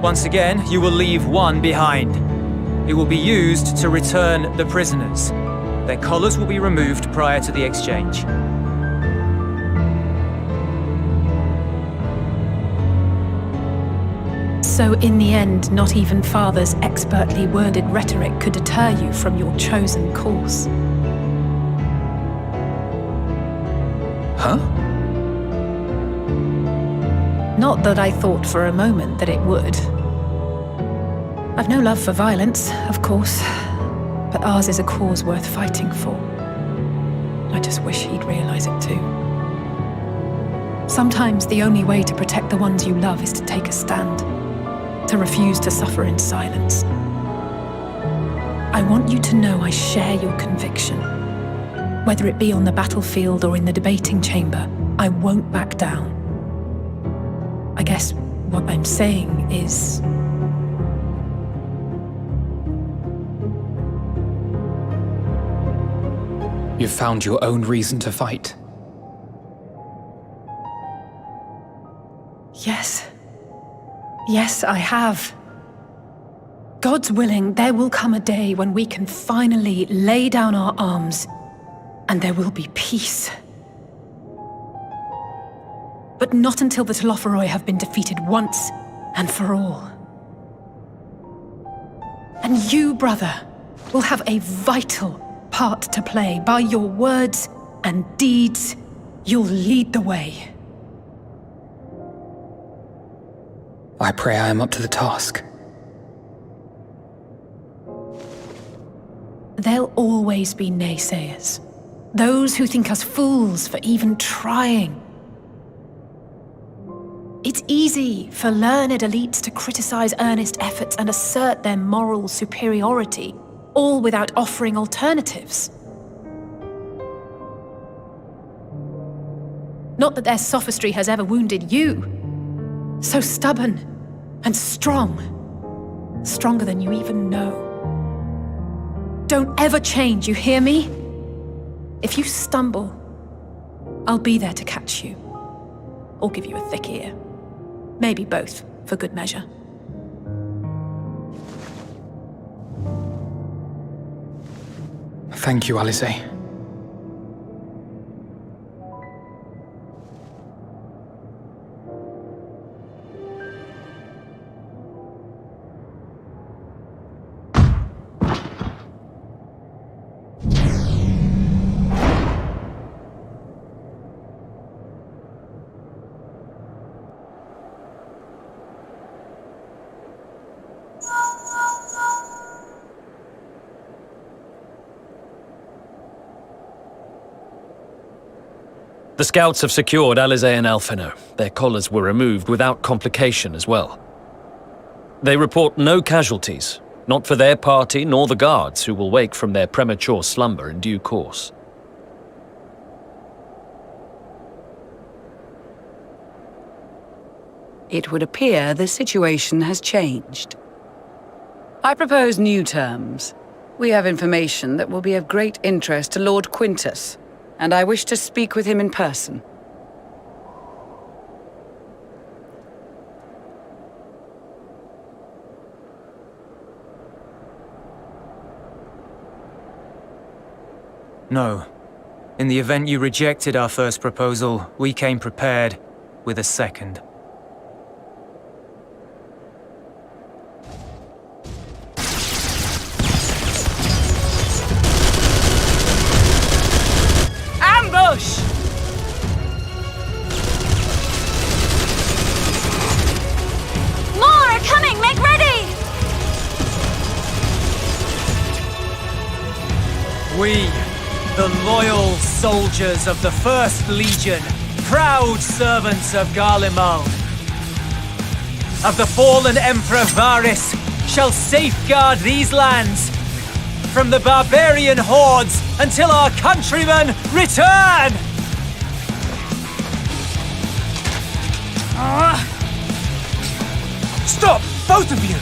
Once again, you will leave one behind. It will be used to return the prisoners. Their collars will be removed prior to the exchange. So in the end, not even Father's expertly worded rhetoric could deter you from your chosen course. Huh? Not that I thought for a moment that it would. I've no love for violence, of course, but ours is a cause worth fighting for. I just wish he'd realize it too. Sometimes the only way to protect the ones you love is to take a stand, to refuse to suffer in silence. I want you to know I share your conviction. Whether it be on the battlefield or in the debating chamber, I won't back down. I guess what I'm saying is... You've found your own reason to fight. Yes. Yes, I have. God's willing, there will come a day when we can finally lay down our arms, and there will be peace. But not until the Telophoroi have been defeated once and for all. And you, brother, will have a vital part to play. By your words and deeds, you'll lead the way. I pray I am up to the task. There'll always be naysayers. Those who think us fools for even trying. It's easy for learned elites to criticize earnest efforts and assert their moral superiority, all without offering alternatives. Not that their sophistry has ever wounded you. So stubborn and strong. Stronger than you even know. Don't ever change, you hear me? If you stumble, I'll be there to catch you. Or give you a thick ear. Maybe both, for good measure. Thank you, Alice. The scouts have secured Alizé and Alphino. Their collars were removed without complication as well. They report no casualties, not for their party nor the guards, who will wake from their premature slumber in due course. It would appear the situation has changed. I propose new terms. We have information that will be of great interest to Lord Quintus, and I wish to speak with him in person. No. In the event you rejected our first proposal, we came prepared with a second. Ambush! More are coming! Make ready! We, the loyal soldiers of the First Legion, proud servants of Garlemald, of the fallen Emperor Varys, shall safeguard these lands from the barbarian hordes until our countrymen return! Stop, both of you!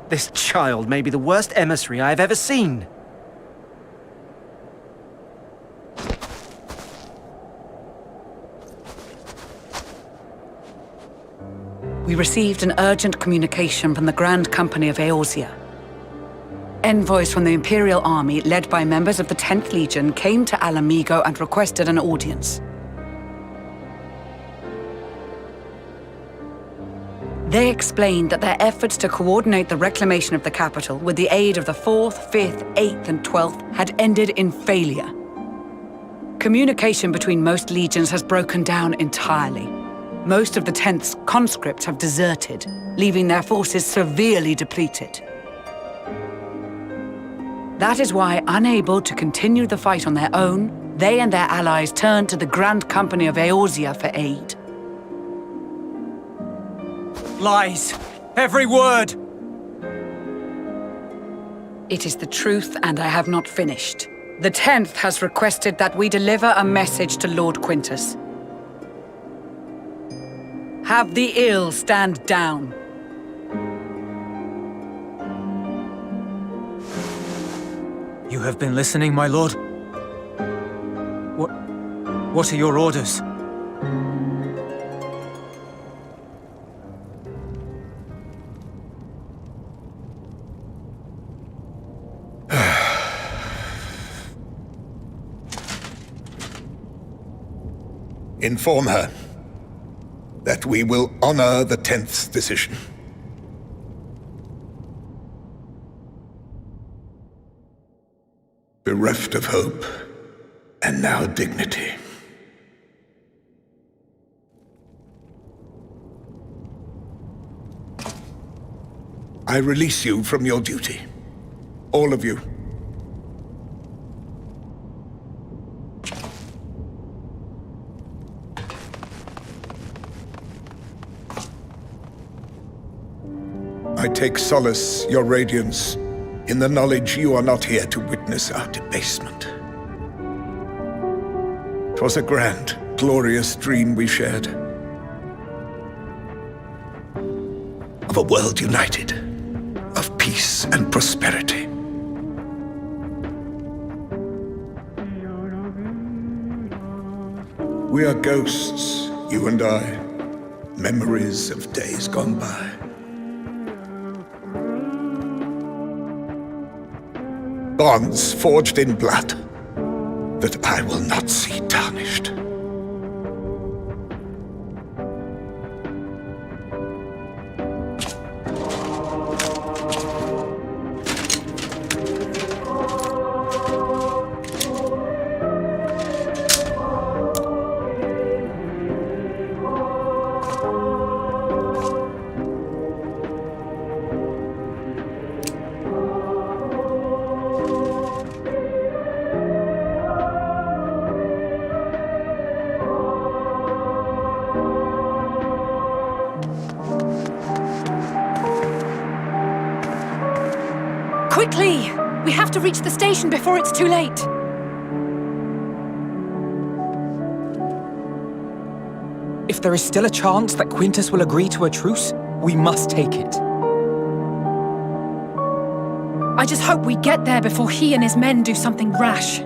This child may be the worst emissary I have ever seen. We received an urgent communication from the Grand Company of Eorzea. Envoys from the Imperial Army, led by members of the 10th Legion, came to Alamigo and requested an audience. They explained that their efforts to coordinate the reclamation of the capital with the aid of the 4th, 5th, 8th, and 12th had ended in failure. Communication between most legions has broken down entirely. Most of the 10th's conscripts have deserted, leaving their forces severely depleted. That is why, unable to continue the fight on their own, they and their allies turned to the Grand Company of Eorzea for aid. Lies! Every word! It is the truth, and I have not finished. The 10th has requested that we deliver a message to Lord Quintus. Have the ill stand down. You have been listening, my lord? What are your orders? Inform her that we will honor the 10th's decision. Bereft of hope, and now dignity. I release you from your duty. All of you. I take solace, your radiance, in the knowledge you are not here to witness our debasement. 'Twas a grand, glorious dream we shared. Of a world united, of peace and prosperity. We are ghosts, you and I, memories of days gone by. Bonds forged in blood that I will not see tarnished. Quickly! We have to reach the station before it's too late. If there is still a chance that Quintus will agree to a truce, we must take it. I just hope we get there before he and his men do something rash.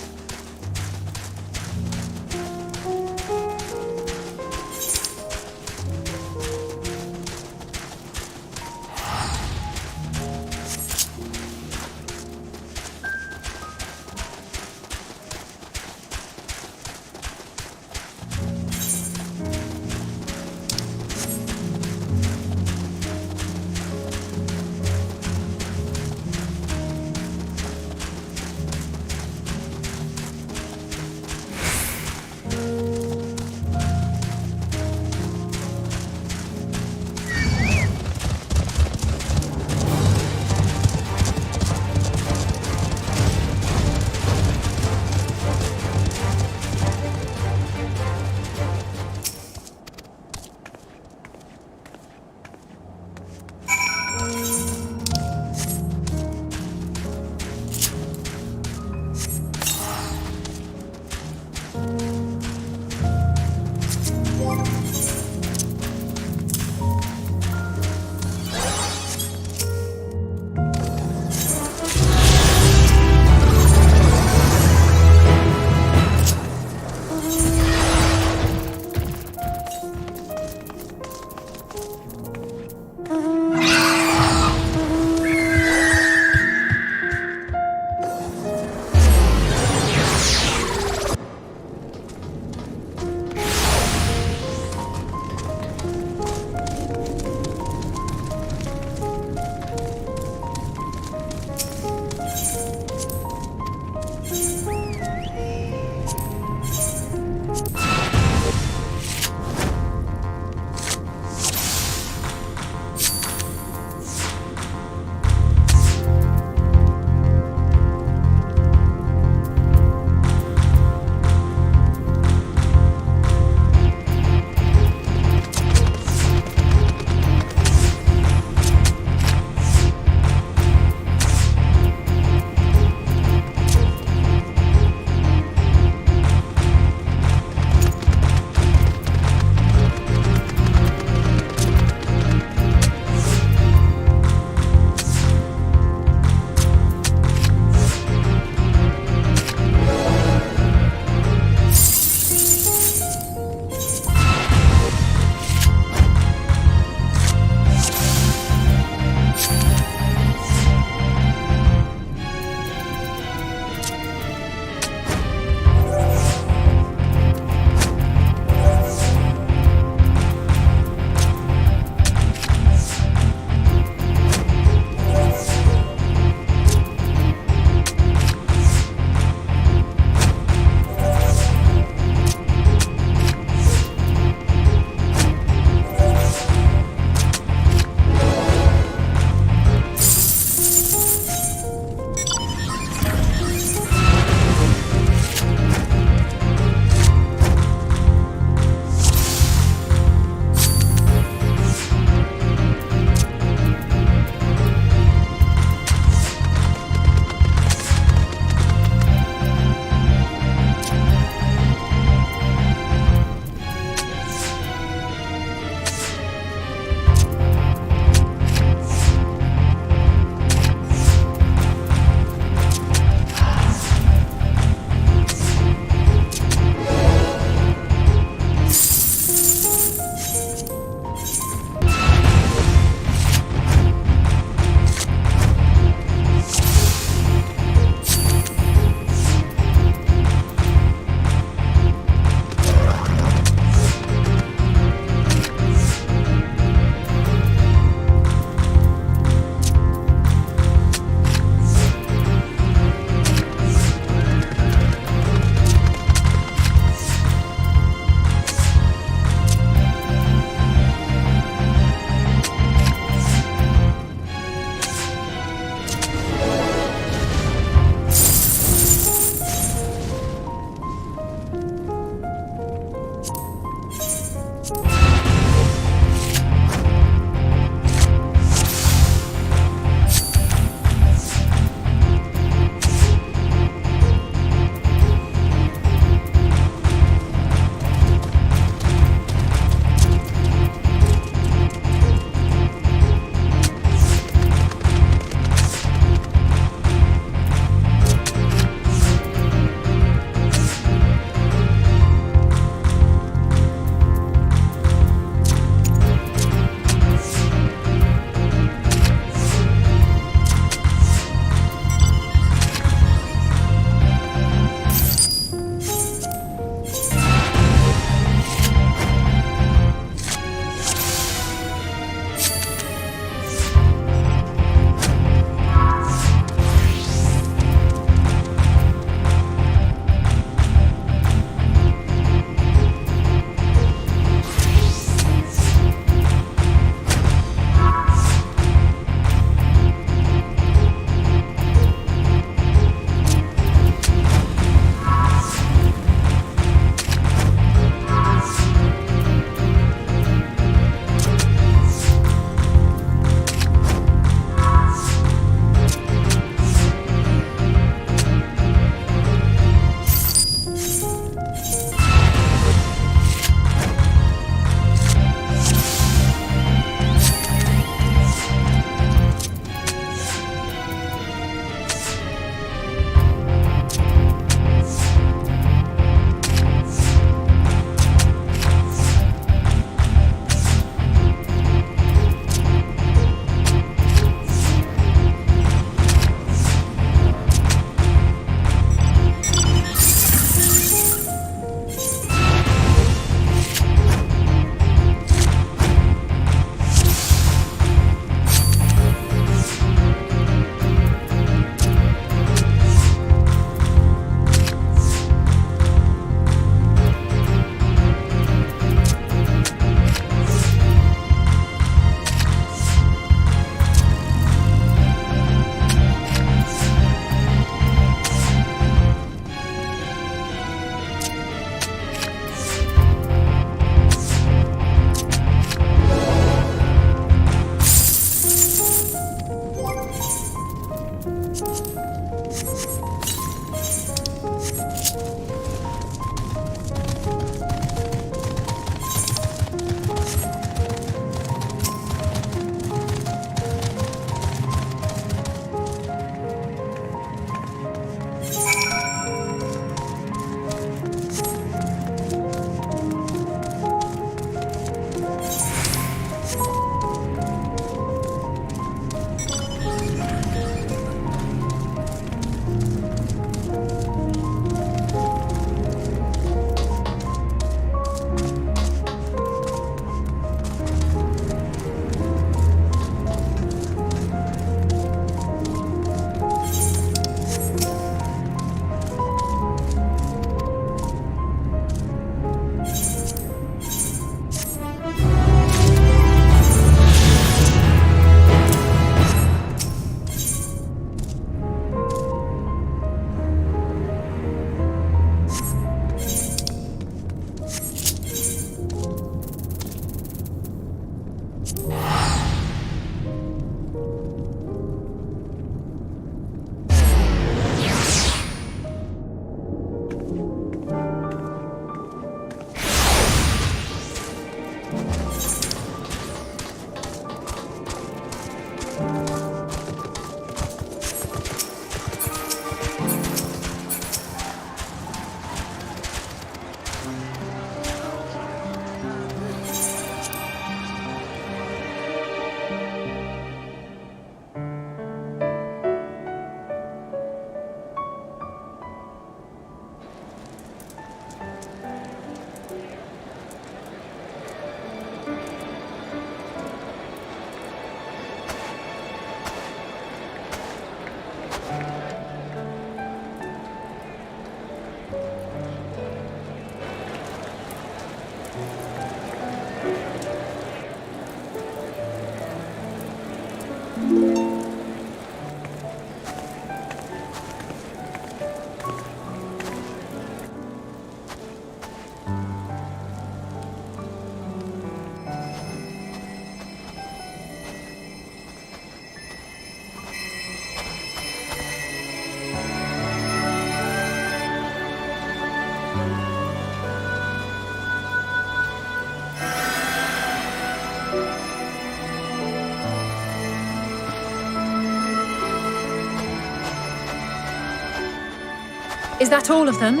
Is that all of them?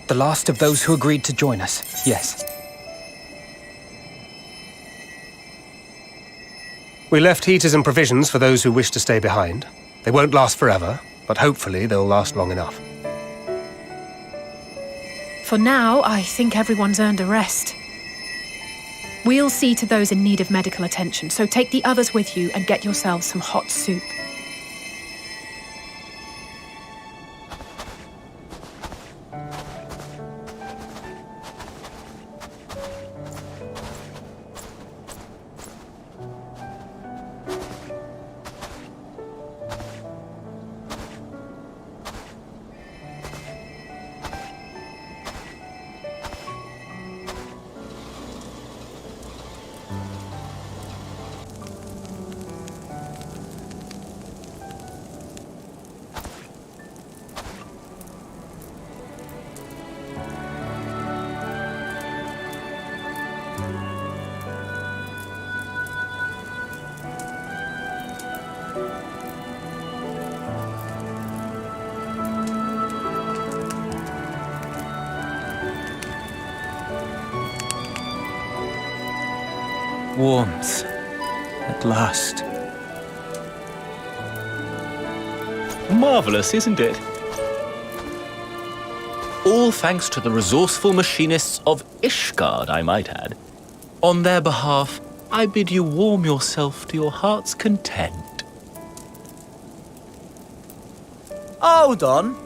The last of those who agreed to join us, yes. We left heaters and provisions for those who wish to stay behind. They won't last forever, but hopefully they'll last long enough. For now, I think everyone's earned a rest. We'll see to those in need of medical attention, so take the others with you and get yourselves some hot soup. Warmth. At last. Marvelous, isn't it? All thanks to the resourceful machinists of Ishgard, I might add. On their behalf, I bid you warm yourself to your heart's content. Hold on.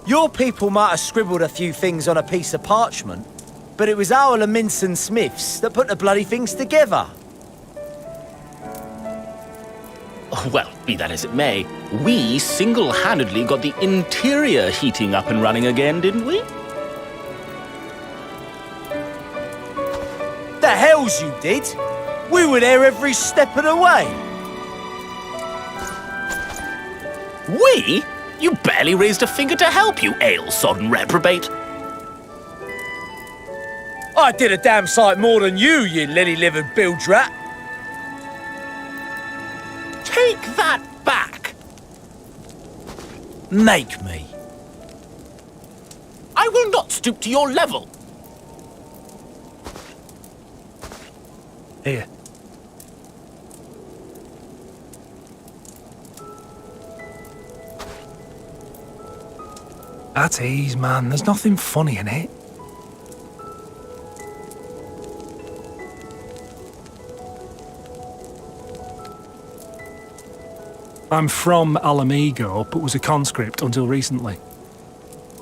Your people might have scribbled a few things on a piece of parchment, but it was our Leminson Smiths that put the bloody things together. Well, be that as it may, we single-handedly got the interior heating up and running again, didn't we? The hells you did! We were there every step of the way. We? You barely raised a finger to help, you ale-sodden reprobate. I did a damn sight more than you, you lily-livered bilge rat. Take that back. Make me. I will not stoop to your level. Here. At ease, man. There's nothing funny in it. I'm from Alamigo, but was a conscript until recently.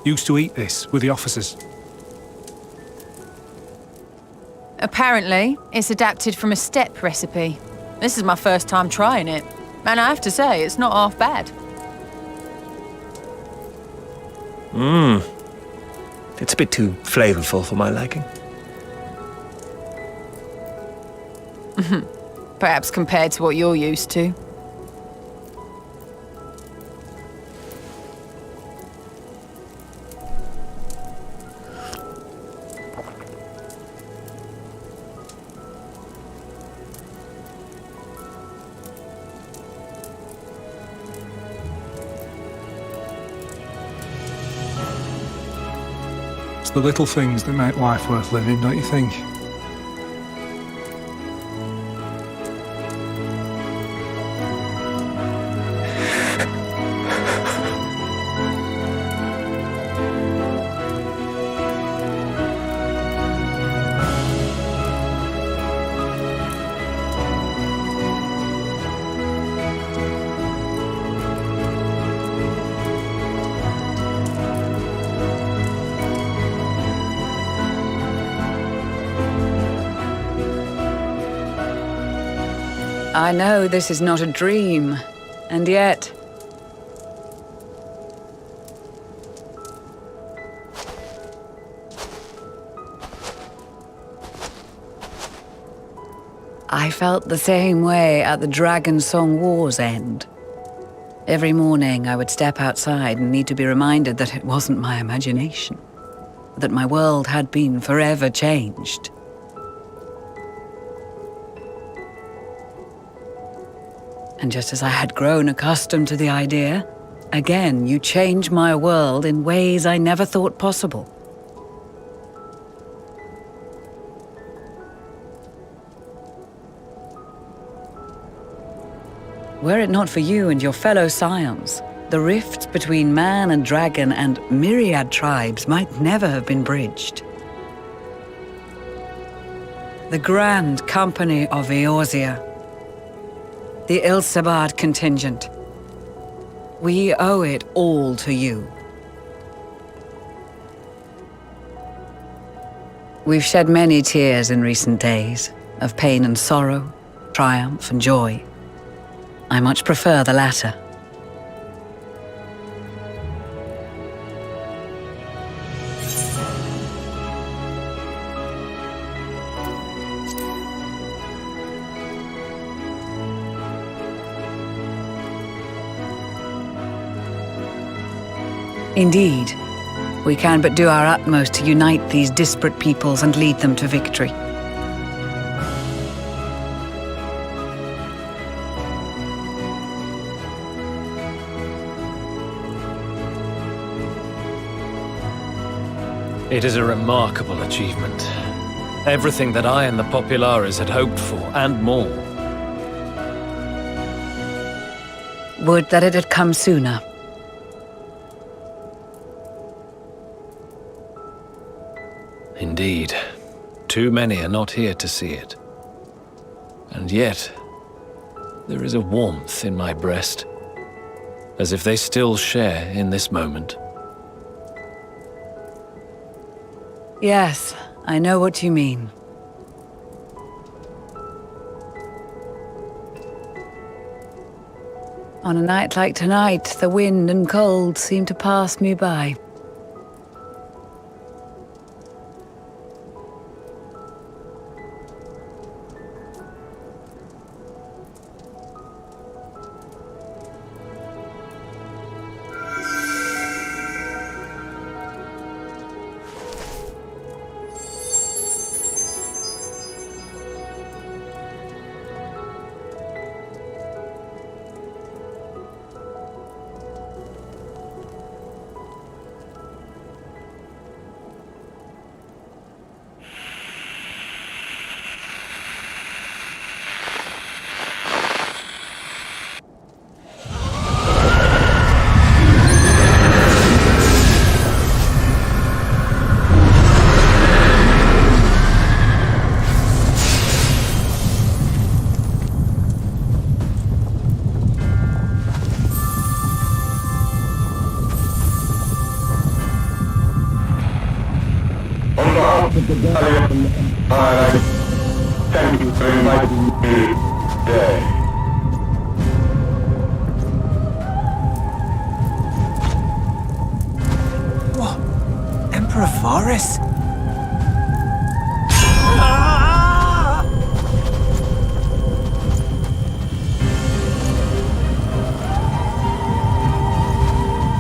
Used to eat this with the officers. Apparently, it's adapted from a steppe recipe. This is my first time trying it, and I have to say, it's not half bad. It's a bit too flavorful for my liking. Perhaps compared to what you're used to. It's the little things that make life worth living, don't you think? I know this is not a dream, and yet... I felt the same way at the Dragon Song War's end. Every morning I would step outside and need to be reminded that it wasn't my imagination, that my world had been forever changed. And just as I had grown accustomed to the idea, again you change my world in ways I never thought possible. Were it not for you and your fellow scions, the rifts between man and dragon and myriad tribes might never have been bridged. The Grand Company of Eorzea, the Ilsabard contingent. We owe it all to you. We've shed many tears in recent days, of pain and sorrow, triumph and joy. I much prefer the latter. Indeed, we can but do our utmost to unite these disparate peoples and lead them to victory. It is a remarkable achievement. Everything that I and the Populares had hoped for, and more. Would that it had come sooner. Indeed. Too many are not here to see it. And yet, there is a warmth in my breast, as if they still share in this moment. Yes, I know what you mean. On a night like tonight, the wind and cold seem to pass me by. of the Gallian Empire, thank you for inviting me today. What? Emperor Varys?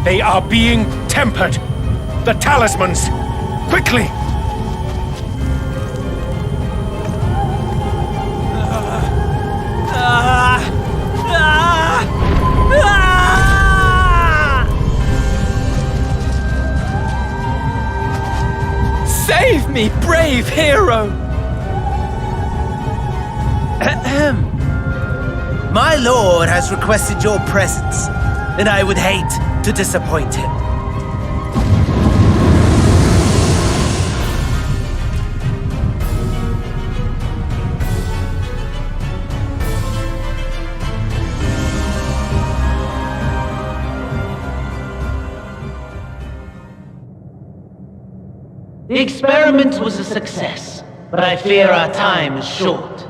They are being tempered. The talismans! Quickly! Save me, brave hero! My lord has requested your presence, and I would hate to disappoint him. The experiment was a success, but I fear our time is short.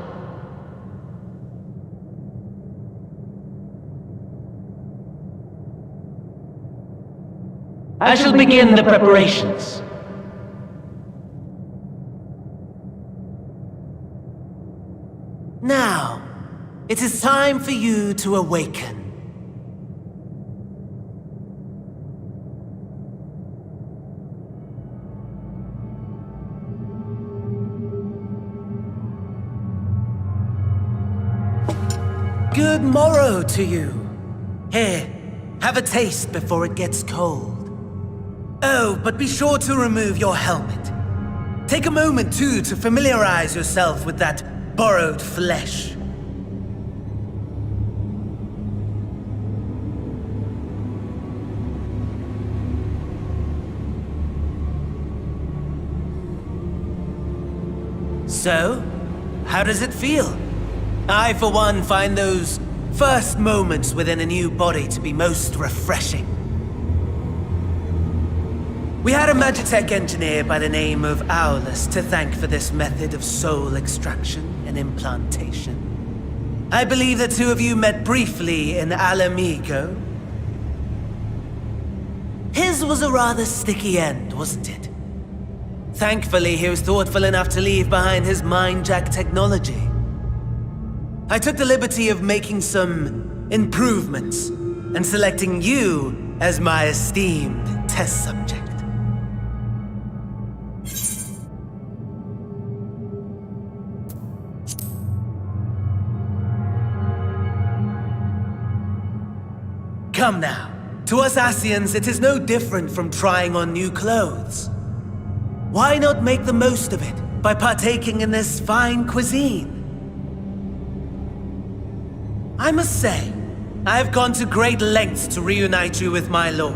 I shall begin the preparations. Now, it is time for you to awaken. Good morrow to you. Here, have a taste before it gets cold. Oh, but be sure to remove your helmet. Take a moment, too, to familiarize yourself with that borrowed flesh. So, how does it feel? I, for one, find those first moments within a new body to be most refreshing. We had a Magitech engineer by the name of Aulus to thank for this method of soul extraction and implantation. I believe the two of you met briefly in Alamigo. His was a rather sticky end, wasn't it? Thankfully, he was thoughtful enough to leave behind his mind-jack technology. I took the liberty of making some improvements and selecting you as my esteemed test subject. Come now. To us Asians, it is no different from trying on new clothes. Why not make the most of it by partaking in this fine cuisine? I must say, I have gone to great lengths to reunite you with my lord.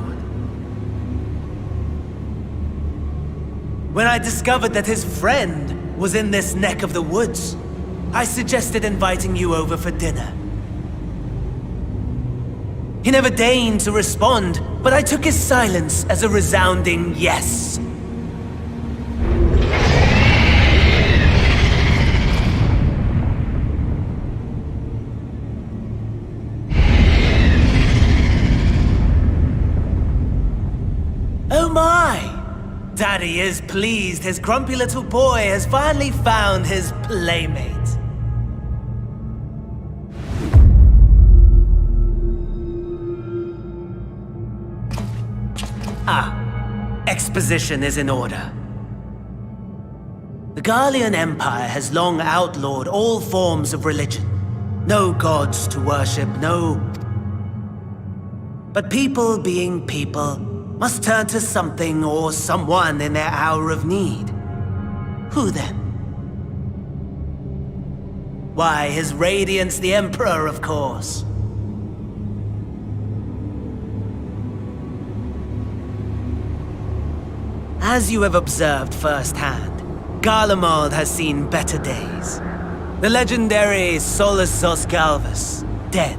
When I discovered that his friend was in this neck of the woods, I suggested inviting you over for dinner. He never deigned to respond, but I took his silence as a resounding yes. Oh my! Daddy is pleased his grumpy little boy has finally found his playmate. Exposition is in order. The Gallian Empire has long outlawed all forms of religion. No gods to worship, no... But people being people must turn to something or someone in their hour of need. Who then? Why, His Radiance the Emperor, of course. As you have observed firsthand, Garlemald has seen better days. The legendary Solus Zos Galvus, dead.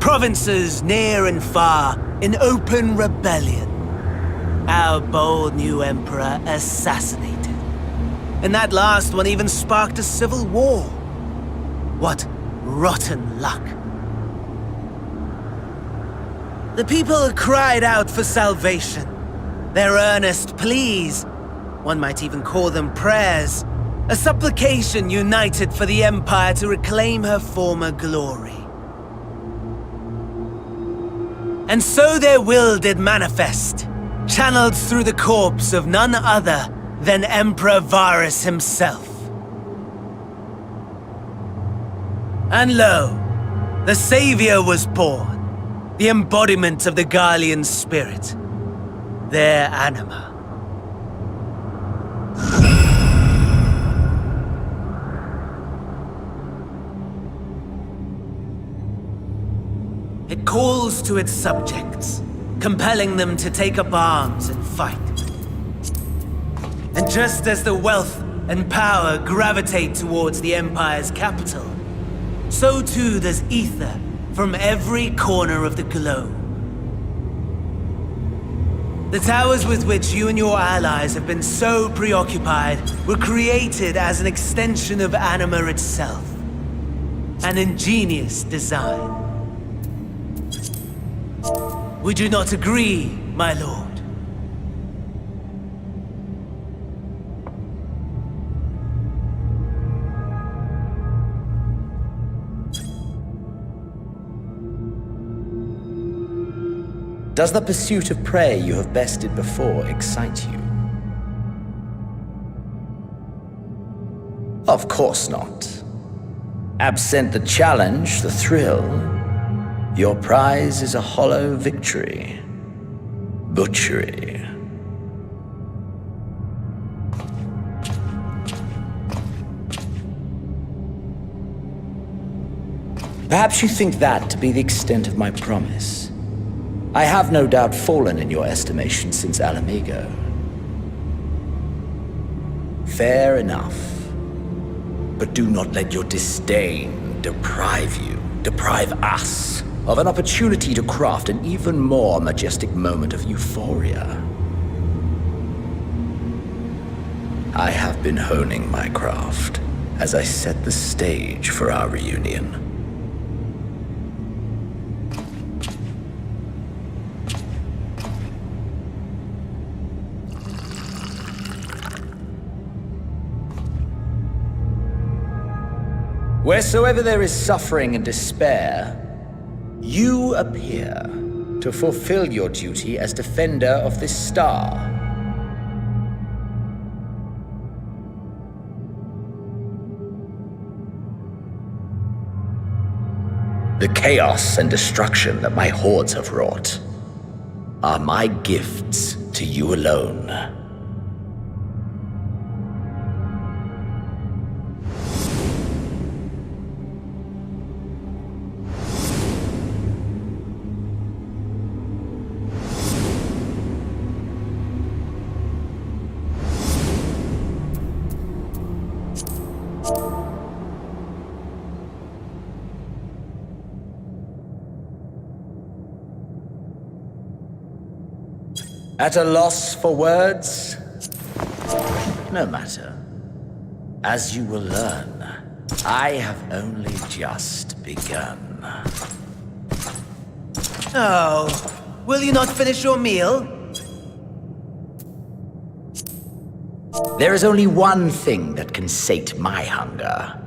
Provinces near and far in open rebellion. Our bold new emperor assassinated. and that last one even sparked a civil war. What rotten luck. The people cried out for salvation. Their earnest pleas, one might even call them prayers, a supplication united for the Empire to reclaim her former glory. And so their will did manifest, channeled through the corpse of none other than Emperor Varus himself. And lo, the Savior was born, the embodiment of the Garlean spirit, their anima. It calls to its subjects, compelling them to take up arms and fight. And just as the wealth and power gravitate towards the Empire's capital, so too does ether from every corner of the globe. The towers with which you and your allies have been so preoccupied were created as an extension of Anima itself. An ingenious design. Would you not agree, my lord? Does the pursuit of prey you have bested before excite you? Of course not. Absent the challenge, the thrill, your prize is a hollow victory. Butchery. Perhaps you think that to be the extent of my promise. I have no doubt fallen in your estimation since Alamigo. Fair enough. But do not let your disdain deprive us, of an opportunity to craft an even more majestic moment of euphoria. I have been honing my craft as I set the stage for our reunion. Wheresoever there is suffering and despair, you appear to fulfill your duty as defender of this star. The chaos and destruction that my hordes have wrought are my gifts to you alone. At a loss for words? No matter. As you will learn, I have only just begun. Oh, will you not finish your meal? There is only one thing that can sate my hunger,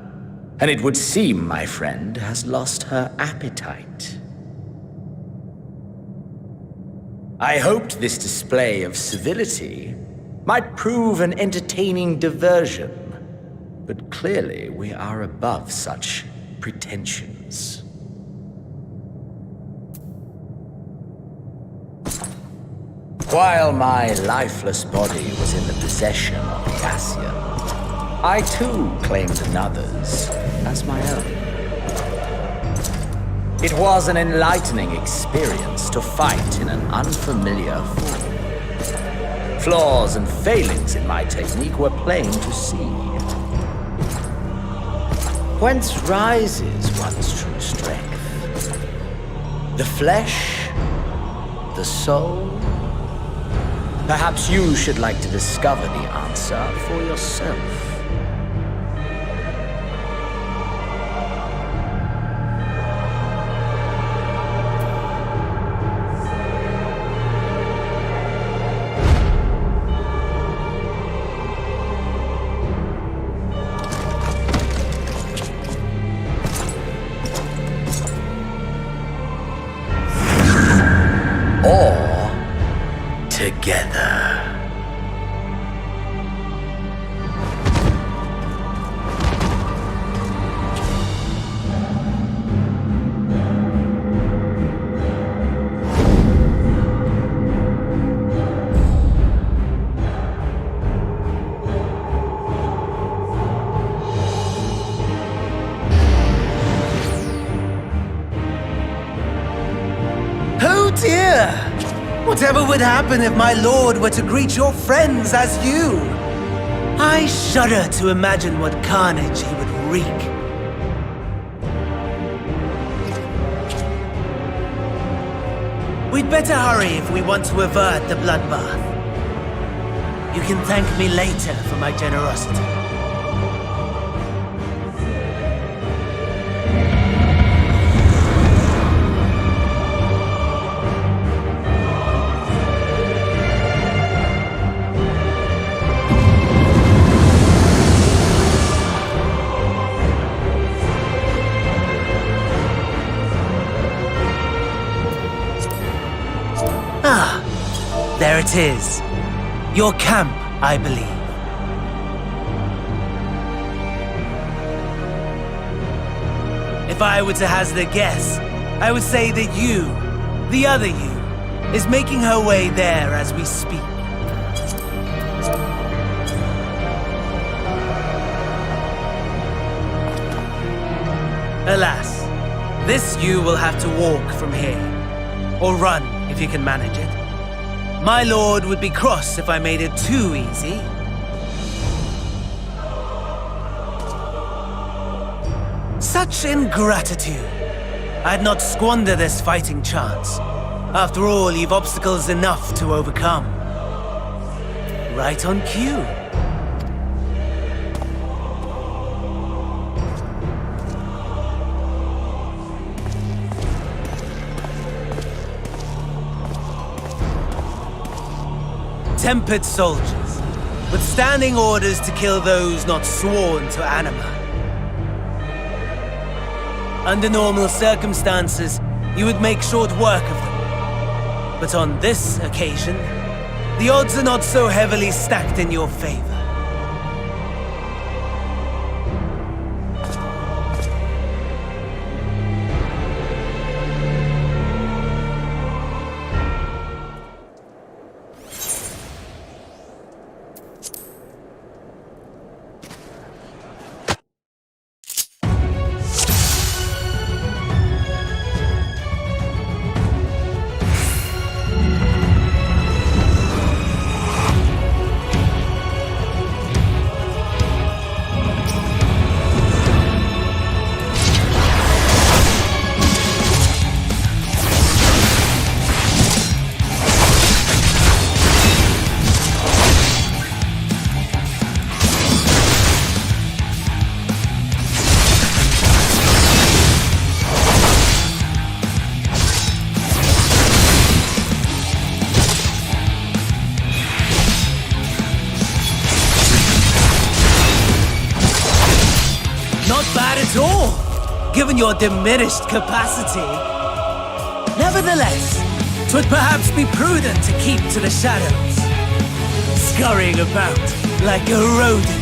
and it would seem my friend has lost her appetite. I hoped this display of civility might prove an entertaining diversion, but clearly we are above such pretensions. While my lifeless body was in the possession of the Ascian, I too claimed another's as my own. It was an enlightening experience to fight in an unfamiliar form. Flaws and failings in my technique were plain to see. Whence rises one's true strength? The flesh? The soul? Perhaps you should like to discover the answer for yourself. Together. Oh dear! Whatever would happen if my lord were to greet your friends as you? I shudder to imagine what carnage he would wreak. We'd better hurry if we want to avert the bloodbath. You can thank me later for my generosity. There it is. Your camp, I believe. If I were to hazard a guess, I would say that you, the other you, is making her way there as we speak. Alas, this you will have to walk from here. Or run, if you can manage it. My lord would be cross if I made it too easy. Such ingratitude. I'd not squander this fighting chance. After all, you've obstacles enough to overcome. Right on cue. Tempered soldiers, withstanding orders to kill those not sworn to anima. Under normal circumstances, you would make short work of them. But on this occasion, the odds are not so heavily stacked in your favor. Given your diminished capacity. Nevertheless, 'twould perhaps be prudent to keep to the shadows, scurrying about like a rodent.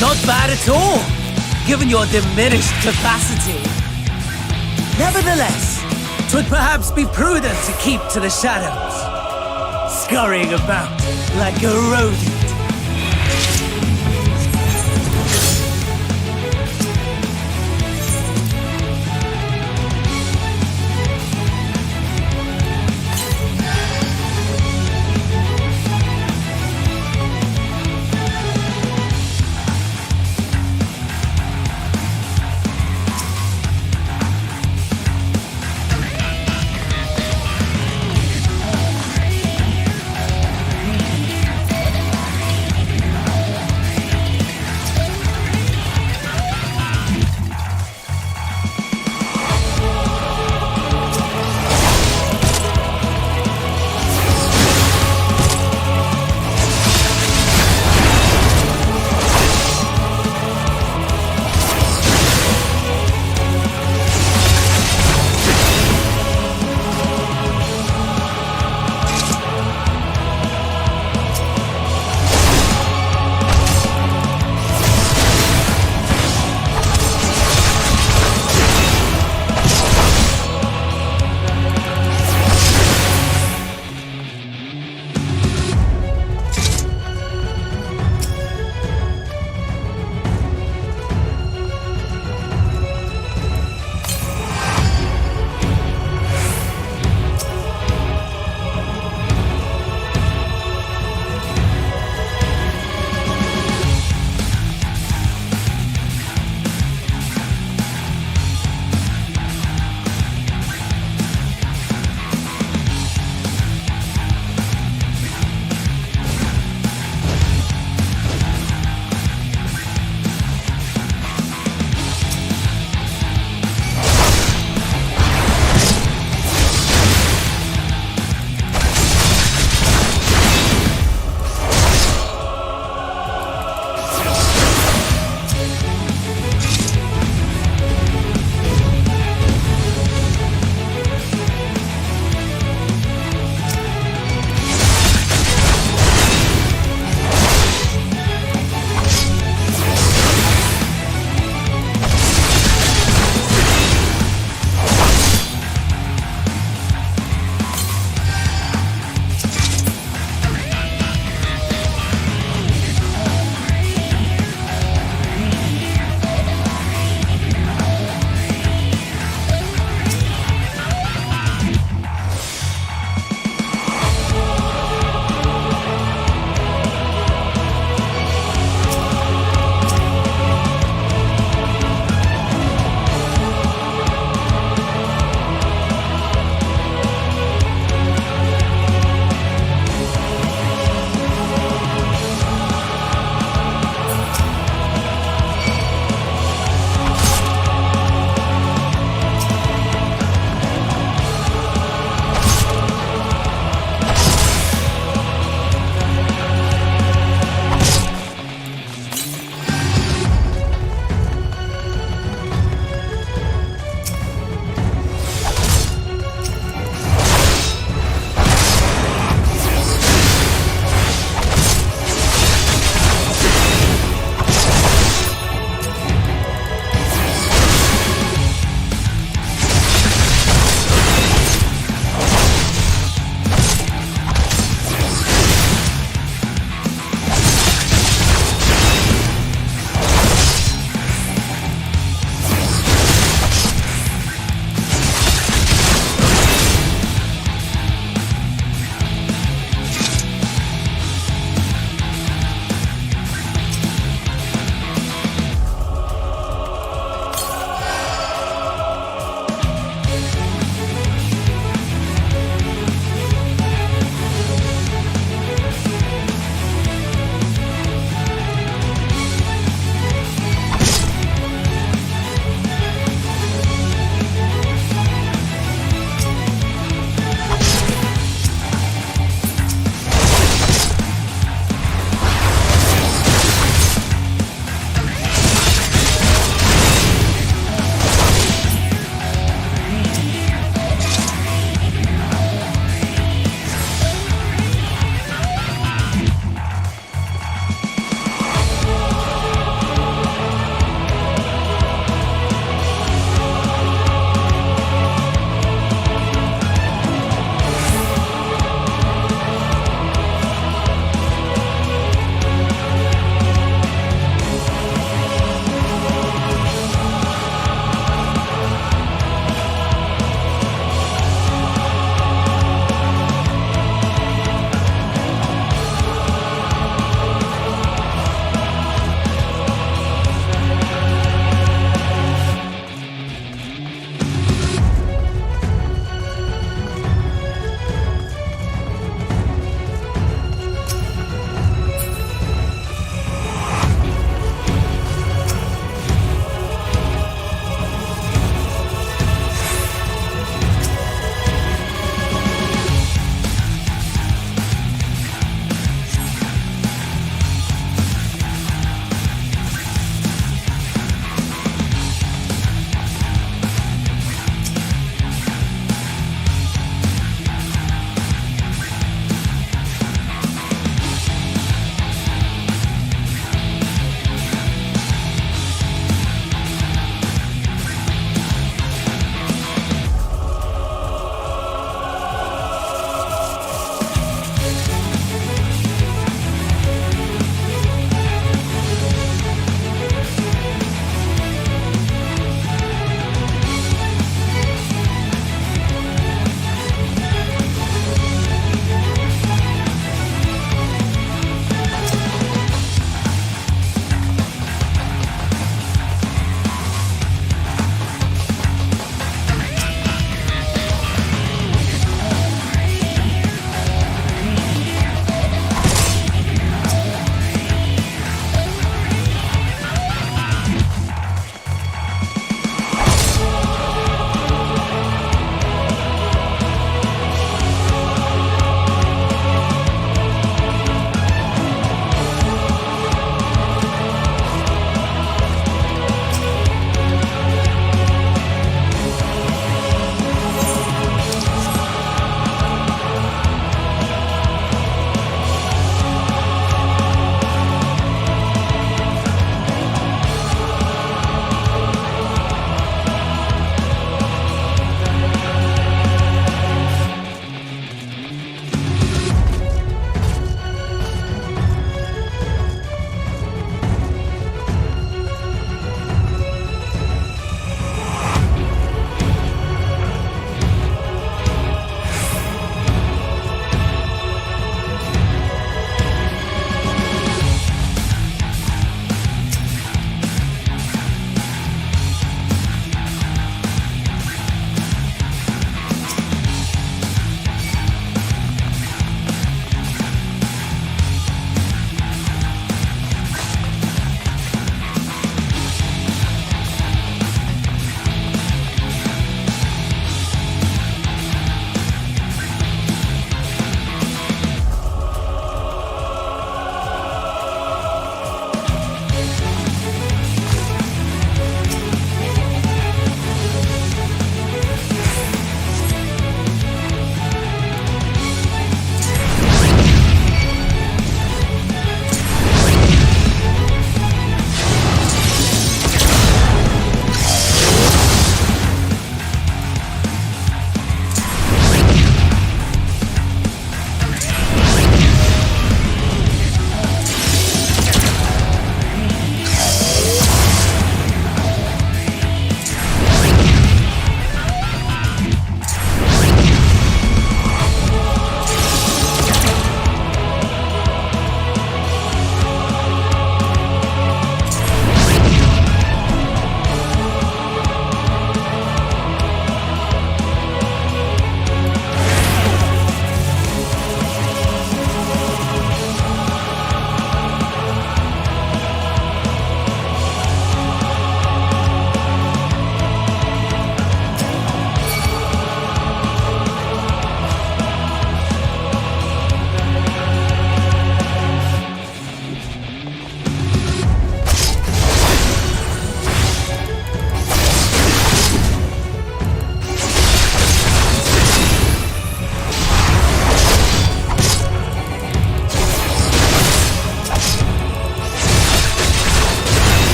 Not bad at all, given your diminished capacity. Nevertheless, 'twould perhaps be prudent to keep to the shadows, scurrying about like a rodent.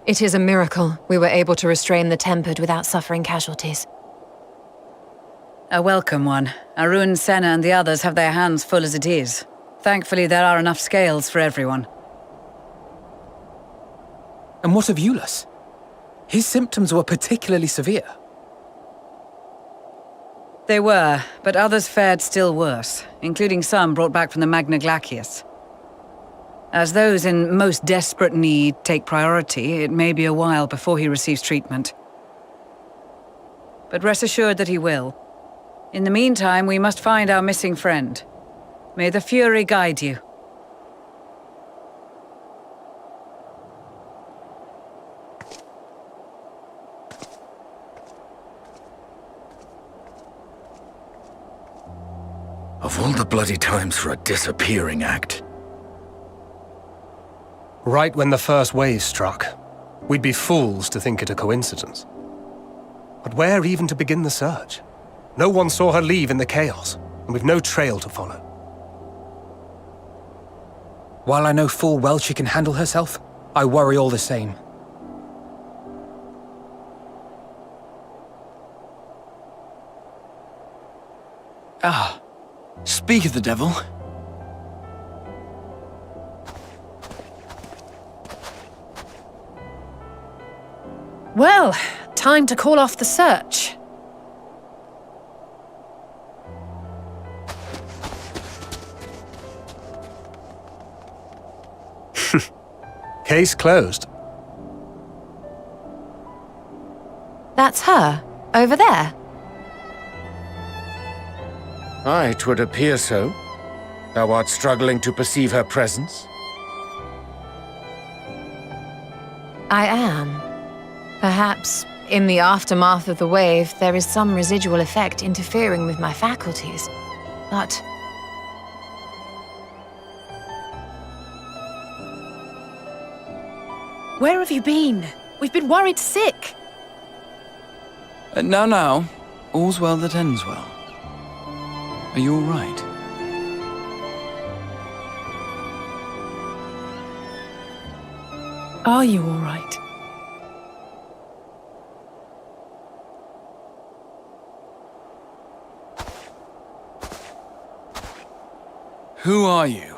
It is a miracle we were able to restrain the Tempered without suffering casualties. A welcome one. Arun, Senna and the others have their hands full as it is. Thankfully, there are enough scales for everyone. And what of Eulus? His symptoms were particularly severe. They were, but others fared still worse, including some brought back from the Magna Glacius. As those in most desperate need take priority, it may be a while before he receives treatment. But rest assured that he will. In the meantime, we must find our missing friend. May the Fury guide you. Of all the bloody times for a disappearing act. Right when the first wave struck, we'd be fools to think it a coincidence. But where even to begin the search? No one saw her leave in the chaos, and we've no trail to follow. While I know full well she can handle herself, I worry all the same. Ah, speak of the devil. Well, time to call off the search. Case closed. That's her, over there. Aye, 'twould appear so. Thou art struggling to perceive her presence? I am. Perhaps, in the aftermath of the wave, there is some residual effect interfering with my faculties. But... Where have you been? We've been worried sick. Now, all's well that ends well. Are you all right? Are you all right? Who are you?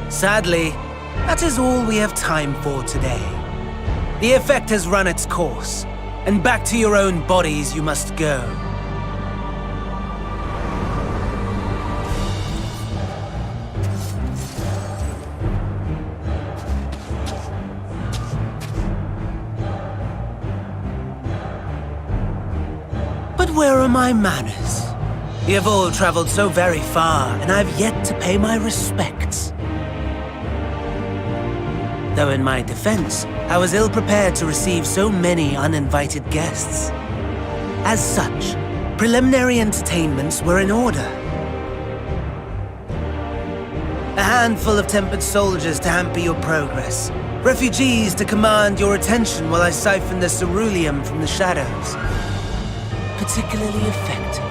Sadly, that is all we have time for today. The effect has run its course, and back to your own bodies you must go. But where are my manners? You have all traveled so very far, and I've yet to pay my respects. Though in my defense, I was ill-prepared to receive so many uninvited guests. As such, preliminary entertainments were in order. A handful of tempered soldiers to hamper your progress. Refugees to command your attention while I siphon the ceruleum from the shadows. Particularly effective.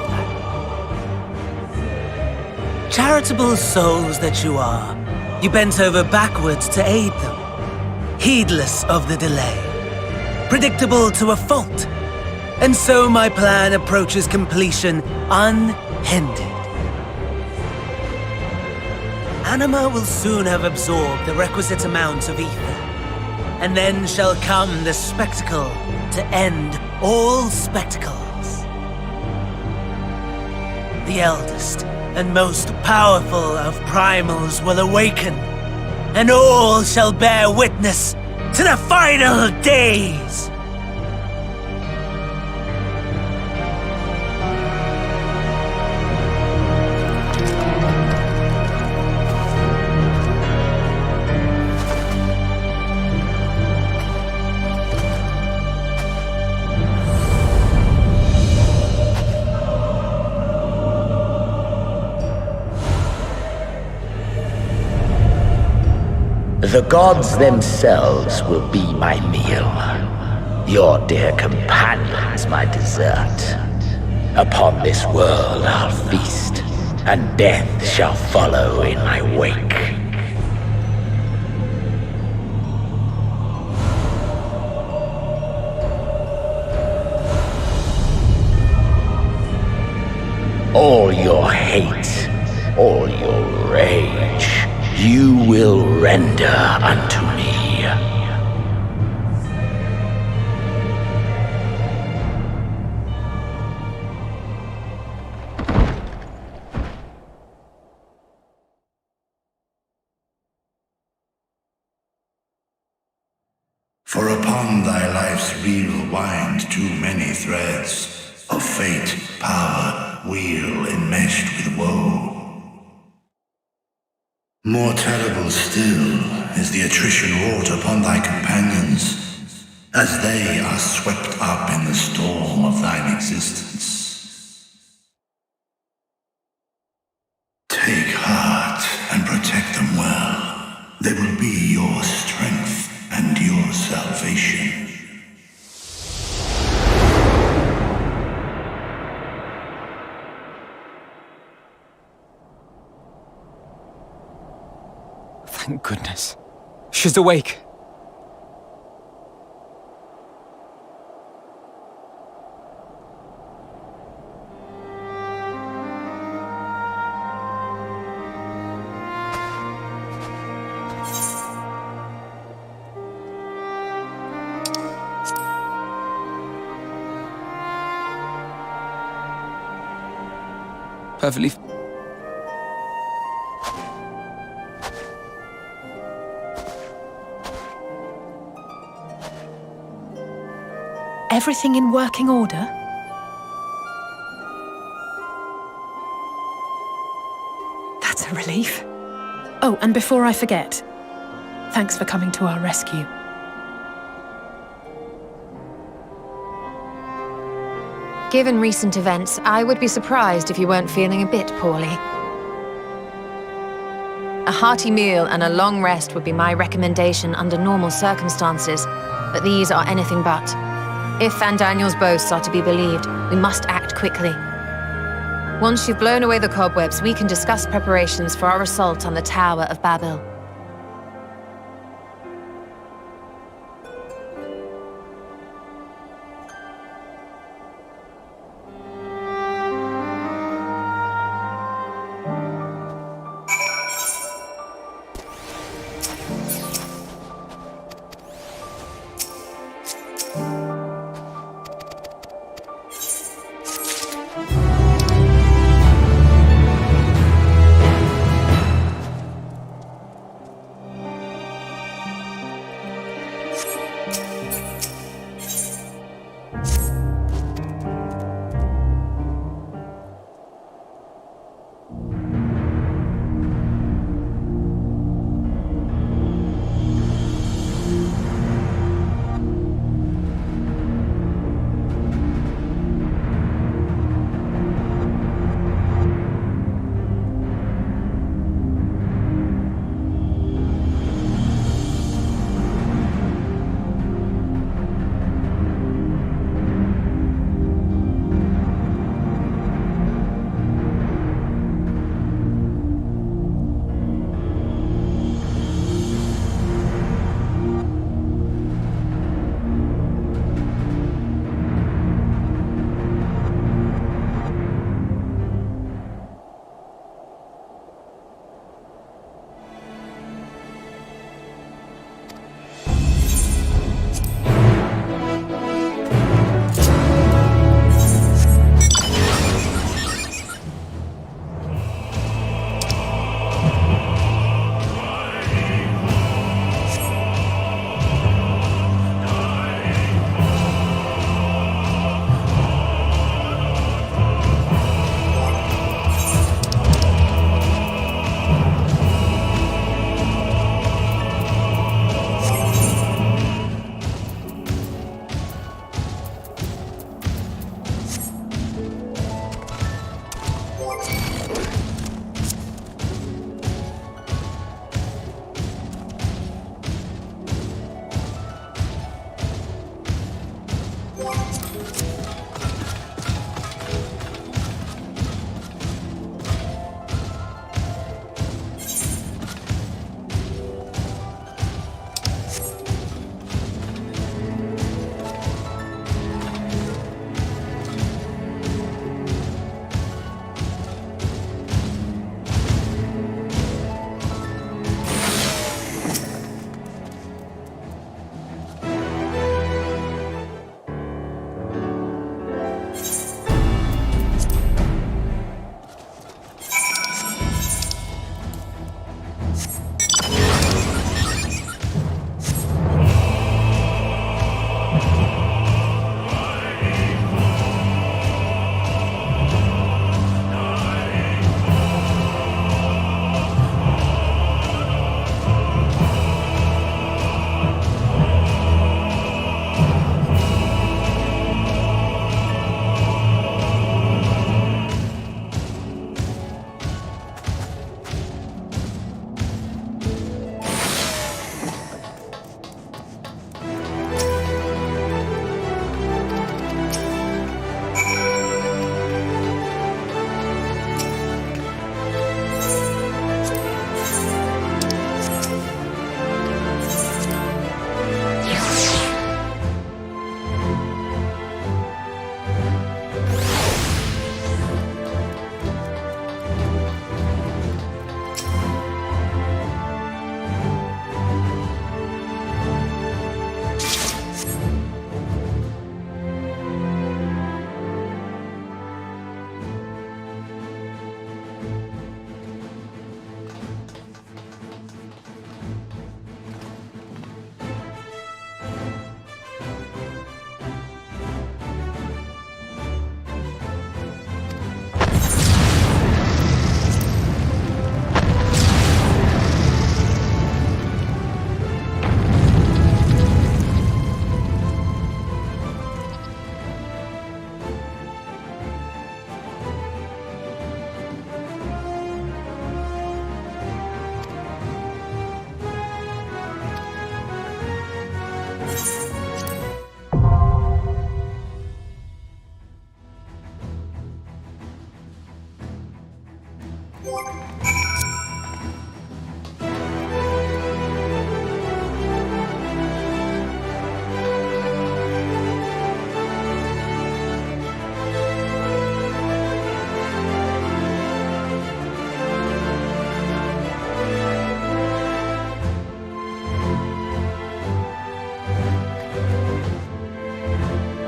Charitable souls that you are, you bent over backwards to aid them. Heedless of the delay, predictable to a fault. And so my plan approaches completion unhindered. Anima will soon have absorbed the requisite amount of ether, and then shall come the spectacle to end all spectacles. The eldest and most powerful of primals will awaken, and all shall bear witness to the final days! The gods themselves will be my meal. Your dear companions my dessert. Upon this world I'll feast, and death shall follow in my wake. All your hate, all your rage, you will render unto me. For upon thy life's reel wind too many threads of fate, power, weal enmeshed with woe. More terrible still is the attrition wrought upon thy companions, as they are swept up in the storm of thine existence. Take heart and protect them well. They will be your strength and your salvation. Thank goodness. She's awake. Perfectly. Everything in working order? That's a relief. Oh, and before I forget, thanks for coming to our rescue. Given recent events, I would be surprised if you weren't feeling a bit poorly. A hearty meal and a long rest would be my recommendation under normal circumstances, but these are anything but. If Van Daniel's boasts are to be believed, we must act quickly. Once you've blown away the cobwebs, we can discuss preparations for our assault on the Tower of Babel.